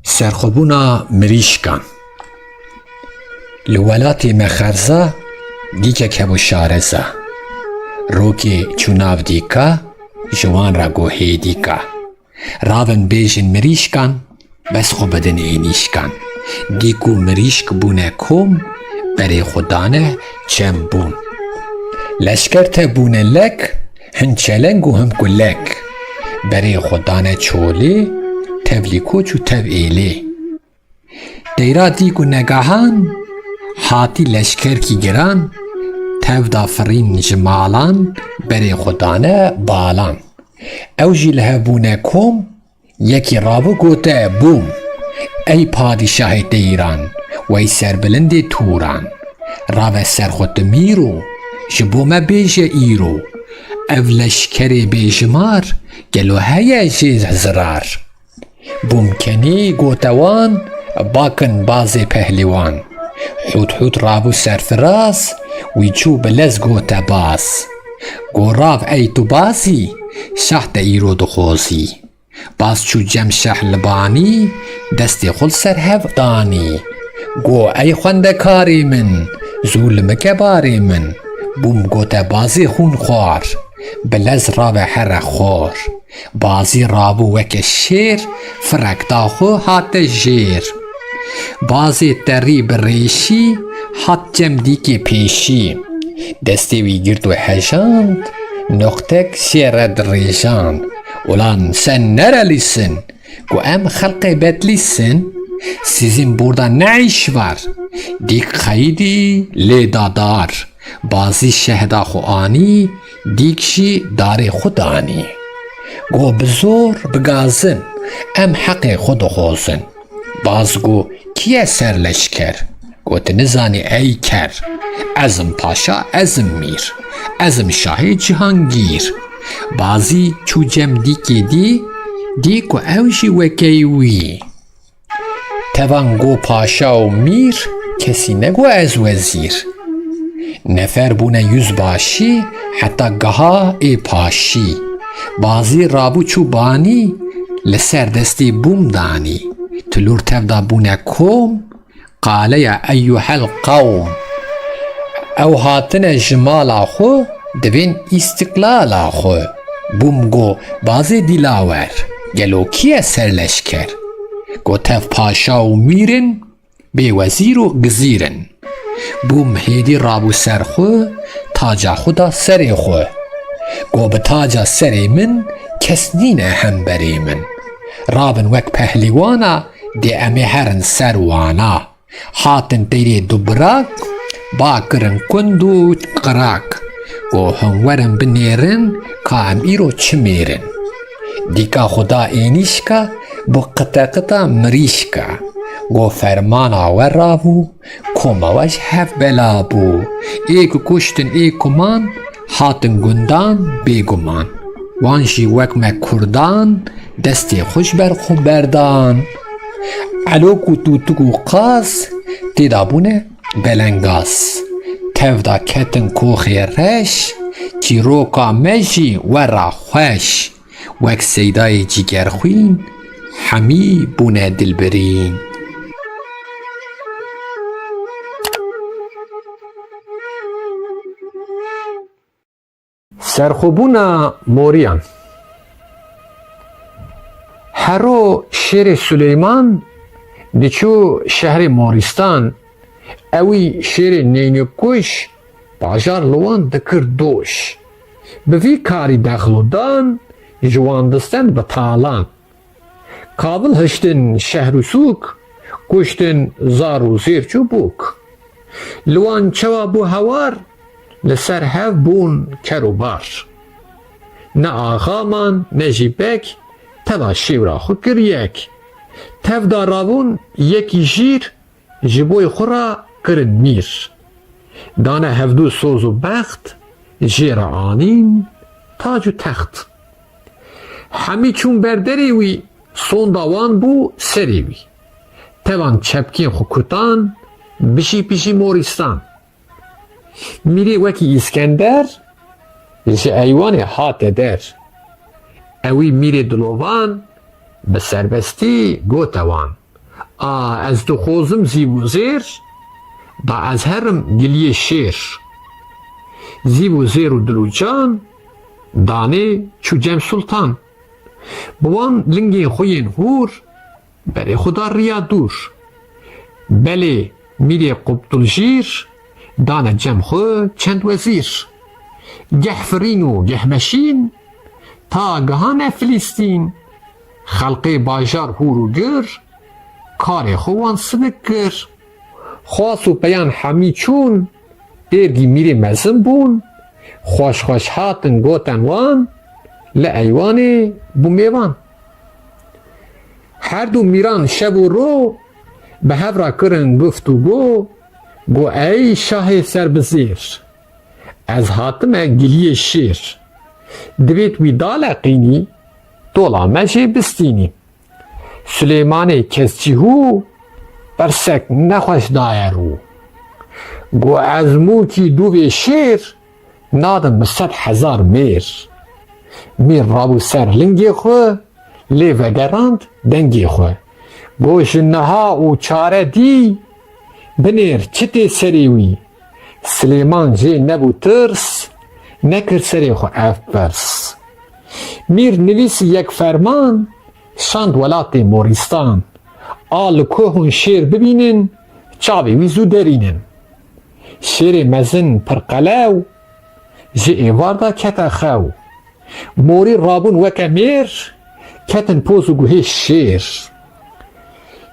Serxwebûna mirîşkan. Li welatê me xerza, dîkek hebû şareza. Rokê çû nav dîka, ji wan re gohê dîka. Ravin bêjin mirîşkan, bes xwe bidin ênîşkan. Dîk û mirîşk bûne kom, berê xwe dane çem bûn. Leşker te bûne lek, hin çeleng û him ku lek. Berê xwe dane çolê, tevlî koç û tev êlê. Deyra dîk û negahan, hatî leşkerkî giran. Tev da firîn ji malan, berê xwe dane balan. Ew jî li hevbûne kom, yekî rabû gote bûm. Ey padîşahê Dêran, wey serbilindê Tûran. Rave ser xwe tu mîro, ji bo me bêje îro. Ev leşkerê bêjimar, gelo heye jê zirar. Bûmkenî gote wan, bakin bazê pehlîwan. Hût hût rabû serfiraz, wî çû bi lez gote baz. Gorav ey tu bazî, şah te îro dixwazî. Baz çû cem şeh li banî, destê xwe li ser hev danî. Go ey xwendekarê min, zû li mike barê min. Bûm gote bazê xûn xwar, bi lez rave here xor. Bazî rabû weke şêr, firek daxwe hate jêr. Bazê terî bi rêşî, hat cem dîkê pêşî. دستی وی گرد و هجاند نقطک شیره دریجاند ولان سن نرلیسن گو ام خلق بدلیسن سیزین بردا نعیش var دیک خیدی لیدادار بازی شهدا خو آنی دیکشی داری خودانی گو بزور بگازن ام حق خود خوزن باز گو کیه سر لشکر گوت نزانی ای کر ازم پاشا ازم میر ازم شاهی جهانگیر بازی چو جم دیکی دی کو اوشی وکی وی توان گو پاشا و میر کسی نگو از وزیر نفر بونه yüz باشی حتی گها ای پاشی بازی رابو چو بانی لسر دستی بوم دانی تلور تفدا بونه کوم قال يا أيها القوم أو هاتنا جمال خو دبين استقلال خو بومگو بازی دیلاور گلو کیه سرلشکر گو تف پاشا و میرن بی وزیر و گزیرن بوم هیدی رابو سر خو تاجا خدا سر خو گو به تاجا سر من کس نینه هم بری من رابن وک پهلیوانا دی امی هرن سروانا هاتن تیری دبراک باکرن کندو قراک گو هنورن بنیرن که ام ایرو چمیرن دیکا خدا اینیشکا بو قطع قطع مریشکا گو فرمانا ورابو کوماوش هف بلابو ایکو کشتن ایکو من هاتن گندان بیگمان وانشی وکمه کردان دستی خوش بر خو بردان علوکو توتکو قاس تیدابونه بلنگاس تفدا کتن کوخی رش چیروکا مجی ورا خوش وک سیدای جیگر خوین همی بونه دلبرین سرخوبونا موریان هرو شیر سلیمان دیچو شهر مورستان اوی شیر نینکوش باجار لوان دکر دوش به وی کاری دخلودان جواندستن بطالان کابل هشتن شهر و سوک کشتن زار و زیر چوبوک لوان چوا بو هوار لسر هف بون کروبار نه آغامان نه جیبک توا شیورا خو کریک تف دارابون یکی جیر جبوی خورا کرن میر دانه هفدو سوز و بخت جیر آنین تاج و تخت همی چون بردری وی سون داوان بو سری وی توان چپکین خو کتان بشی پیشی موریستان میری وکی اسکندر جه ایوان هات در اوی میری دلوان به سربستی گوتوان از تو خوزم زیبو زیر دا از هرم گلیه شیر زیبو زیر و دلوچان دانه چو جم سلطان بوان لنگی خوین هور بری خدا ریا دور بله میری قبطل جیر دانه جم خو چند وزیر گه فرین و گه مشین تا گهان فلسطین خلقی باجار هور و گر کار خوان سبک گر خواست و بیان همی چون درگی میری مزم بون خوش خوش هاتن گوتن وان لعیوان بومیوان هر دو میران شب و رو به هفرا کرن گفتو گو ای شاه سر بزیر از هاتم گلیه شیر دوید وی دالقینی دولا مجی بستینی سلیمان کسچی هو برسک نخوش دایرو گو از موکی دوی شیر نادم به 100,000 میر رابو سر لنگی خو لی وگراند دنگی خو گو جنها و چاره دی بنیر چتی سریوی سلیمان جی نبو ترس نکر سری خو اف برس میر نویس یک فرمان شاند ولات موریستان آل کوهون شیر ببینن چاوی ویزو درینن شیری مزن پر قلاو جی ایوار دا کتا خاو موری رابون وکا میر کتن پوزو گوهی شیر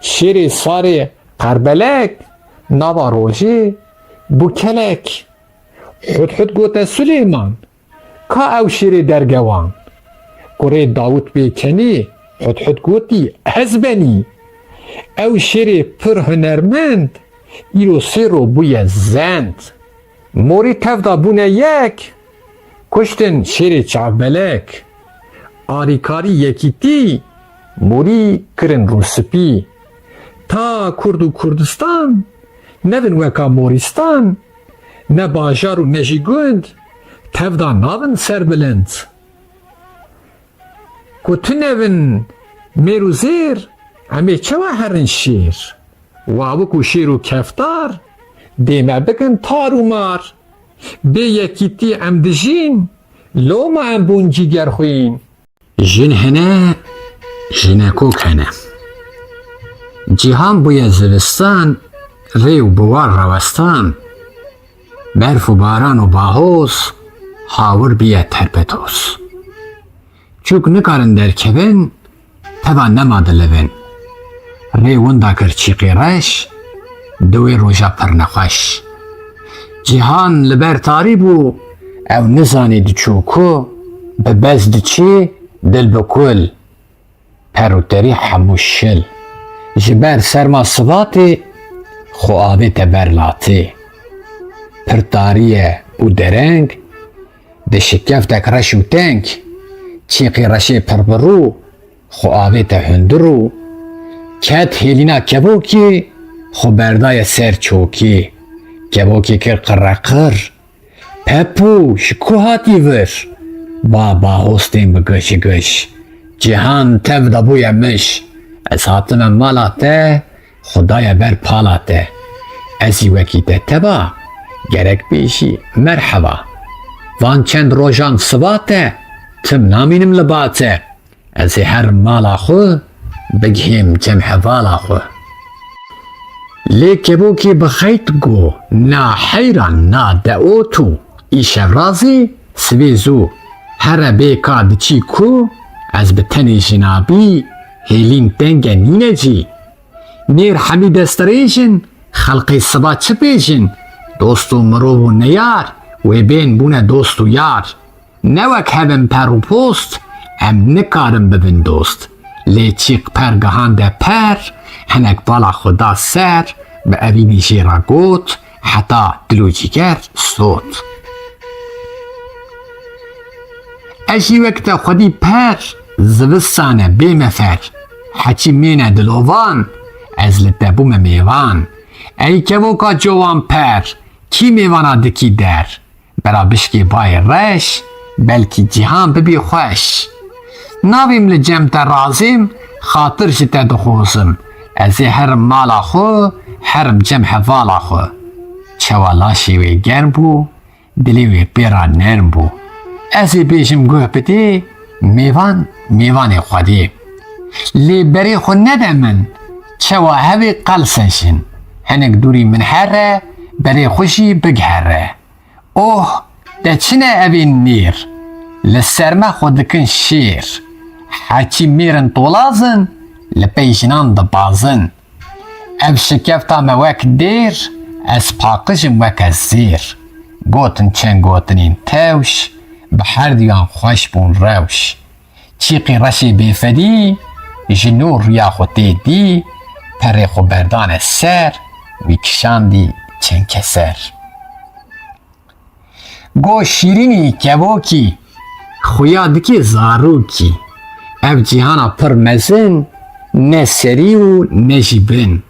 شیری ساری قربلک نوا روژی بو کلک حد حد گوتا سلیمان کا او شیری درگوان گوری داوت بیکنی حد حد گوتی هزبنی او شیری پر هنرمند ایرو سیرو بوی زند موری تفدا بونه یک کشتن شیری چعبلک آریکاری یکیتی موری کرن روسپی تا کرد و کردستان نوین وکا موریستان نه باجار و نجی گند تفدا ناون سر بلند کو تو نوین میرو زیر امی چوا هرن شیر واوکو شیر و کفتار دیمه بکن تارو مار به یکیتی ام دجین لوما ام بونجی گر خوین جن هنه جنکوک هنه جیهان بوی زوستان ریو بوار روستان برف و باران و باهوس هاور بیه ترپتوس چوک نکارن در کبن تبا نمادلوین ریون دا کر چیقی رش دوی روژا پر نخوش جیهان لبر تاری بو او نزانی دی چوکو ببز دی چی دل بکل پروتری حموشل جبر سرما صفاتی خو آبی تبرلاتی پر تاریه بو درنگ ده شکف دک رشو تنگ چیقی رشی پر برو خو آبی تهندرو کت هیلینا کبوکی خو بردای سر چوکی کبوکی کر قرقر پپو شکو هاتی ور بابا هستیم بگش گش جهان تف دا بوی مش از حاتم مالاته خدای بر پالاته ازی وکیته تبا گرک بیشی مرحبا وان چند روژان سباته تم نامینم لباته ازی هر مالا خو بگهیم جمع والا خو لیکه بو که بخیت گو نا حیران نا دعوتو ایش رازی سویزو هر بیکا دچی کو از بتنی جنابی هیلین دنگ نینه جی نیر حمید استریجن خلقی سبا چپیجن دوستو مرو و نیار و بین بونه دوستو یار نوک هبن پر و پوست هم نکارم ببین دوست لی چیق پرگهان ده پر هنک بالا خدا سر به اوینی جیرا گوت حتا دلو جیگر صوت اشی وقت خودی پر زوستانه بیمفر حچی مینه دلووان از لطبوم میوان ای که وکا جوان پر کی میوانا دکی در برا بشکی بای رش بلکی جهان ببی خوش ناویم لجم تا رازیم خاطر جتا دخوزم ازی هرم مالا خو هرم جمع والا خو چوالاشی وی گرم بو دلی وی پیرا نرم بو ازی بیشم گوه بدی میوان خودی لی بری خو نده من چوا هوی قلسنشن هنک دوری من هره بری خوشی بگهره اوه ده چنه اوین نیر لسرمه خودکن شیر حچی میرن طولازن لپیشنان دبازن اب شکفتا موک دیر از پاقشم وک از زیر گوتن چن گوتنین توش به هر دیان خوش بون روش چیقی رشی بیفدی جنور ریا خودی دی پری خو بردان سر ویکشاندی چن کسر گو شیرینی کبوکی خویادکی زاروکی او جیهانا پر مزن نه سری و نه جیبن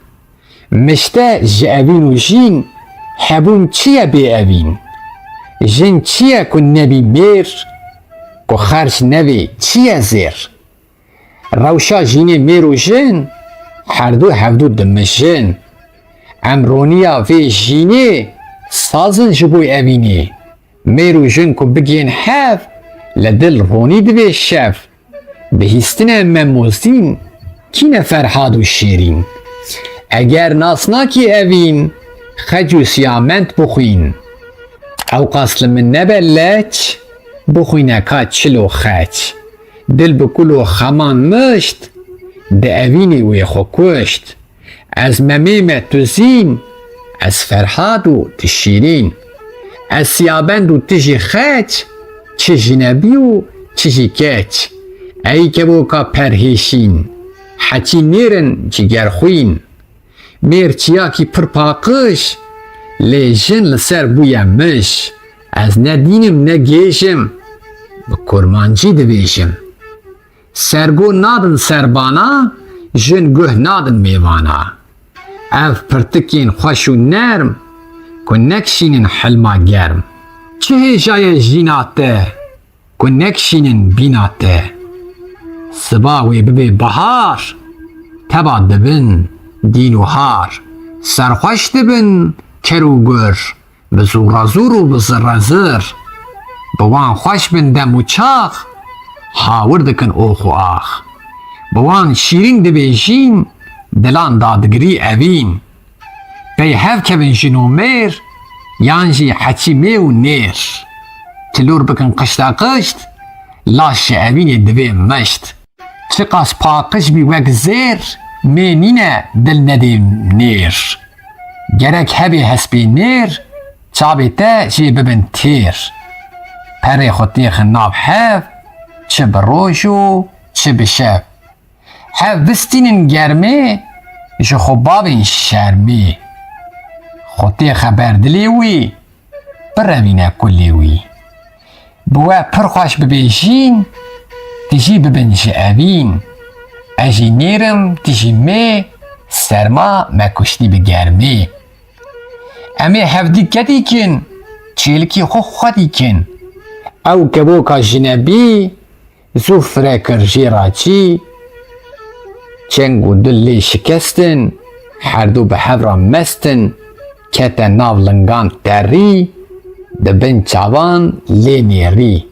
مشته جاوین و جین حبون چیه بی اوین جن چیه کن نبی میر کو خرش نبی چیه زیر روشا جینی میر و جن هر دو هفدو دمشن امرونیا وی جینی سازن جبوی اوینی میر و جن کو بگین هف لدل رونی دوی شف بهیستن مموزین کی نفرحاد و شیرین اگر ناسناکی اوین خج و سیامنت بخوین او قاسل من نبلچ بخوینه که چلو خچ دل بکلو خمان مشت ده اوینی وی خو کشت از ممیم تزین از فرهاد و تشیرین از سیابند و تجی خچ چه جنبی و چه کچ ای که بو که پرهیشین حتی نیرن جگر خوین میر چیاکی پر پاکش لیجن لسر بویا مش از ندینم نگیشم به کرمانجی دویشم سرگو نادن سربانا جن گه نادن میوانا اف پرتکین خوش و نرم کنکشینن حلما گرم چه جای جیناته کنکشینن بیناته سباوی ببی بهار تبا دبن دین و هار سرخوش دبن کرو گر بزورا زور و بزر زر بوان خوش بن دم و چاخ هاور دکن اوخ و آخ بوان شیرین دبیجین دلان دادگری اوین بی هف کبن جنو میر یانجی حچی می و نیر تلور بکن قشتا قشت لاش اوین دوی مشت چقاس پاقش بی وک زیر می نینه دل ندیم نیر گرک هبی حسبی نیر چابی تا جی ببن تیر پره خودی خناب هف چه بروشو چه بشف هف بستینن گرمی جو خوبابین شرمی خودی خبر دلی وی بروینه کلی وی بوا پرخوش ببیجین تجی ببن جعبین اجی نیرم تجی می سرما مکشتی بگرمی امی هفدی کدی کن چیلکی خو خودی کن او کبوکا جنبی زو فرکر جیراچی چنگو دلی شکستن هر دو به حورا مستن کتا ناو لنگان تری دبن چاوان لی نیری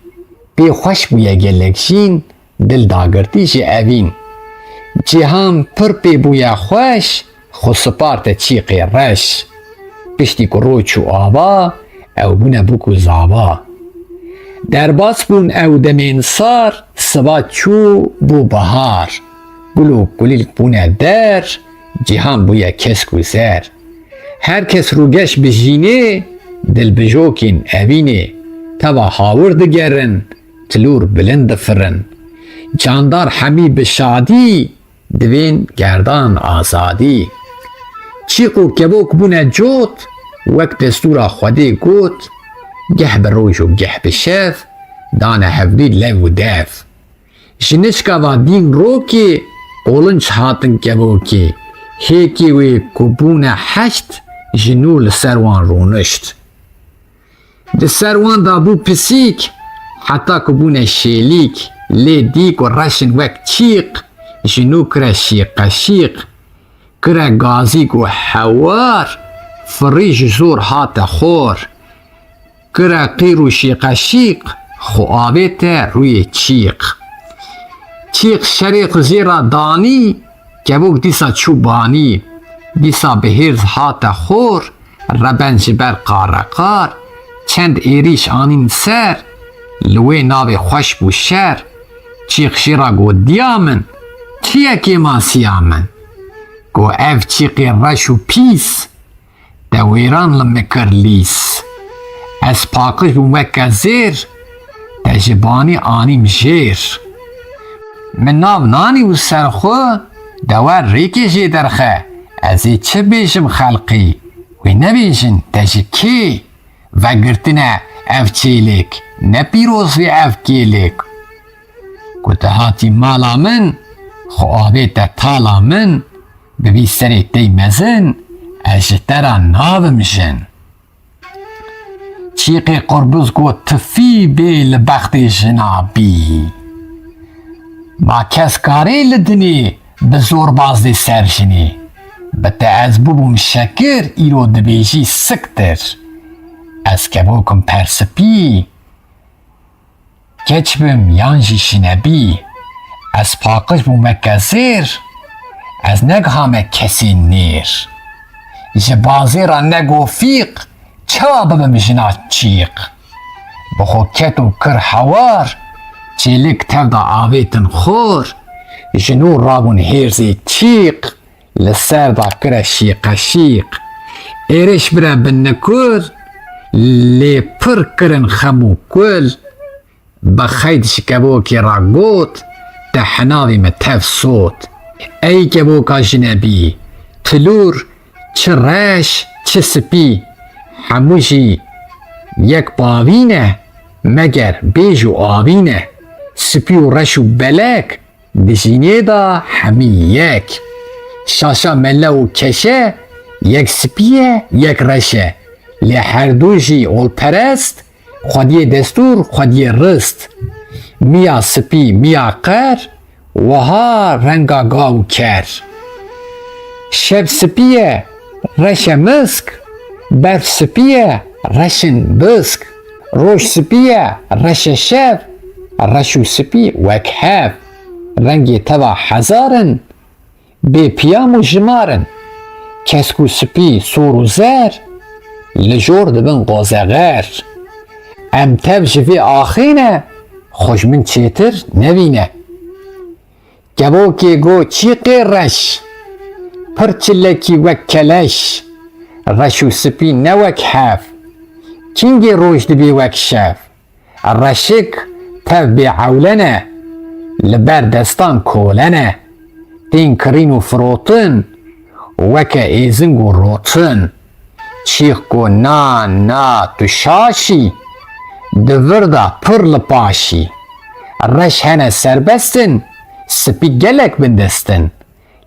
بی خوش بویا گلکشین دل داگرتی جی اوین جهان پر پی بویا خوش خو سپارت چیقی رش پشتی که روچو آوا او بونه بکو زاوا در باس بون او دمین سار سبا چو بو بهار گلو گلیل بونه در جهان بویا کسکو زر هر کس روگش بجینه دل بجوکین اوینه توا هاور دگرن تلور بلند فرن جاندار همی بشادی دوین گردان آزادی چیقو کبوک بونه جوت وقت دستورا خودی گوت گه بروش و گه بشف دانه هفدی لو دف جنشکا و دین روکی قولنچ هاتن کبوکی هیکی وی کبونه هشت جنول سروان رونشت ده سروان دا بو پسیک حتی کبونه شیلیک لی دیک و رشن وک چیق جنو کرا شیقا شیق کرا گازیک و حوار فریج زور هات خور کرا قیر و شیقا شیق خو آبیت روی چیق چیق شریق زیرا دانی کبوک دیسا چوبانی دیسا بهرز هات خور ربن جبر قارقار چند ایریش آنین سر لوی ناوی خوش بو شر چیق شیرا گو دیامن چیه که ما سیامن گو اف چیقی رش و پیس دویران لمکر لیس از پاکش بو مکه زیر تجبانی آنیم جیر من ناو نانی و سرخو دوار ریکی جی درخه ازی چه بیشم خلقی وی نبیشن تجی کی و گرتنه اف چیلیک نپیروز وی اف کیلیک کتا هاتی مالا من خو آبیتا تالا من ببی سری تی مزن اجترا ناوم جن چیقی قربوز گو تفی بی لبخت جنابی ما کس کاری لدنی بزور بازدی سرجنی بتا از بوبم شکر ایرو دبیجی سکتر از کبوکم پرسپی کچبم یانجی شنبی از پاکش بو مکزیر از نگهام کسی نیر ji bazê ra negofîq çawa bibim jina çîq. Bi xwe ket û kir hewar çêlik tev da avêtin xor. Ji nû rabûn hêrzê çîq li ser da kire şîqeşîq. Êrîş bire bi nikur lê pir kirin xem û kul. Bi xeyd ji kevokê ra got te hinavê me tev sot. Ey kevoka jinebî tilûr çi reş çi spî hemû jî yek bavî ne meger bêj û avî ne. Spî û reş û belek di jînê da hemî yek. Şaşa melle û keşe yek spî ye yek reş e. Lê her du jî olperest xwediyê destûr xwediyê rist. Miya spî miya qer wiha renga gav û ker. Şev spî ye reşe misk berf spî ye reşin bisk. Roj spî ye reşe şev reş û spî wek hev. Rengê teva hezarin bê piyam û jimarin. Kesk û spî sor û zer li jor dibin qozeğer. Em tev ji vê axîne xweş min çêtir nevîne. Kevokê got çîqê reş pir çilekî wek keleş. Reş û spî ne wek hev kîngê roj dibê wek şev. Reşik tev bê ewlene li ber destan kolene. Tên kirîn û firotin weke êzing û rotin. Çîq got na tu şaşî di vir da pir li paşî. Reş hene serbestin spî gelek bindestin.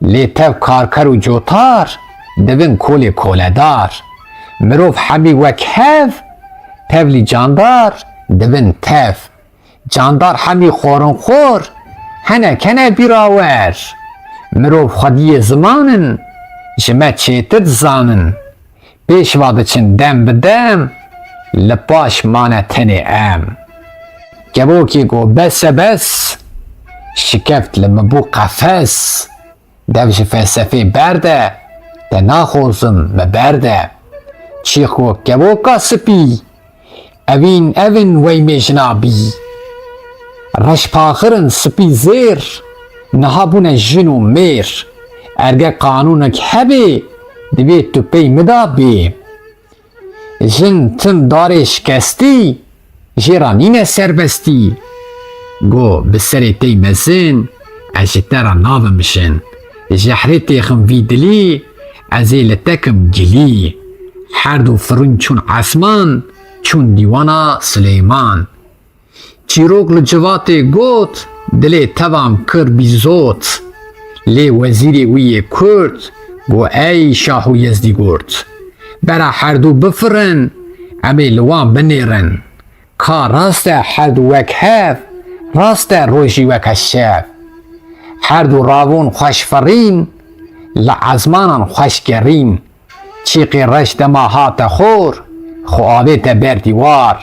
Lê tev karker û cotar dibin kolê koledar. Mirov hemî wek hev tevlî candar dibin tev. Candar hemî xwarinxwar henek hene bîrawer. Mirov xwediyê zimanin ji me çêtir dizanin. Pêşva diçin dem bi dem li paş mane tenê em. Kevokê got bes e bes şikeft li min bû qefes. Dev ji felsefê berde te naxozim me berde. Çîq got kevoka spî evîn evin weymê jina bî. Reş paxirin spî zêr niha bûne jin û mêr. Erge qanûnek hebê divê tu pey mida bê. Jin tim darê şikestî jê ra nîne serbestî. Got bi serê tey mezin ez ji te ra navim jin. Ji herê têxim vî dilî ez ê li tekim gilî. Her du firûn çûn esman çûn dîwana Silêman. Çîrok li civatê got dilê tevam kir bîzot. Lê wezîrê wî yê Kurd got ey şah û Yezdîgurt. Bera her du bifirin em ê li wan binêrin. Ka rast e her du wek hev rast e rojî weke şev. Her du ravon xweş ferîn li ezmanan xweş gerîn. Çîqê reş dema hate xor xwe avê te ber dîwar.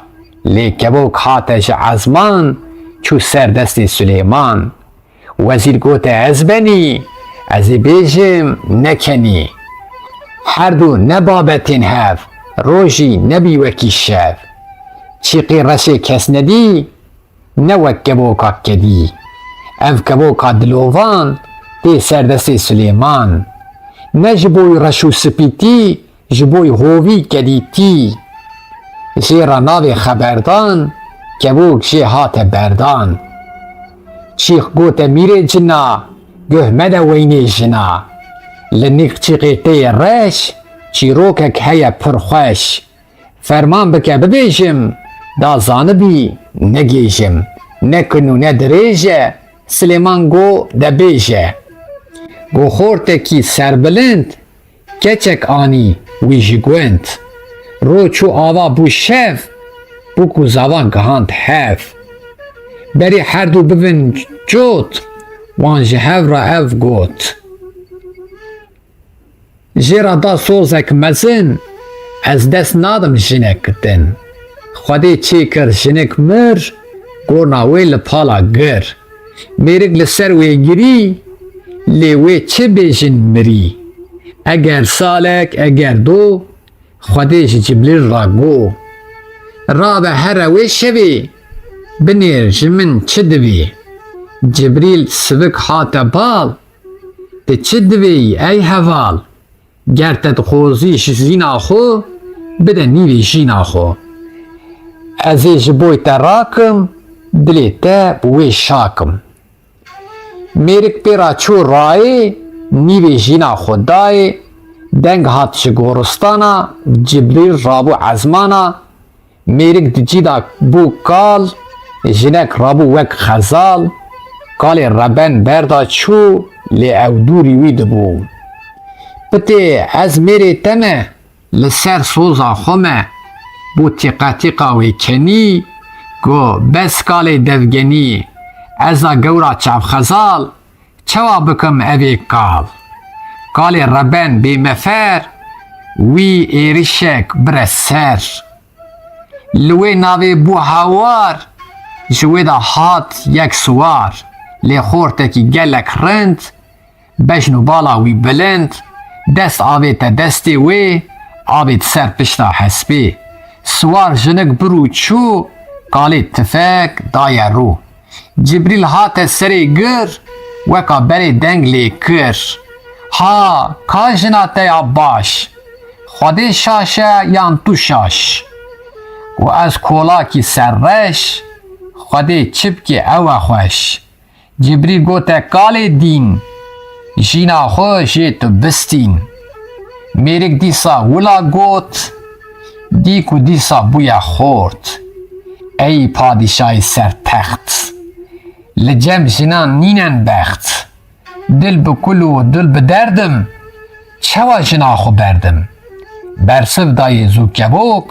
Lê kevok hate ji ezman çû ser destê Silêman. Wezîr gote ez benî ez ê bêjim nekenî. Her du ne babetên hev rojî nebî wekî şev. Çîqê reşê kes nedî ne wek kevoka kedî. Ev kevoka dilovan tê ser destê Silêman. Ne ji boî reş û spîtî ji boî hovî kedîtî. Jê ra navê xeberdan kevok jê hate berdan. Çîq gote mîrê cina guh me de weynê jina. Li nîq çîqê tê reş çîrokek heye pir xweş. Ferman bike bibêjim da zanibî negêjim. Ne kin û ne dirêje Silêman got debêje. Got xortekî serbilind keçek anî wî ji gund. Roj û ava bû şev bû ku zavan gihand hev. Berî her du bibin cot wan ji hev ra ev got. Jê ra da sozek mezin ez dest nadim jinek din. Xwedê çê kir jinik mir gorna wê li pala gir. Mêrik li ser wê girî lê wê çi bêjin mirî. eger salek eger do Xwedê ji Cibrîl ra got rabe here wê şevê binêr ji min çi divê Cibrîl sivik hate bal tu çi divê ey heval ger te dixwazî ji zîna xwe bide nîvê jîna xwe ez ê ji boy te rakim dilê te bi wê şakim mêrik pêra çû rayê nîvê jîna xwe dayê deng hat ji goristana Cibrîl rabû ezmana mêrik di cî da bû kal jinek rabû wek xezal kalê reben berda çû lê ew dûrî wî dibû pitê ez mêrê te me li ser soza xwe me bû tîqetîqa wê kenî got bes kalê devgenî ez a gewra çavxezal çawa bikim evê kal kalê reben bêmefer wî êrişek bire ser li wê navê bû hewar ji wê de hat yek siwar lê xortekî gelek rind bejn û bala wî bilind dest avê te destê wê avê di ser pişta hespê siwar jinik bir û çû kalê tifek daye rû Cibrîl hate serê gir weka berê deng lê kir ha ka jina te ya baş Xwedê şaşe yan tu şaş û ez kolakî serreş Xwedê çi bike ew e xweş Cibrîl gote kalê dîn jîna xwe jê tu bistîn mêrik dîsa wila got dîk û dîsa bûye xort ey padîşayê sertext li cem jinan nînen bext dil bi kul û dil bi derdim çawa jina xwe berdim bersiv dayê zû kevok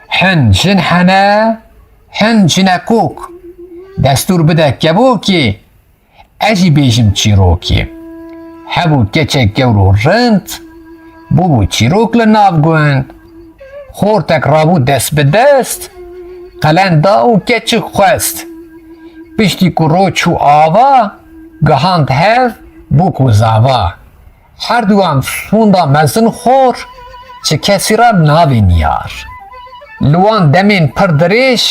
hin jin hene hin jinekok destûr bide kevokê ez jî bêjim çîrokê hebû keçek gewr û rind bûbû çîrok li nav gund xortek rabû dest bi dest qelen da û keçik xwest piştî ku roj çû ava gihand hev bû ku zava her duan sonda mezin xor çi kesî ra navê niyar li wan demên pir dirêj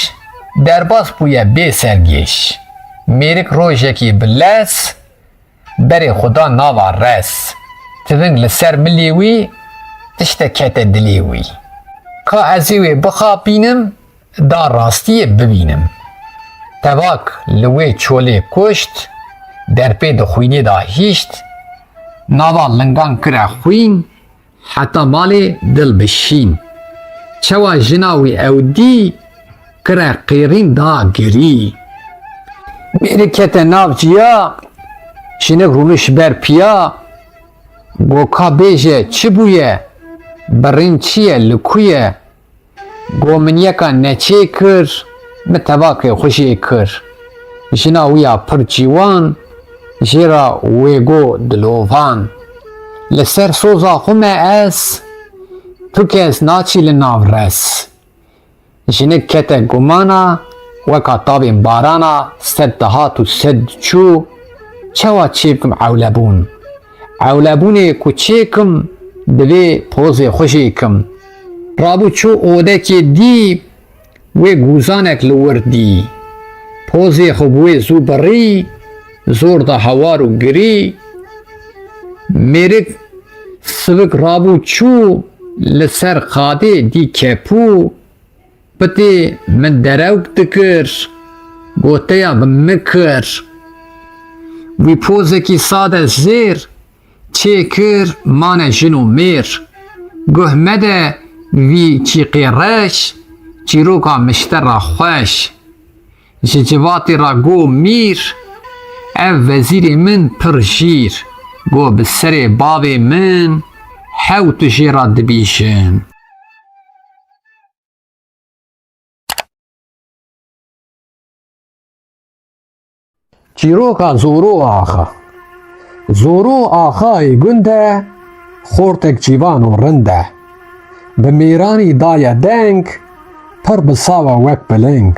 derbas bûye bê sergêş mêrik rojekî bi les berê xuda nava res tiving li ser milê wî tiştek kete dilê wî ka ez ê wê bixapînim da rastiyê bibînim tevak li wê çolê kuşt derpê di xwînê da hîşt nava lingan kire xwîn heta malê dil bişîn çawa jina wî ew dî kire qêrîn da girî mêrik kete nav ciya jinik rûniş ber piya got ka bêje çi bûye birîn çi ye li ku ye got min yeka neçê kir min tevakê xwişê kir jina wî ya pir cîwan jê ra wê got dilovan li ser soza xwe me ez tu kes naçî li nav res jinik kete gumana weka tavên barana sed dihat û sed diçû çawa çê bikim ewlebûn ewlebûnê ku çêkim divê pozê xwişê kim rabû çû odekê dî wê gûzanek li wir dî pozê xwe bi wê zû birî zor da hewar û girî mêrik sivik rabû çû li ser xadê dî kepû pitê min derewk dikir goteya bi mikir wî pozekî sade zêr çê kir mane jin û mêr guh mede wî çîqê reş çîroka miştera xweş ji civatê ra got mîr ev vezîrê min pir jîr got bi serê bavê min hew tu jê ra dibîjin çîroka zoro axa zoro axayê gund e xortek cîvan û rind e bi mêranî daye deng pir bi sawa wek biling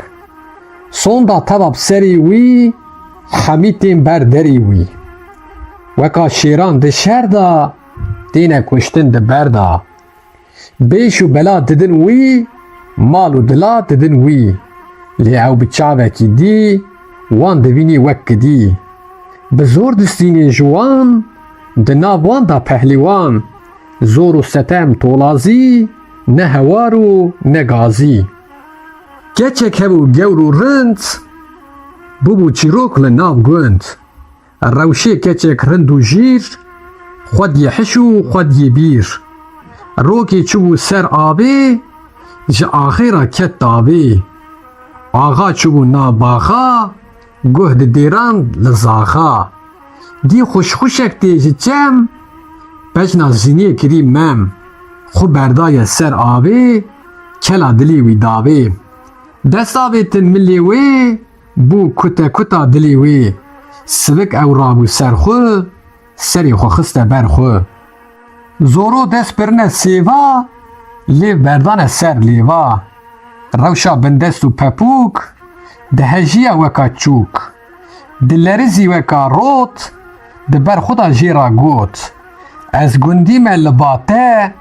sonda teva bi serê wî hemî tên ber derê wî weka şêran di şer da têne kuştin di berda. Bêş û bela didin wî, mal û dila didin wî. Lê ew bi çavekî dî, wan dibînî wek kidî. Bi zor distînê ji wan, di nav wan da pehlîwan. Zor û setem tolazî, ne hewar û ne gazî. Keçek hebû gewr û rind, bûbû çîrok li nav gund. Rewşê keçek rind û jîr, xwediyê hiş û xwediyê bîr. Rokê çûbû ser avê, ji axê ra ket davê. Axa çûbû nav baxa, guh di dêran li zaxa. Dî xuşxuşek tê ji çem, pejna ziniyê kirî mem. Xwe berdaye ser avê, kela dilê wî davê. Desta vê tin milê wê, bû kuta kuta dilê wê. Sivik ew rabû ser xwe, serê xwe xiste ber xwe. Zoro dest birine sêva, lêv berdane ser lêva. Rewşa bindest û pepûk, dihejiya weka çûk. Dilerizî weka rot, di ber xwe da jêra got. Ez gundî me li ba te,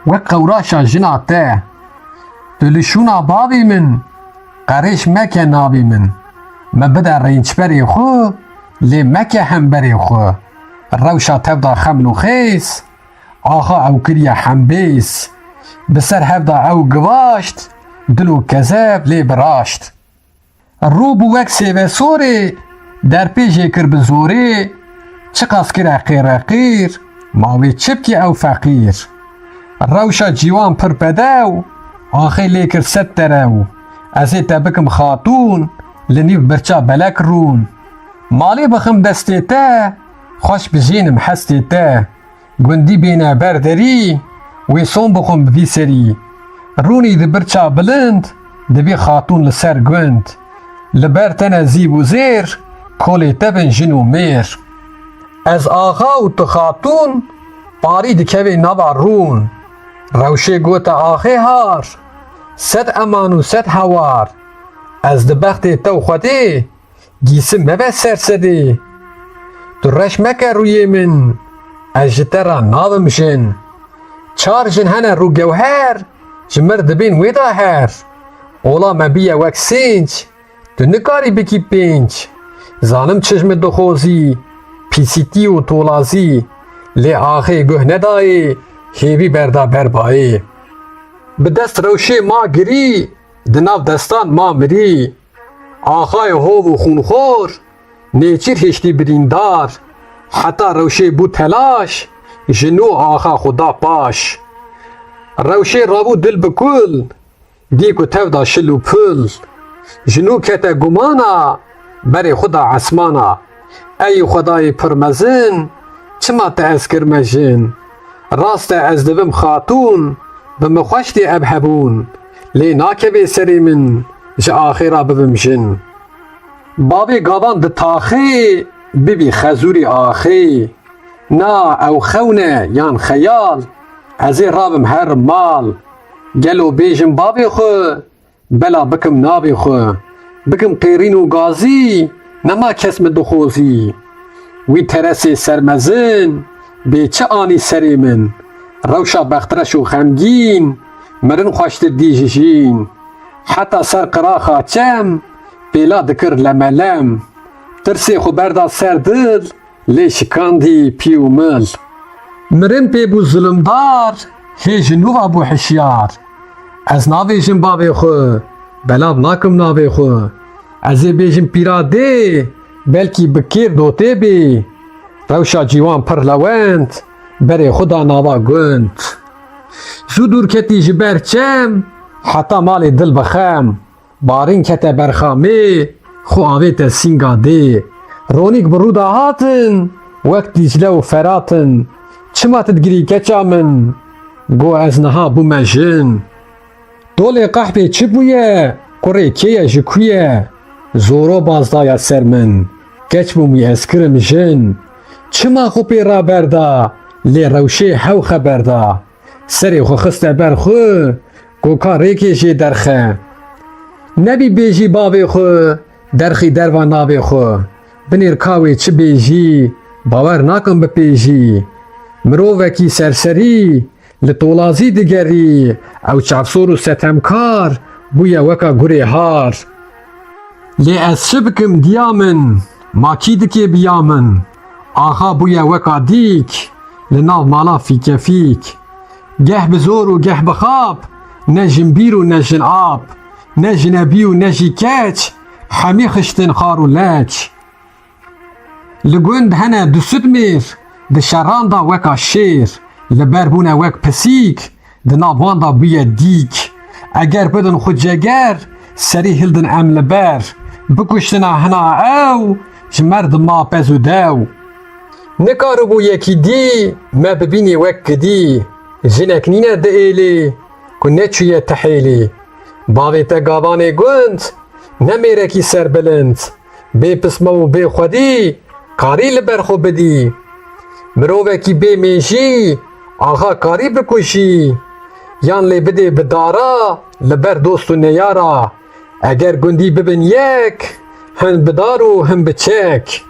wek qewraşa jina te. Tu li şûna bavê min, qerêş meke navê min. Me bide rênçberê xwe, lê meke hemberê xwe. Rewşa tev da xeml û xês, axa ew kiriye hembês. Bi ser hev da ew givaşt, dil û kezeb lê biraşt. Rû bû wek sêvesorê, derpêjê kir bi zorê. Çi qas kire qêreqîr, mawê çipkî ew feqîr. Rewşa cîwan pir bedew, axê lê kir sed terew. Ez ê te bikim xatûn, li nîv birça belek rûn. Malê bixim destê te, xweş bijînim hestê te. Gundî bêne ber derî, wê son bixwim bi vî serî. Rûnî di birça bilind, divê xatûn li ser gund. Li ber te ne zîv û zêr, kolê te bin jin û mêr. Ez axa û tu xatûn, parî dikevê nava rûn. Rewşê gote axê har, sed eman û sed hewar. Ez di bextê te û xwedê, gîsim mebe sersedê. Tu reş meke rûyê min, ez ji te ra navim jin. Çar jin hene rûgewher, ji mir dibên wê da her. Ola me bîye wek sênc, tu nikarî bikî pênc. Zanim çişmê dixozî, pîsîtî û tolazî. Lê axê guh nedayê, hêvî berda berbayê. Bi dest rewşê ma girî, di nav destan ma mirî. Axayê hov û xûnxor, nêçîr hêştî birîndar. Heta rewşê bû telaş, ji nû axa xwe da paş. Rewşê rabû dil bi kul, dî ku tev da şil û pil. Ji nû kete gumana, berê xwe da esmana. Ey xwedayê pir mezin, çima te ez kirme jin. Rast e ez dibim xatûn, bi min xweş tê ev hebûn. Lê nakeve serê min, ji axê ra bibim jin. Bavê gavan di taxê, bibî xezûrî axê. Na ew xewne yan xeyal, ez ê rabim her mal. Gelo bêjim bavê xwe, bela bikim navê xwe. Bikim qêrîn û gazî, nema kes min dixozî. Wî teresê sermezin, bê çi anî serê min. Rewşa bextreş û xemgîn, mirin xweştir dî ji jîn. Heta ser qiraxa çem, pêla dikir lemelem. Tirsê xwe berda ser dil, lê şikandî pî û mil. Mirin pê bû zilimdar, hê ji nû va bû hişyar. Ez nabêjim bavê xwe, belav nakim navê xwe. Ez ê bêjim pîra dê, belkî bi kêr dotê bê. Rewşa cîwan pir lewend, berê xwe da nava gund. Zû dûr ketî ji ber çem, heta malê dil bixem. Barîn kete berxamê, xwe avê te sînga dê. Ronîk bi rû da hatin, wek Dîcle û Feratin. Çima tu digirî keça min, got ez niha bûme jin. Dolê qehpê çi bûye, kurê kê ye ji ku ye? Zoro bazdaye ser min, keç bûm wî ez kirim jin. Çima xwe pê raberda, lê rewşê hew xeber da. Serê xwe xiste ber xwe, goka rêkê jê derxe. Nebî bêjî bavê xwe, derxî derva navê xwe. Binêr kawê çi bêjî, bawer nakim bipêjî. Mirovekî serserî li tolazî digerî, ew çavsor û setemkar bûye weka gurê har. Lê ez çi bikim diya min, makî dike biya min, axa bûye weka dîk li nav mala fîkefîk. Geh bi zor û geh bi xap, ne jin bîr û ne jin ab, ne jinebî û ne jî keç, hemî xiştin xar û leç. Li gund hene du südmêr, di şeran da weka şêr, li ber bûne wek pisîk, di nav wan da bûye dîk. Eger bidin xwe ceger, serî hildin em li ber, bikuştina hina ew, ji merdim ma pez û dew. Nikaribû yekî dî, me bibînî wek kidî, jinek nîne di êlê, ku neçûye tihêlê. Bavê te gavanê gund, ne mêrekî serbilind, bê pisma û bê xwedî, karî li ber xwe bidî. Mirovekî bê mêjî, axa karî bikuşî, yan lê bidê bi dara, li ber dost û neyara. Eger gundî bibin yek, hin bi dar û hin bi çek.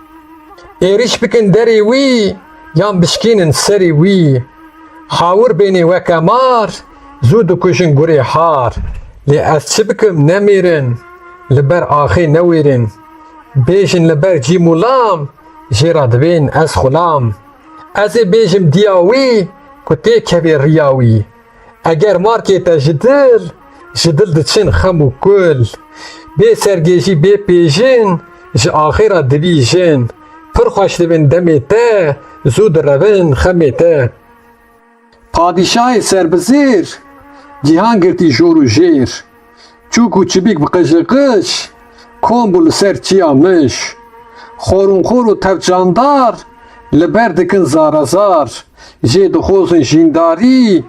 Êriş bikin derê wî, yan bişkînin serê wî. Hawir bênê weke mar, zû dikujin gurê har. Lê ez çi bikim nemêrin, li ber axê newêrin. Bêjin li ber cîm û lam, jê ra dibên ez xulam. Ez ê bêjim diya wî, ku tê kevê riya wî. Eger markê te ji dil, ji dil diçin xem û kul. Bê sergêjî bê pêjin, ji axê ra dibîjin. Pir xweş dibin demê te, zû direvin xemê te. Padîşahê serbizêr, cîhan girtî jor û jêr. Çûk û çibîk bi qijîqiş, kom bû li ser çiya miş. Xorûnxor û tevcandar, li ber dikin zarazar. Jê dixwazin jîndarî,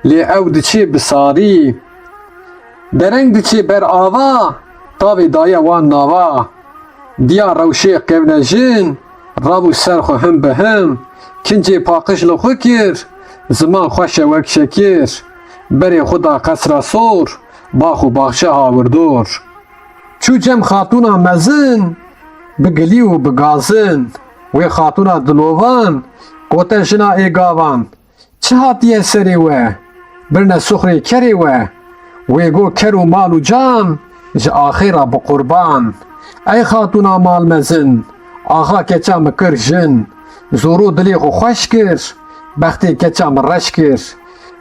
lê ew diçe bi sarî. Dereng diçe ber ava, tavê daye wan nava. Diya rewşê qewnejin, rabû ser xwe him bi him. Kincê paqij li xwe kir, ziman xweş e wek şekir. Berê xwe da qesra sor, bax û baxşe hawirdor. Çû cem xatûna mezin, bi gilî û bi gazin. Wê xatûna dilovan, gote jina êgavan. Çi hatiye serê we, birne suxrê kerê we. Wê got ker û mal û can, ji axê ra bi qurban. Ey xatûna malmezin, axa keça me kir jin. Zorû dilê xwe xweş kir, bextê keça me reş kir.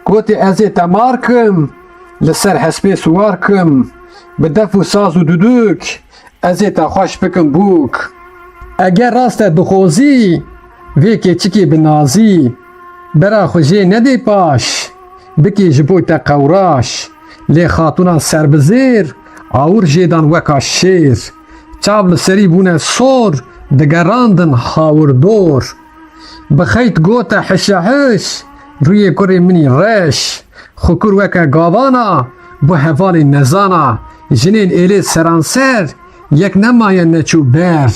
Gotê ez ê te mar kim, li ser hespê siwar kim. Bi def û saz û duduk, ez ê te xweş bikim bûk. Eger rast te dixwazî, vê keçikê binazî. Bera xwe jê nedê paş, bikê ji bo te qewraş. Lê xatûna serbizêr, awir jêdan weka şêr. Çav li serî bûne sor, digerandin hawirdor. Bi xeyt gote hişe hiş, rûyê kurê minî reş. Xukur weke gavana, bu hevalê nezana. Jinên êlê seranser, yek nemaye neçû ber.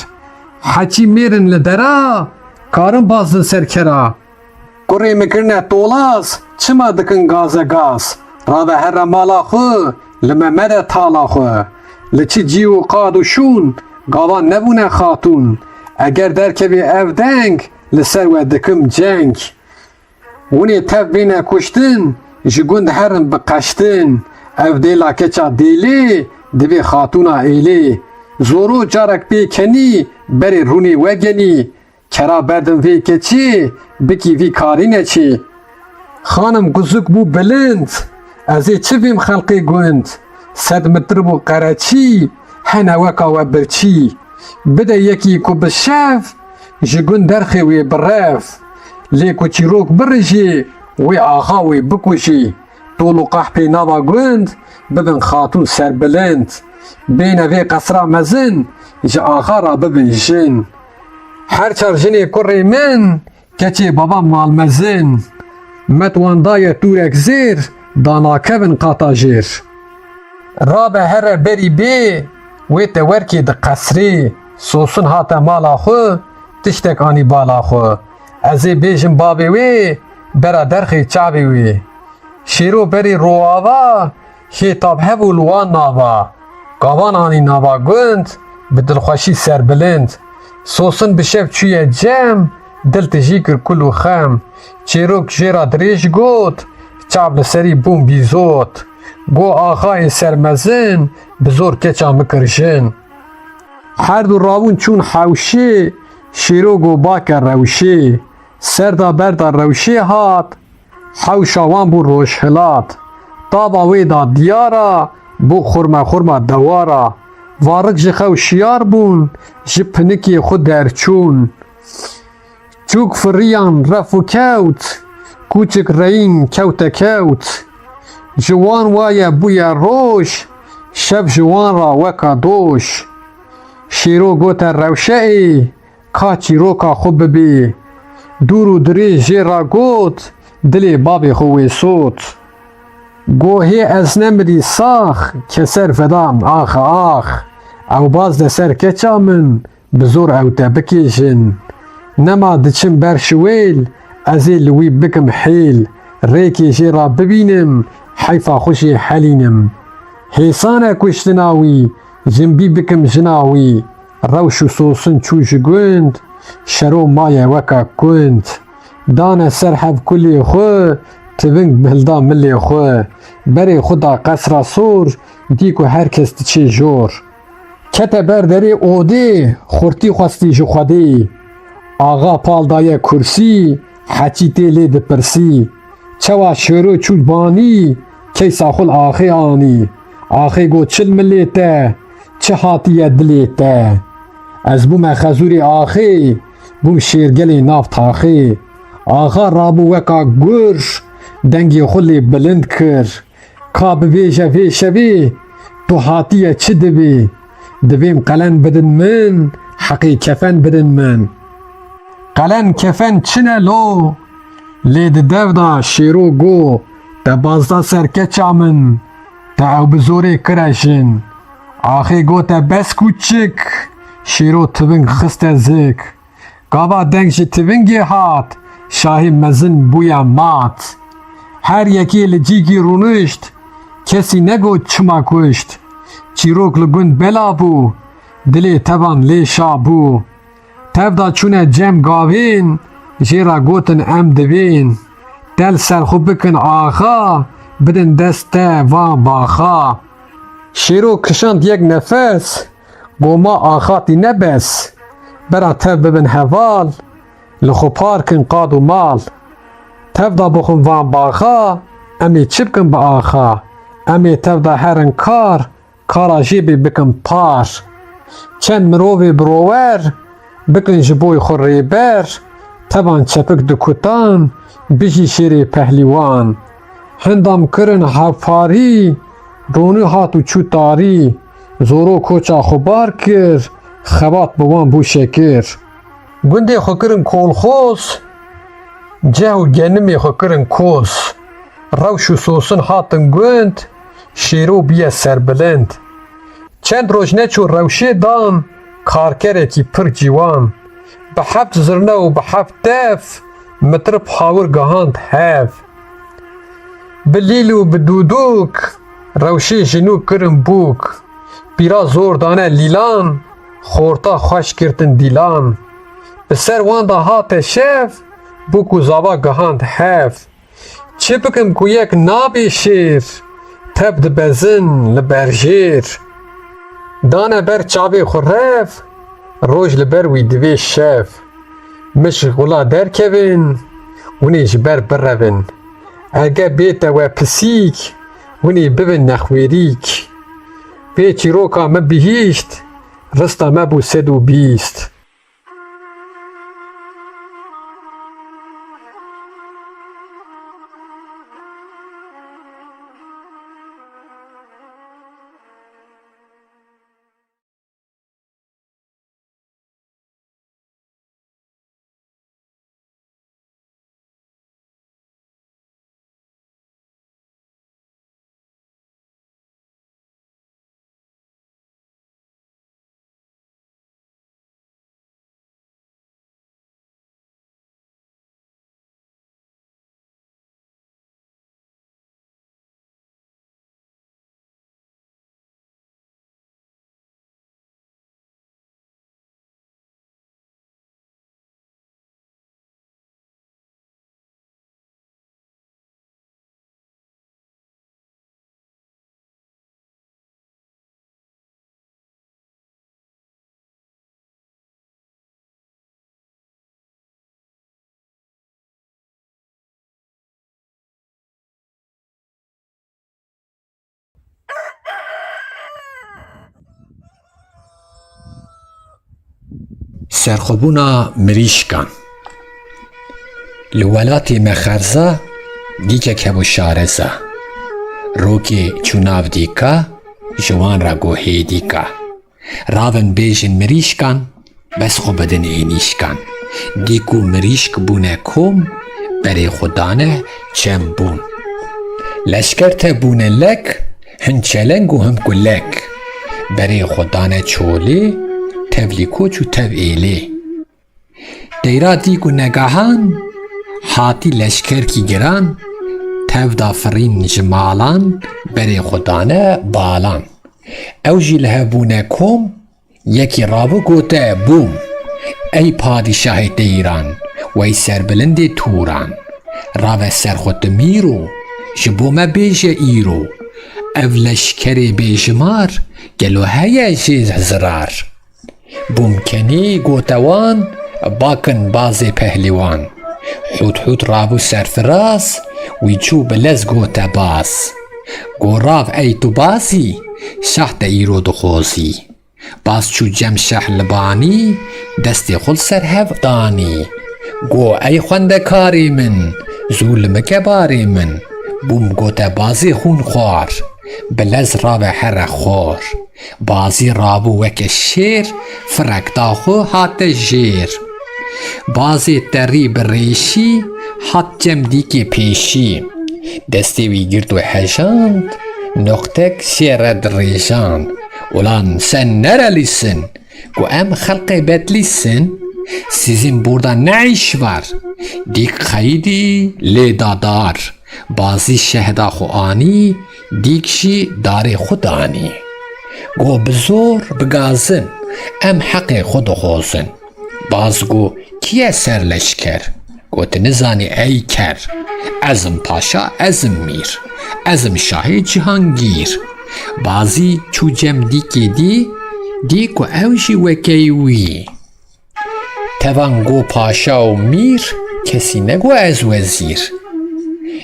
Heçî mêrin li dera, karin baz li ser kera. Kurê me kirine tolaz, çima dikin gaze gaz. Rave here mala xwe, li me mere tala xwe. Li çi cî û qad û şûn, gavan nebûne xatûn. Eger derkevê ev deng, li ser we dikim ceng. Hûnê tev bêne kuştin, ji gund herin bi qeştin. Ev dêla keça dêlê, divê xatûna êlê. Zorû carek pê kenî, berê rûnê wegenî. Kera berdin vê keçê, bikî vî karî neçê. Xanim guzuk bû bilind, ez ê çi vêm xelqê gund. Sed mitir bû qereçî, hene weka we birçî. Bide yekî ku bi şev, ji gund derxê wê bi rev. Lê ku çîrok birijê, wê axa wê bikujî. Tol û qehpê nava gund, bibin xatûn serbilind. Bêne vê qesra mezin, ji axa ra bibin jin. Her çar jinê kurê min, keçê babam malmezin. Met wan daye tûrek zêr, da nakevin qata jêr. Rabe here berî bê, wê te werkê di qesrê. Sosun hate mala xwe, tiştek anî bala xwe. Ez ê bêjim bavê wê, bera derxê çavê wê. Şêro berê roava, hêtab hev û li wan nava. Gavan anî nava gund, bi dilxweşî serbilind. Sosun bi şev çûye cem, دل تجی کر کلو خم چیروک جیرا دریج گوت چاب لسری بوم بیزوت گو آخای سرمزن بزور کچا مکرشن هر دو راون چون حوشه شیرو گو باکر روشه سردا بردا روشه هات حوشاوان بو روش هلات طابا ویدا دیارا بو خورما خورما دوارا وارک جخو شیار بون جپنکی خود درچون چوک فریان رفو کوت کوچک رین کوت کوت جوان وای بویا روش شب جوان را وکا دوش شیرو گوتا روشه ای کاچی روکا خوب ببی دورو دری جیرا گوت دلی بابی خوی سوت گوهی از نمری ساخ که سر فدام آخ آخ او باز ده سر کچا من بزور او تبکیشن نما دچم برشویل ازی لوی بکم حیل ریکی جیرا ببینم حیفا خوشی حلینم حیسانه کشتناوی جنبی بکم جناوی روش و سوسن چوش گوند شرو مایه وکا کند دانه سرحب کلی خو تبنگ بهلدا ملی خو بری خدا قصر سور دیکو هر کس چه جور کته بردری اوده خورتی خواستی جو خودی آغا پالدای کرسی حچی تیلی دپرسی چوا شروع چود بانی کی ساخل آخی آنی آخی گو چل ملی ته چه حاتی دلی ته از بوم خزوری آخی بوم شیرگلی ناف تاخی آخا رابو وکا گرش دنگی خلی بلند کر کاب ویجه ویشوی تو حاتی چه دوی دویم قلن بدن من حقی کفن بدن من قلن کفن چنه لو لید دودا شیرو گو ده بازدا سرکچا من ده او بزوری کرشن آخی گو ده بس کوچک شیرو تبنگ خسته زک گاوا دنگش تبنگی هات شاهی مزن بویا مات هر یکی لجیگی رونشت کسی نگو چما کشت چیروک لگوند بلا بو دلی تبان لی شابو تبدا چونه جم گاوین جیرا گوتن ام دوین دل سرخو بکن آخا بدن دست وان باخا شیرو کشاند یک نفس گوما آخاتی نبس برا تب ببن هوال لخو پارکن قاد و مال تبدا بخون وان باخا امی چی بکن با آخا امی تبدا هرن کارا جیبی بکن پار چند مرووی بروور بکن جبوی خوری بر تبان چپک دو کتان بیجی شیری پهلیوان هندام کرن حفاری رونی هاتو چوتاری زورو کوچا خوبار کر خوات بوان بو شکر گنده خو کرن کول خوز جهو گنمی خو کرن کوز روش و سوسن هاتن گوند شیرو بیه سربلند چند روش نچو روشی دان کارکره کی پر جیوان به حبت زرنه و به حبت دف متر پاور گهاند هف بلیلو بدودوک روشی جنو کرن بوک بیرا زور دانه لیلان خورتا خوش کرتن دیلان به سر واندا هات شف بوکو زابا گهاند هف چه بکم کو یک نابی شیر تب د بزن لبرجیر دانه بر چاوی خورف روش لبر وی دوی شف مش غلا درکوین ونی جبر برون اگه بیت و پسیک ونی ببن نخویریک پیچی روکا مبیهیشت رستا مبو 120 Serxwebûna mirîşkan. Li welatê me xerza dîkek hebû şareza. Rokê çû nav dîka, ji wan re gohê dîka. Ravin bêjin mirîşkan, bes xwe bidin ênîşkan. Dîk û mirîşk bûne kom, berê xwe dane çem bûn. Leşker te bûne lek, hin çeleng û hin kulek. Berê xwe dane çolê, tevlî koç û tev êlê. Deyra dîk û negahan, hatî leşkerkî giran, tev da firîn ji malan, berê xwe dane balan. Ew jî li hevbûne kom, yekî rabû gote bûm. Ey padîşahê Dêran, wey serbilindê Tûran. Rave ser xwe tu mîro, ji bo me bêje îro. Ev leşkerê bêjimar, gelo heye jê zirar. Bûmkenî gote wan, bakin bazê pehlîwan. Hût hût rabû serfiraz, wî çû bi lez gote baz. Gorav ey tu bazî, şah te îro dixwazî. Baz çû cem şeh li banî, destê xwe li ser hev danî. Go ey xwendekarê min, zû li mike barê min. Bûm gote bazê xûn xwar, bi lez rabe here xor. Bazî rabû weke şêr, firek da xwe hate jêr. Bazê terî bi rêşî, hat cem dîkê pêşî. Destê wî girt û hejand, noxtek şêre dirêjand. Ulan sen nerelisin? Gu em xelqê bedlîsin. Sizin burada ne iş var? Dîk xeyîdî lê dadar. Bazî şehda xwe anî, dîk jî darê xwe danî. Gu bi zor bigazin, em heqê xwe dixwazin. Baz gu kî ye serleşker? Gu tu nizanî ey ker. Ezim paşa, ezim mîr. Ezim şahê cihangîr. Bazî çû cem dîkê dî, dîk û ew jî wekey wî. Tevan got paşa û mîr, kesî negot ez wezîr.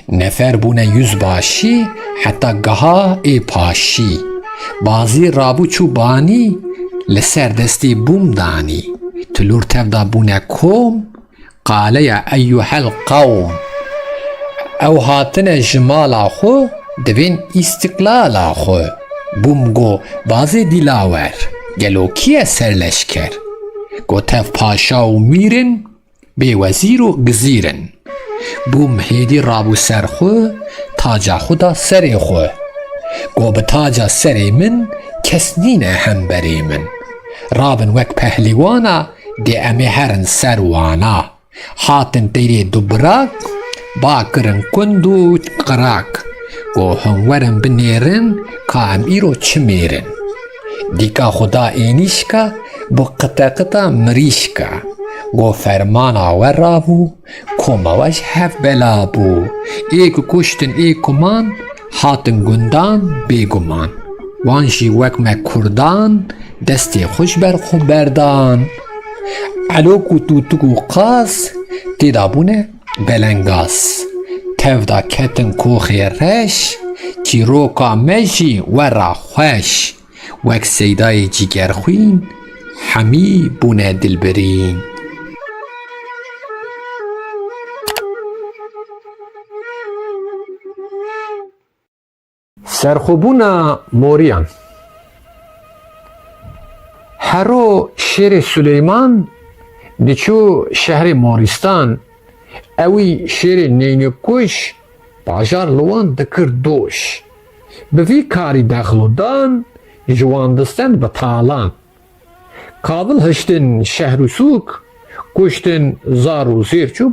Nefer bûne yüzbaşî, heta geha ê paşî. Bazî rabû çû banî, li ser destê bûm danî. Tilûr tev da bûne kom, qaleya eyyuhel qewm. Ew hatine ji mala xwe, divên îstiqlala xwe. Bûm got bazê dîlawer, gelo kî ye serleşker? Got tev paşa û mîrin, bê wezîr û gizîrin. Bûm hêdî rabû ser xwe, taca xwe da serê xwe. Got bi taca serê min, kes nîne hemberê min. Rabin wek pehlîwana, dê em ê herin ser wana. Hatin têrê du birak, ba kirin kund û qirak. Got hûn werin binêrin, ka em îro çimêrin. Dîka xwe da ênîşka, bi qite mirîşka. Got fermana we rabû, koma we ji hev bela bû. Ê ku kuştin ê kuman, hatin gundan bêguman. Wan jî wek me Kurdan, destê xwe ji ber xwe berdan. Elok û tûtuk û qas, têda bûne belengaz. Tev da ketin koxê reş, çîroka me jî wera xweş. Wek seydayê cîgerxwîn, hemî bûne dilbirîn. Serxwebûna moriyan. Hero şêrê Süleyman, diçû şehrê Moristan, ewî şêrê Neynûkuş, bajar li wan dikir doş. Bi vî karî dexlodan, ji wan distend bi talan. Kabil hiştin şehr û sûk, kuştin zar û zêrçûb,